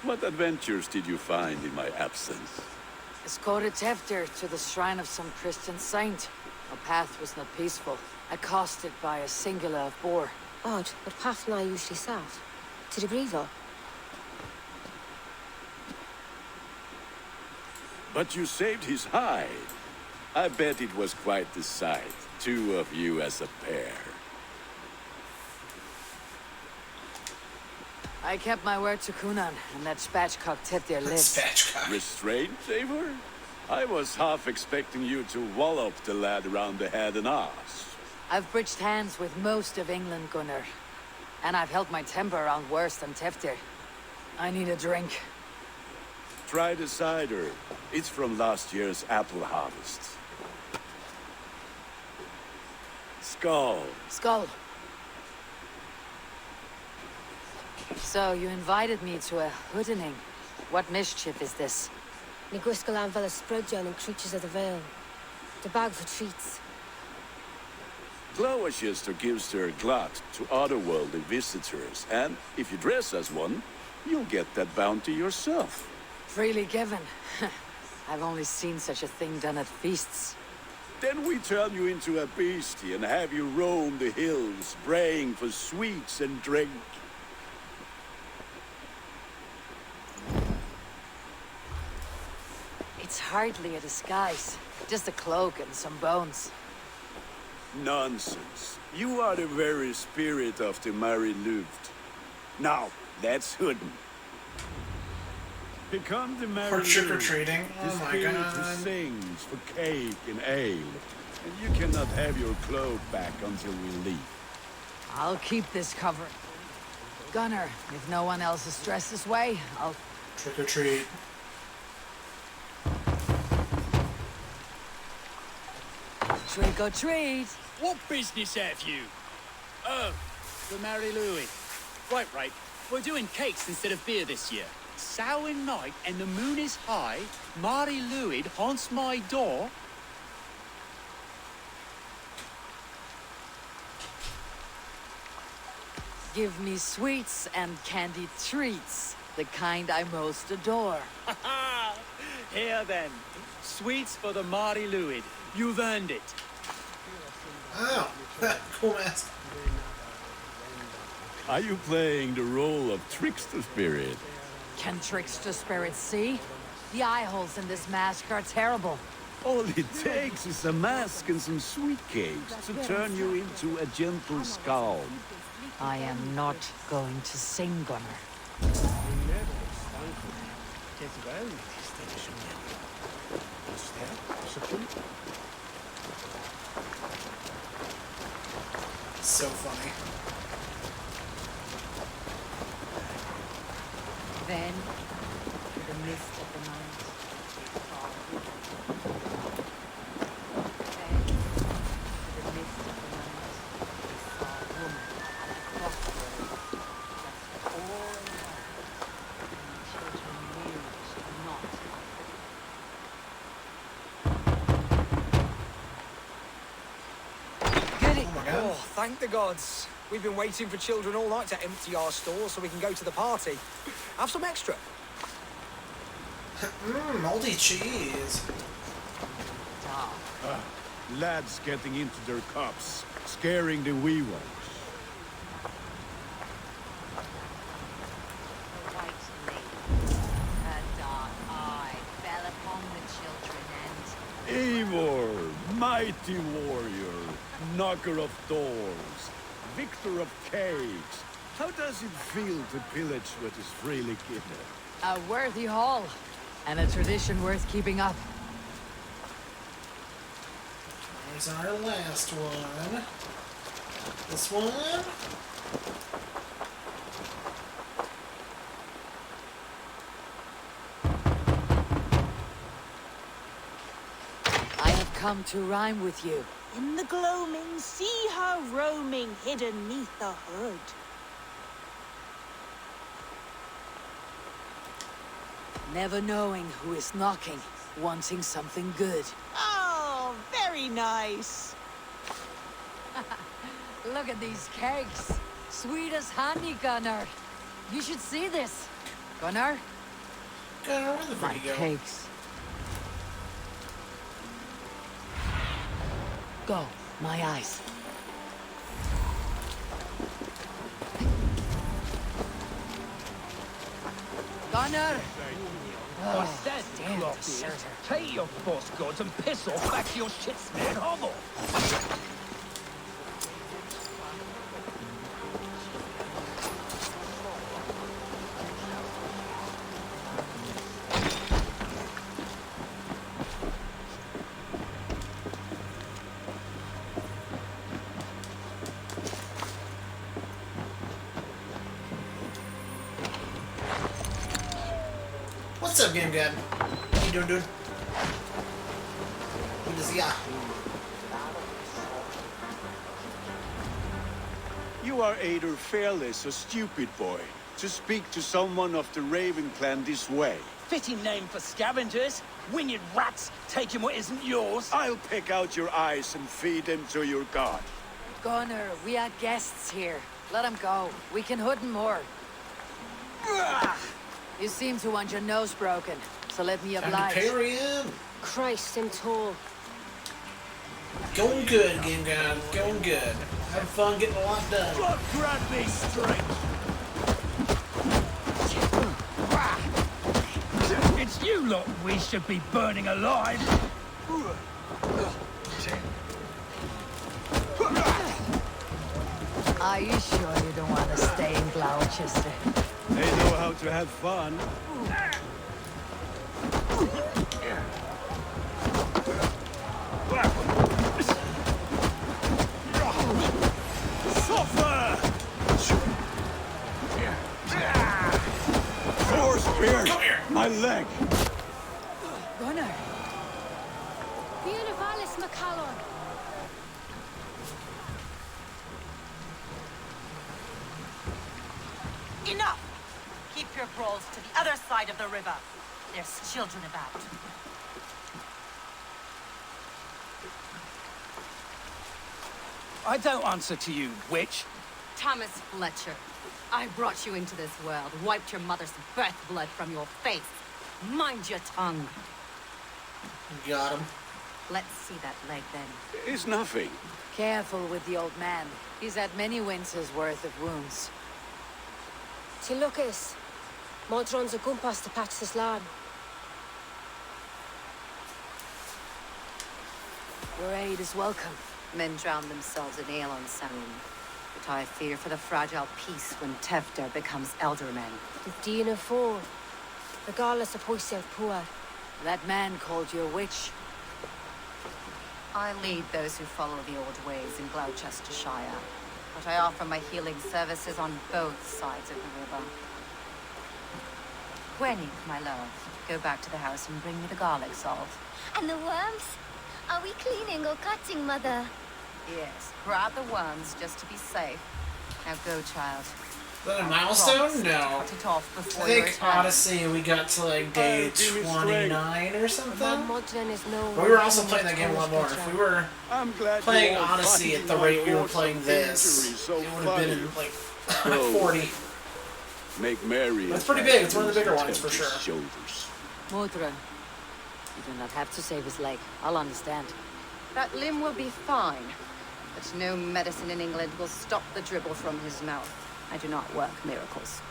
what adventures did you find in my absence? Escorted Tefter to the shrine of some Christian saint. Our path was not peaceful. Accosted by a singular of boar. Odd, but path and I usually sat. To the Grievo. But you saved his hide. I bet it was quite the sight. Two of you as a pair. I kept my word to Kunan, and that spatchcock Tefter lived. Spatchcock. Restrained, Eivor? I was half expecting you to wallop the lad around the head and ass. I've bridged hands with most of England, Gunnar. And I've held my temper around worse than Tefter. I need a drink. Try the cider. It's from last year's apple harvest. Skull. Skull. So, you invited me to a hoodening. What mischief is this? Ni gwisgo lan fel ysbrydion and creatures of the Vale. The bag for treats. Gloucester gives their glut to otherworldly visitors, and if you dress as one, you'll get that bounty yourself. Freely given. I've only seen such a thing done at feasts. Then we turn you into a beastie and have you roam the hills, braying for sweets and drink. It's hardly a disguise. Just a cloak and some bones. Nonsense. You are the very spirit of the Mary Luft. Now, that's Hooden. Become the Mary For Luft, trick-or-treating? the Oh my spirit god. who sings for cake and ale. And you cannot have your cloak back until we leave. I'll keep this cover. Gunnar, if no one else is dressed this way, I'll... Trick-or-treat. Trick or treat. What business have you? Oh, for Mary Louis. Right. We're doing cakes instead of beer this year. Samhain night and the moon is high. Mary Louis haunts my door. Give me sweets and candied treats. The kind I most adore. Here then. Sweets for the Mary Louis. You've earned it. Oh, cool mask. Are you playing the role of trickster spirit? Can trickster spirits see? The eye holes in this mask are terrible. All it takes is a mask and some sweet cakes to turn you into a gentle skull. I am not going to sing, Gunnar. So funny. Then, in the mist of the night, they saw Then, in the mist of the night, they saw a woman at a crossroads, just all alone, and the children knew she could not Goody! Oh, thank the gods. We've been waiting for children all night to empty our stores so we can go to the party. Have some extra. Moldy cheese. Lads getting into their cups, scaring the wee ones. The white lady, her dark eye fell upon the children and... Eivor, mighty warrior, knocker of doors, victor of cakes. How does it feel to pillage what is freely given? A worthy haul, and a tradition worth keeping up. There's our last one. This one? I have come to rhyme with you. In the gloaming, see her roaming hidden neath the hood. Never knowing who is knocking, wanting something good. Oh, very nice. Look at these cakes. Sweet as honey, Gunnar. You should see this. Gunnar? Gunnar, where the fuck My you go? cakes. Go, my eyes. Gunnar! I said, Glottis, take your false gods and piss off back to your shit-smeared hovel. What's up, Game God? How you doing, dude? Good to see ya. You are either fearless or stupid, boy, to speak to someone of the Raven clan this way. Fitting name for scavengers. Winged rats taking what isn't yours. I'll pick out your eyes and feed them to your god. Gunnar, we are guests here. Let him go. We can hood more. You seem to want your nose broken, so let me oblige. Parry him. Christ, I'm tall. Going good, Game God. Going good. Having fun getting a lot done. God grant me strength. It's you lot we should be burning alive. Are you sure you don't want to stay in Gloucester? They know how to have fun. Suffer! Four spears! My leg! Gunnar! Buenavallis McCallum. Enough! Keep your brawls to the other side of the river. There's children about. I don't answer to you, witch. Thomas Fletcher, I brought you into this world, wiped your mother's birth blood from your face. Mind your tongue. Got him. Let's see that leg then. It's nothing. Careful with the old man. He's had many winters' worth of wounds. Till Lucas. Modron's a gumpas to patch this land. Your aid is welcome. Men drown themselves in ale on Samhain. But I fear for the fragile peace when Tevder becomes eldermen. 1504. Regardless of Poise poor. That man called you a witch. I lead those who follow the old ways in Gloucestershire. But I offer my healing services on both sides of the river. Gwenny, my love, go back to the house and bring me the garlic salt. And the worms? Are we cleaning or cutting, Mother? Yes, grab the worms just to be safe. Now go, child. Is that a milestone? No. Cut it off I before your think return. Odyssey, we got to like day 29 or something. Modron is no. But we were also playing that game a lot more. If we were playing Odyssey at the rate we were playing this, it would have been in like 40. Make merry. That's pretty big. It's one of the bigger ones for sure. Shoulders. Modron, you do not have to save his leg. I'll understand. That limb will be fine. But no medicine in England will stop the dribble from his mouth. I do not work miracles.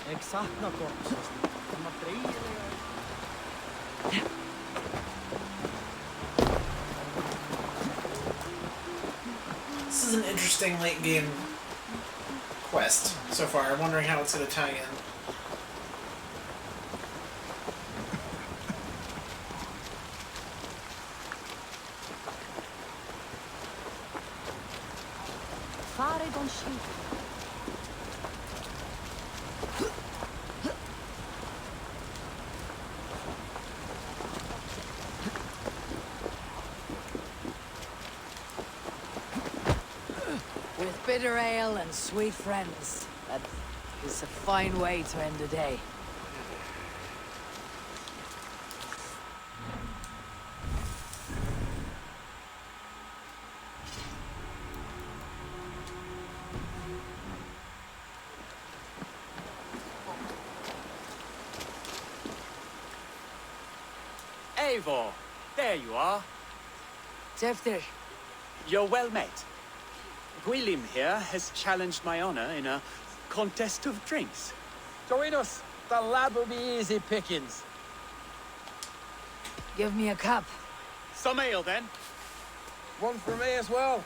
Exakt något. This is an interesting late game quest so far. I'm wondering how it's going to tie in. Fare don sheep. With bitter ale and sweet friends. That is a fine way to end a day. Eivor, there you are. Tefter. You're well met. Gwilym here has challenged my honor in a contest of drinks. Join us. The lab will be easy pickings. Give me a cup. Some ale, then. One for me as well.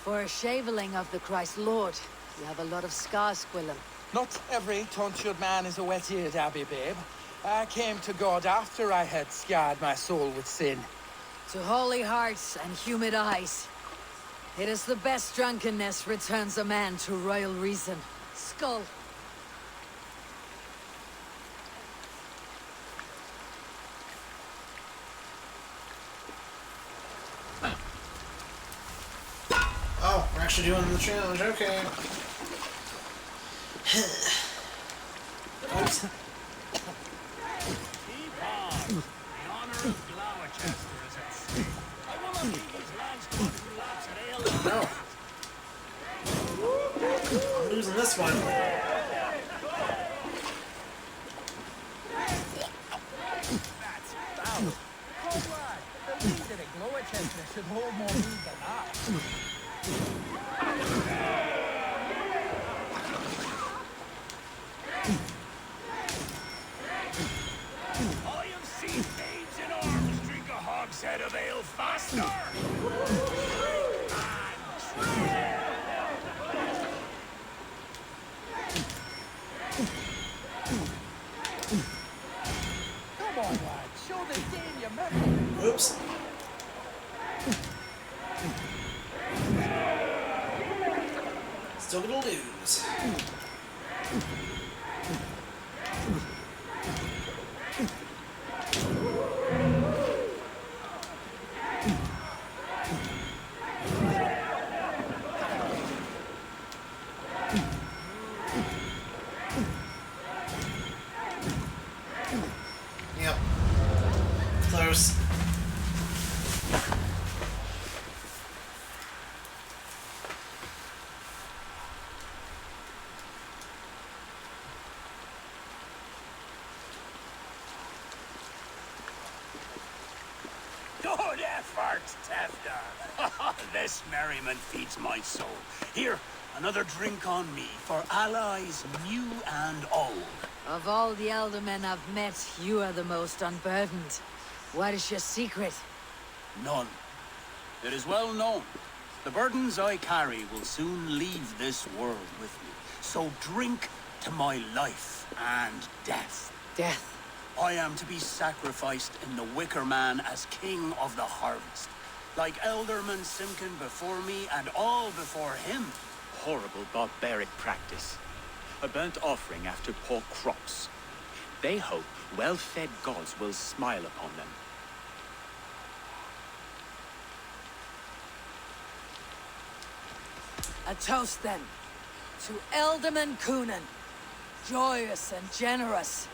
For a shaveling of the Christ Lord, you have a lot of scars, Gwilym. Not every tonsured man is a wet-eared Abbey, babe. I came to God after I had scarred my soul with sin. To holy hearts and humid eyes. It is the best drunkenness returns a man to royal reason. Skull. Oh, we're actually doing the challenge, okay. Oops. No. I'm losing this one. That's foul. Conrad, the leader at Gloucester should hold more mead than that. I have seen maids in arms drink a hogshead of ale faster. Come on, lad. Show the Dane your mettle. Oops. Still gonna lose. Yep. Close. Good effort, Tefter. This merriment feeds my soul. Here, another drink on me for allies new and old. Of all the elder men I've met, you are the most unburdened. What is your secret? None. It is well known. The burdens I carry will soon leave this world with me. So drink to my life and death. Death. I am to be sacrificed in the Wicker Man as king of the harvest. Like Elderman Simkin before me and all before him. Horrible barbaric practice. A burnt offering after poor crops. They hope well-fed gods will smile upon them. A toast then. To Elderman Coonan. Joyous and generous.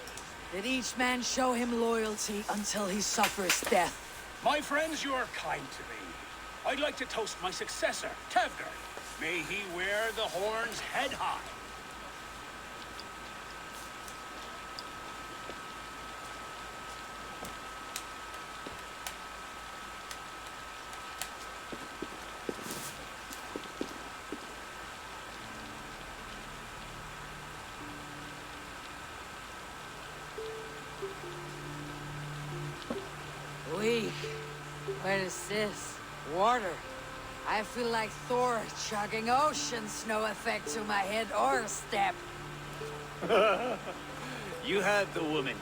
That each man show him loyalty until he suffers death. My friends, you are kind to me. I'd like to toast my successor, Tevder. May he wear the horns head high. Weak. What is this? Water. I feel like Thor chugging oceans, no effect to my head or step. You heard the woman.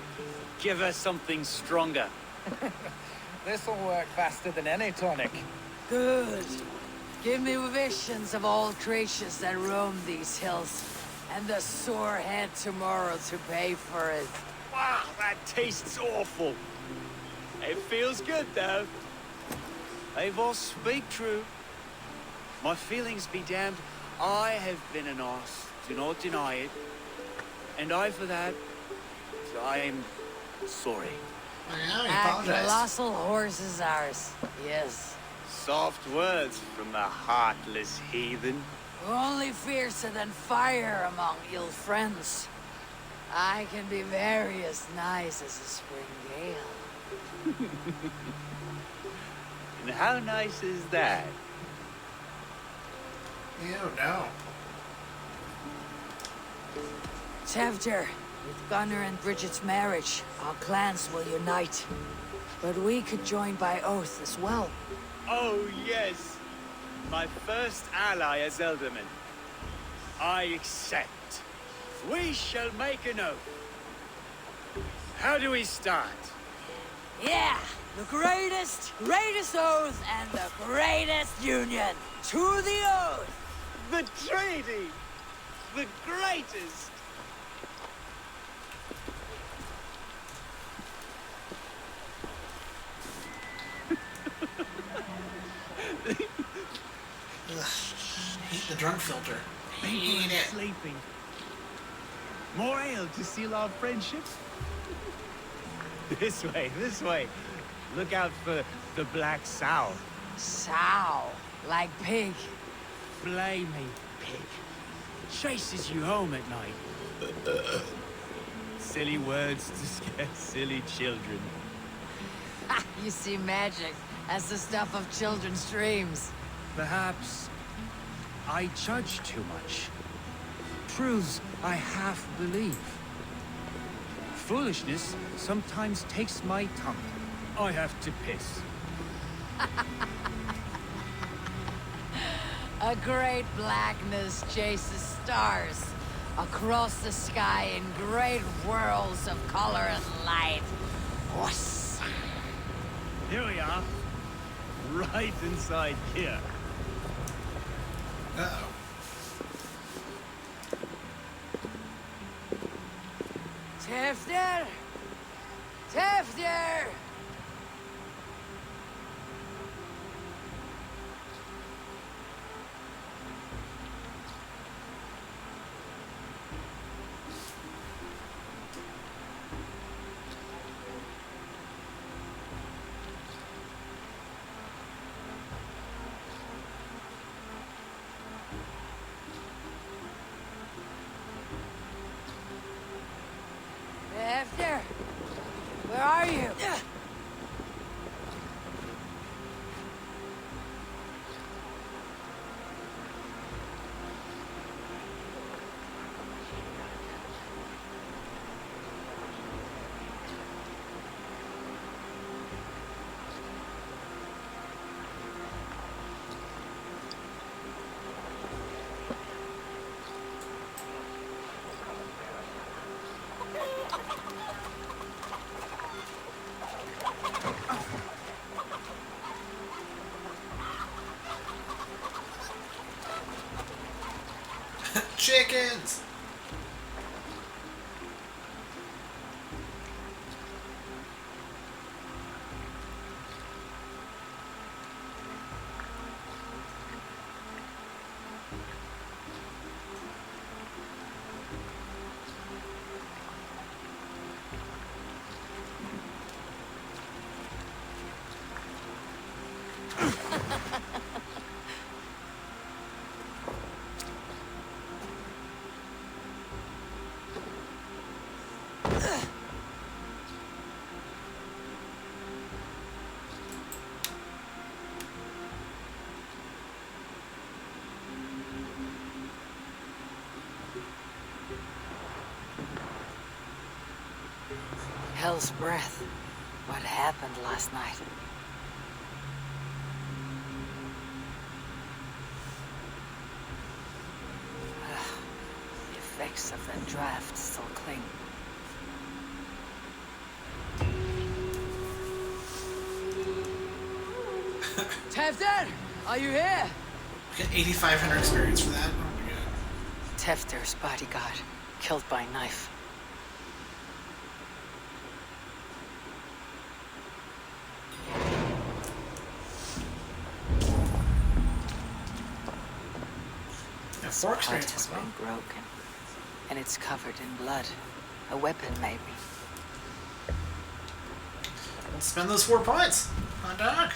Give her something stronger. This'll work faster than any tonic. Good. Give me visions of all creatures that roam these hills, and the sore head tomorrow to pay for it. Wow, that tastes awful. It feels good, though. Eivor, speak true. My feelings be damned. I have been a Norse, do not deny it. And I for that, I am sorry. A colossal horse is ours, yes. Soft words from the heartless heathen. Only fiercer than fire among ill friends. I can be very as nice as a spring gale. And how nice is that? Ew, no. Tevdir, with Gunnar and Bridget's marriage, our clans will unite. But we could join by oath as well. Oh, yes. My first ally as Elderman. I accept. We shall make an oath. How do we start? Yeah! The greatest oath and the greatest union! To the oath! The treaty! The greatest! Heat the drunk filter. People are sleeping. More ale to seal our friendship? This way, this way. Look out for the black sow. Sow? Like pig? Flaming pig. Chases you home at night. Silly words to scare silly children. You see magic as the stuff of children's dreams. Perhaps I judge too much. Truths I half believe. Foolishness sometimes takes my tongue. I have to piss. A great blackness chases stars across the sky in great whirls of color and light. Whoosh. Here we are. Right inside here. Uh-oh. Tevdir! Tevdir! Tevdir! Where are you? Chickens! Hell's breath. What happened last night? The effects of that draft still cling. Tevdir! Are you here? We got 8,500 experience for that. Oh my god. Tevdir's bodyguard, killed by knife. This fork part strength has as well. been broken, and it's covered in blood. A weapon, maybe. Let's spend those 4 points. Hot dog.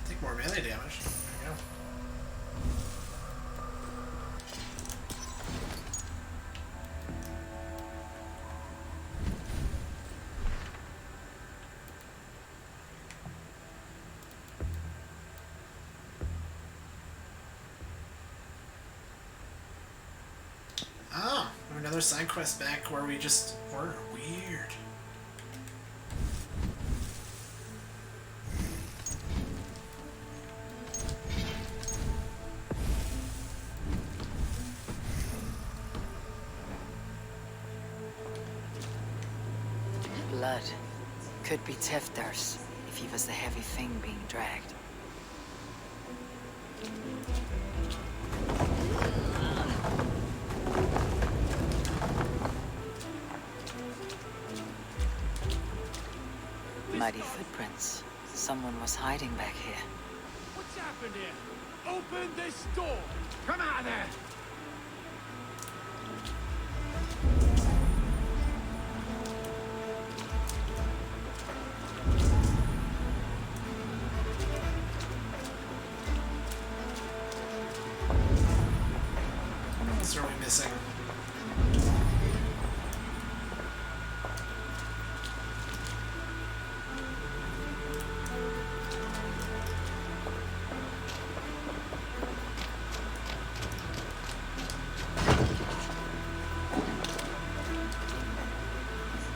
Take more melee damage. There you go. Oh, we have another side quest back where we just were weird. Blood. Could be Tefder's, if he was the heavy thing being dragged. Muddy footprints. Someone was hiding back here. What's happened here? Open this door! Come out of there! What else are we missing?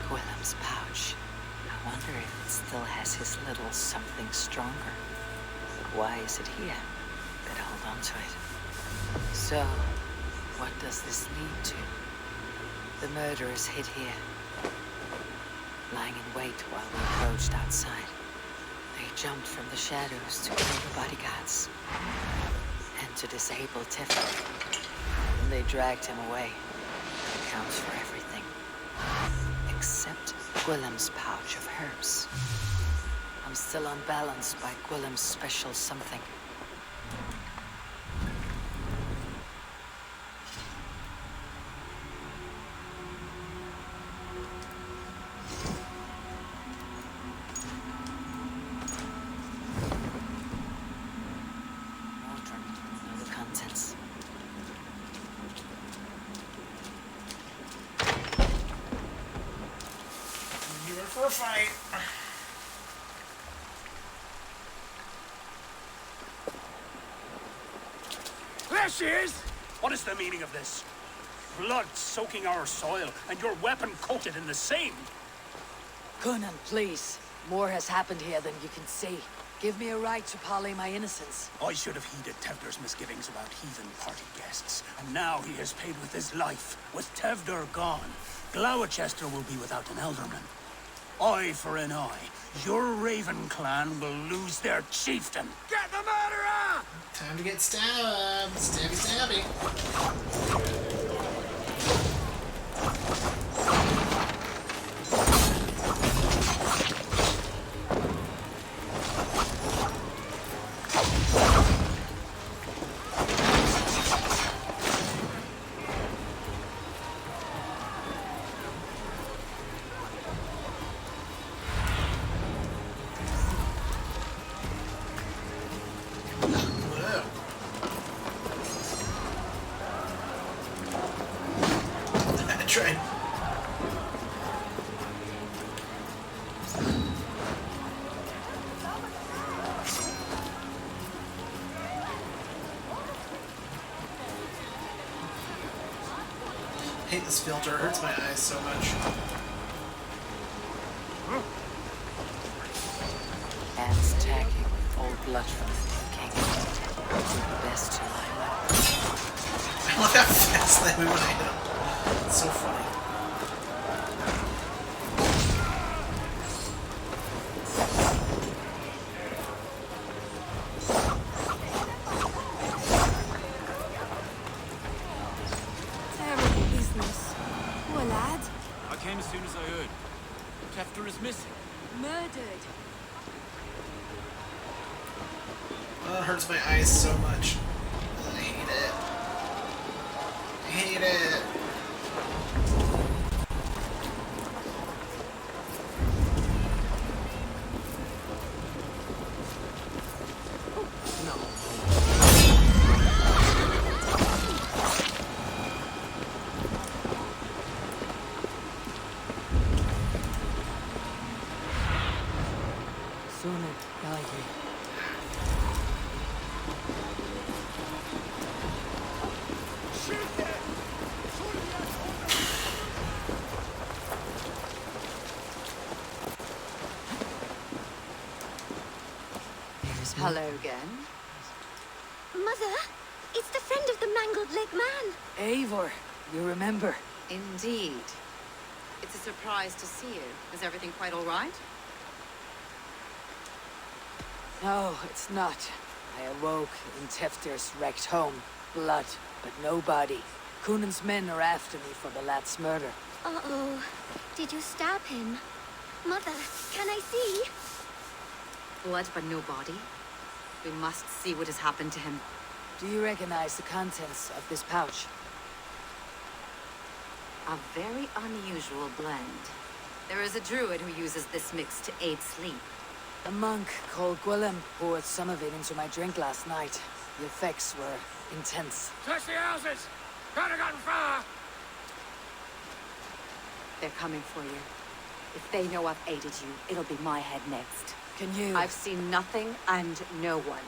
Gwillem's pouch. I wonder if it still has his little something stronger. Why is it here? Better hold on to it. So, what does this lead to? The murderers hid here, lying in wait while we approached outside. They jumped from the shadows to kill the bodyguards and to disable Tiffany. And they dragged him away. That counts for everything. Except Gwillem's pouch of herbs. I'm still unbalanced by Gwillem's special something. Know the contents. You were for a fight. There she is! What is the meaning of this? Blood soaking our soil, and your weapon coated in the same. Conan, please. More has happened here than you can see. Give me a right to parley my innocence. I should have heeded Tevder's misgivings about heathen party guests, and now he has paid with his life. With Tevder gone, Gloucester will be without an ealdorman. Eye for an eye. Your Raven clan will lose their chieftain. Get the murderer! Time to get stabbed. Stabby, stabby. train. I hate this filter. It hurts my eyes so much. Hands tacky with old blood from the king. Do the best to line up. I love how fast they move when I hit them. It's so funny. Terrible business. Poor lad. I came as soon as I heard. Tefter is missing. Murdered. Oh, it hurts my eyes so much. I hate it. I hate it. Sooner, guide me. Hello again. Mother, it's the friend of the mangled leg man. Eivor, you remember? Indeed. It's a surprise to see you. Is everything quite all right? No, it's not. I awoke in Tefter's wrecked home. Blood, but no body. Cunan's men are after me for the lad's murder. Uh-oh. Did you stab him? Mother, can I see? Blood but no body? We must see what has happened to him. Do you recognize the contents of this pouch? A very unusual blend. There is a druid who uses this mix to aid sleep. A monk called Gwillem poured some of it into my drink last night. The effects were intense. Search the houses! Could have gotten far! They're coming for you. If they know I've aided you, it'll be my head next. Can you? I've seen nothing and no one.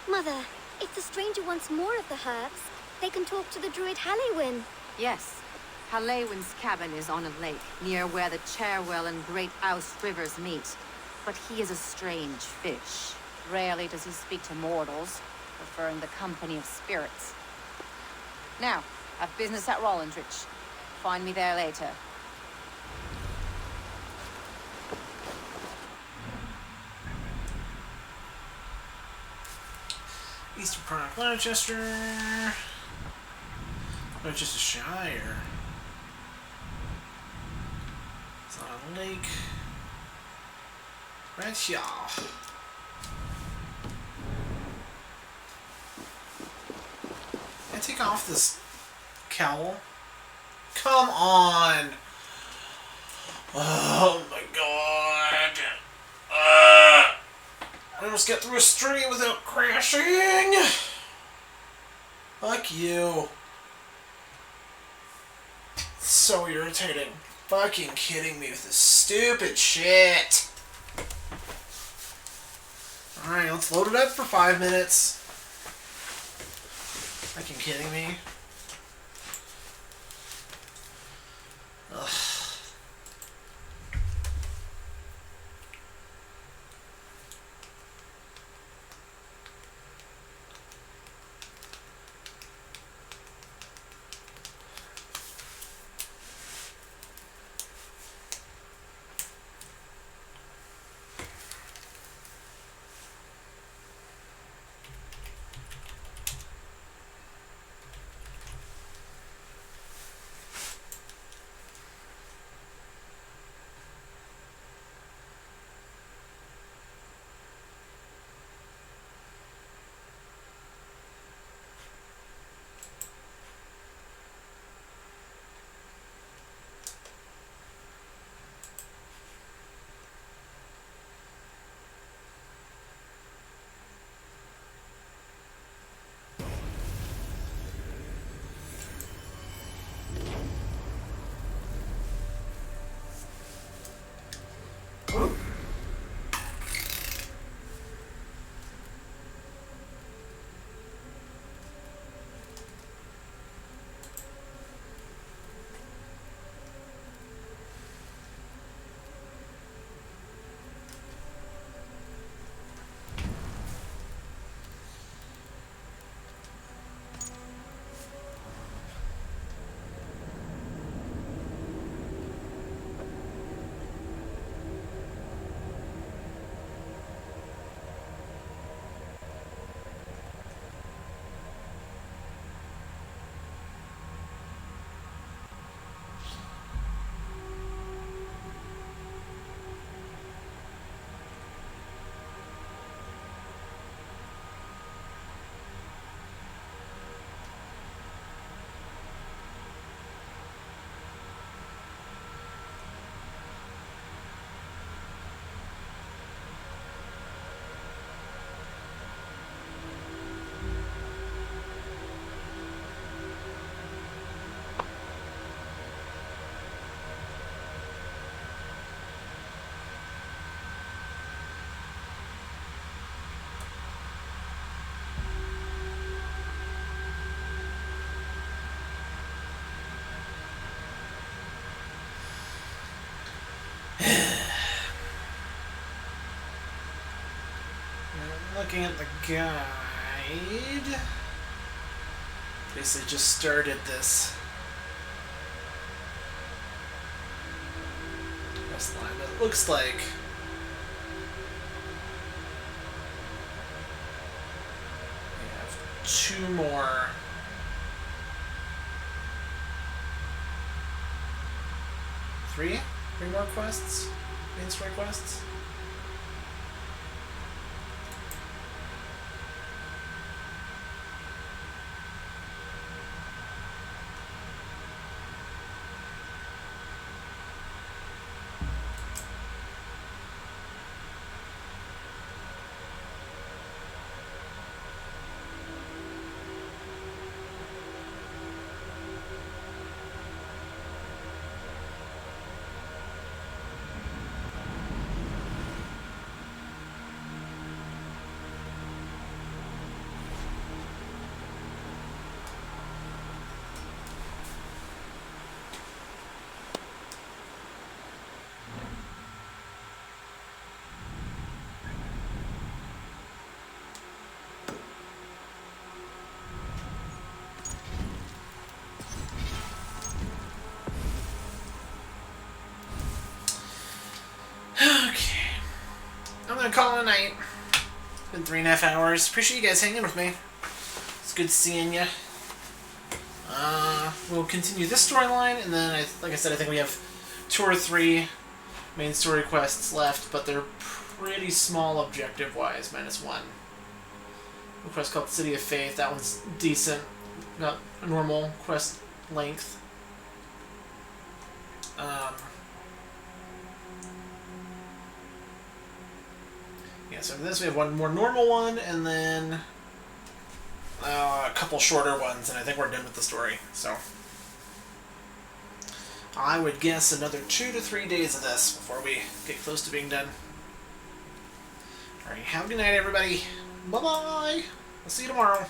Mother, if the stranger wants more of the herbs, they can talk to the druid Halewyn. Yes. Halewyn's cabin is on a lake, near where the Cherwell and Great Ouse rivers meet. But he is a strange fish. Rarely does he speak to mortals, preferring the company of spirits. Now, I've business at Rollindrich. Find me there later. Eastern part of Gloucester. Gloucestershire. It's on a lake. Right here. Can I take off this cowl? Come on! Oh my god! I almost get through a stream without crashing! Fuck you. So irritating. Fucking kidding me with this stupid shit. Alright, let's load it up for 5 minutes. Fucking kidding me? Ugh. looking at the guide. Basically just started this quest line. It looks like we have 2 more. 3 more quests? Main story quests? Okay. I'm gonna call it a night. It's been 3.5 hours. Appreciate you guys hanging with me. It's good seeing you. We'll continue this storyline, and then, like I said, I think we have 2 or 3 main story quests left, but they're pretty small objective-wise, -1. A quest called City of Faith. That one's decent. Got a normal quest length. Yeah, so for this we have one more normal one, and then a couple shorter ones, and I think we're done with the story. So I would guess another 2 to 3 days of this before we get close to being done. Alright, have a good night, everybody. Bye-bye. I'll see you tomorrow.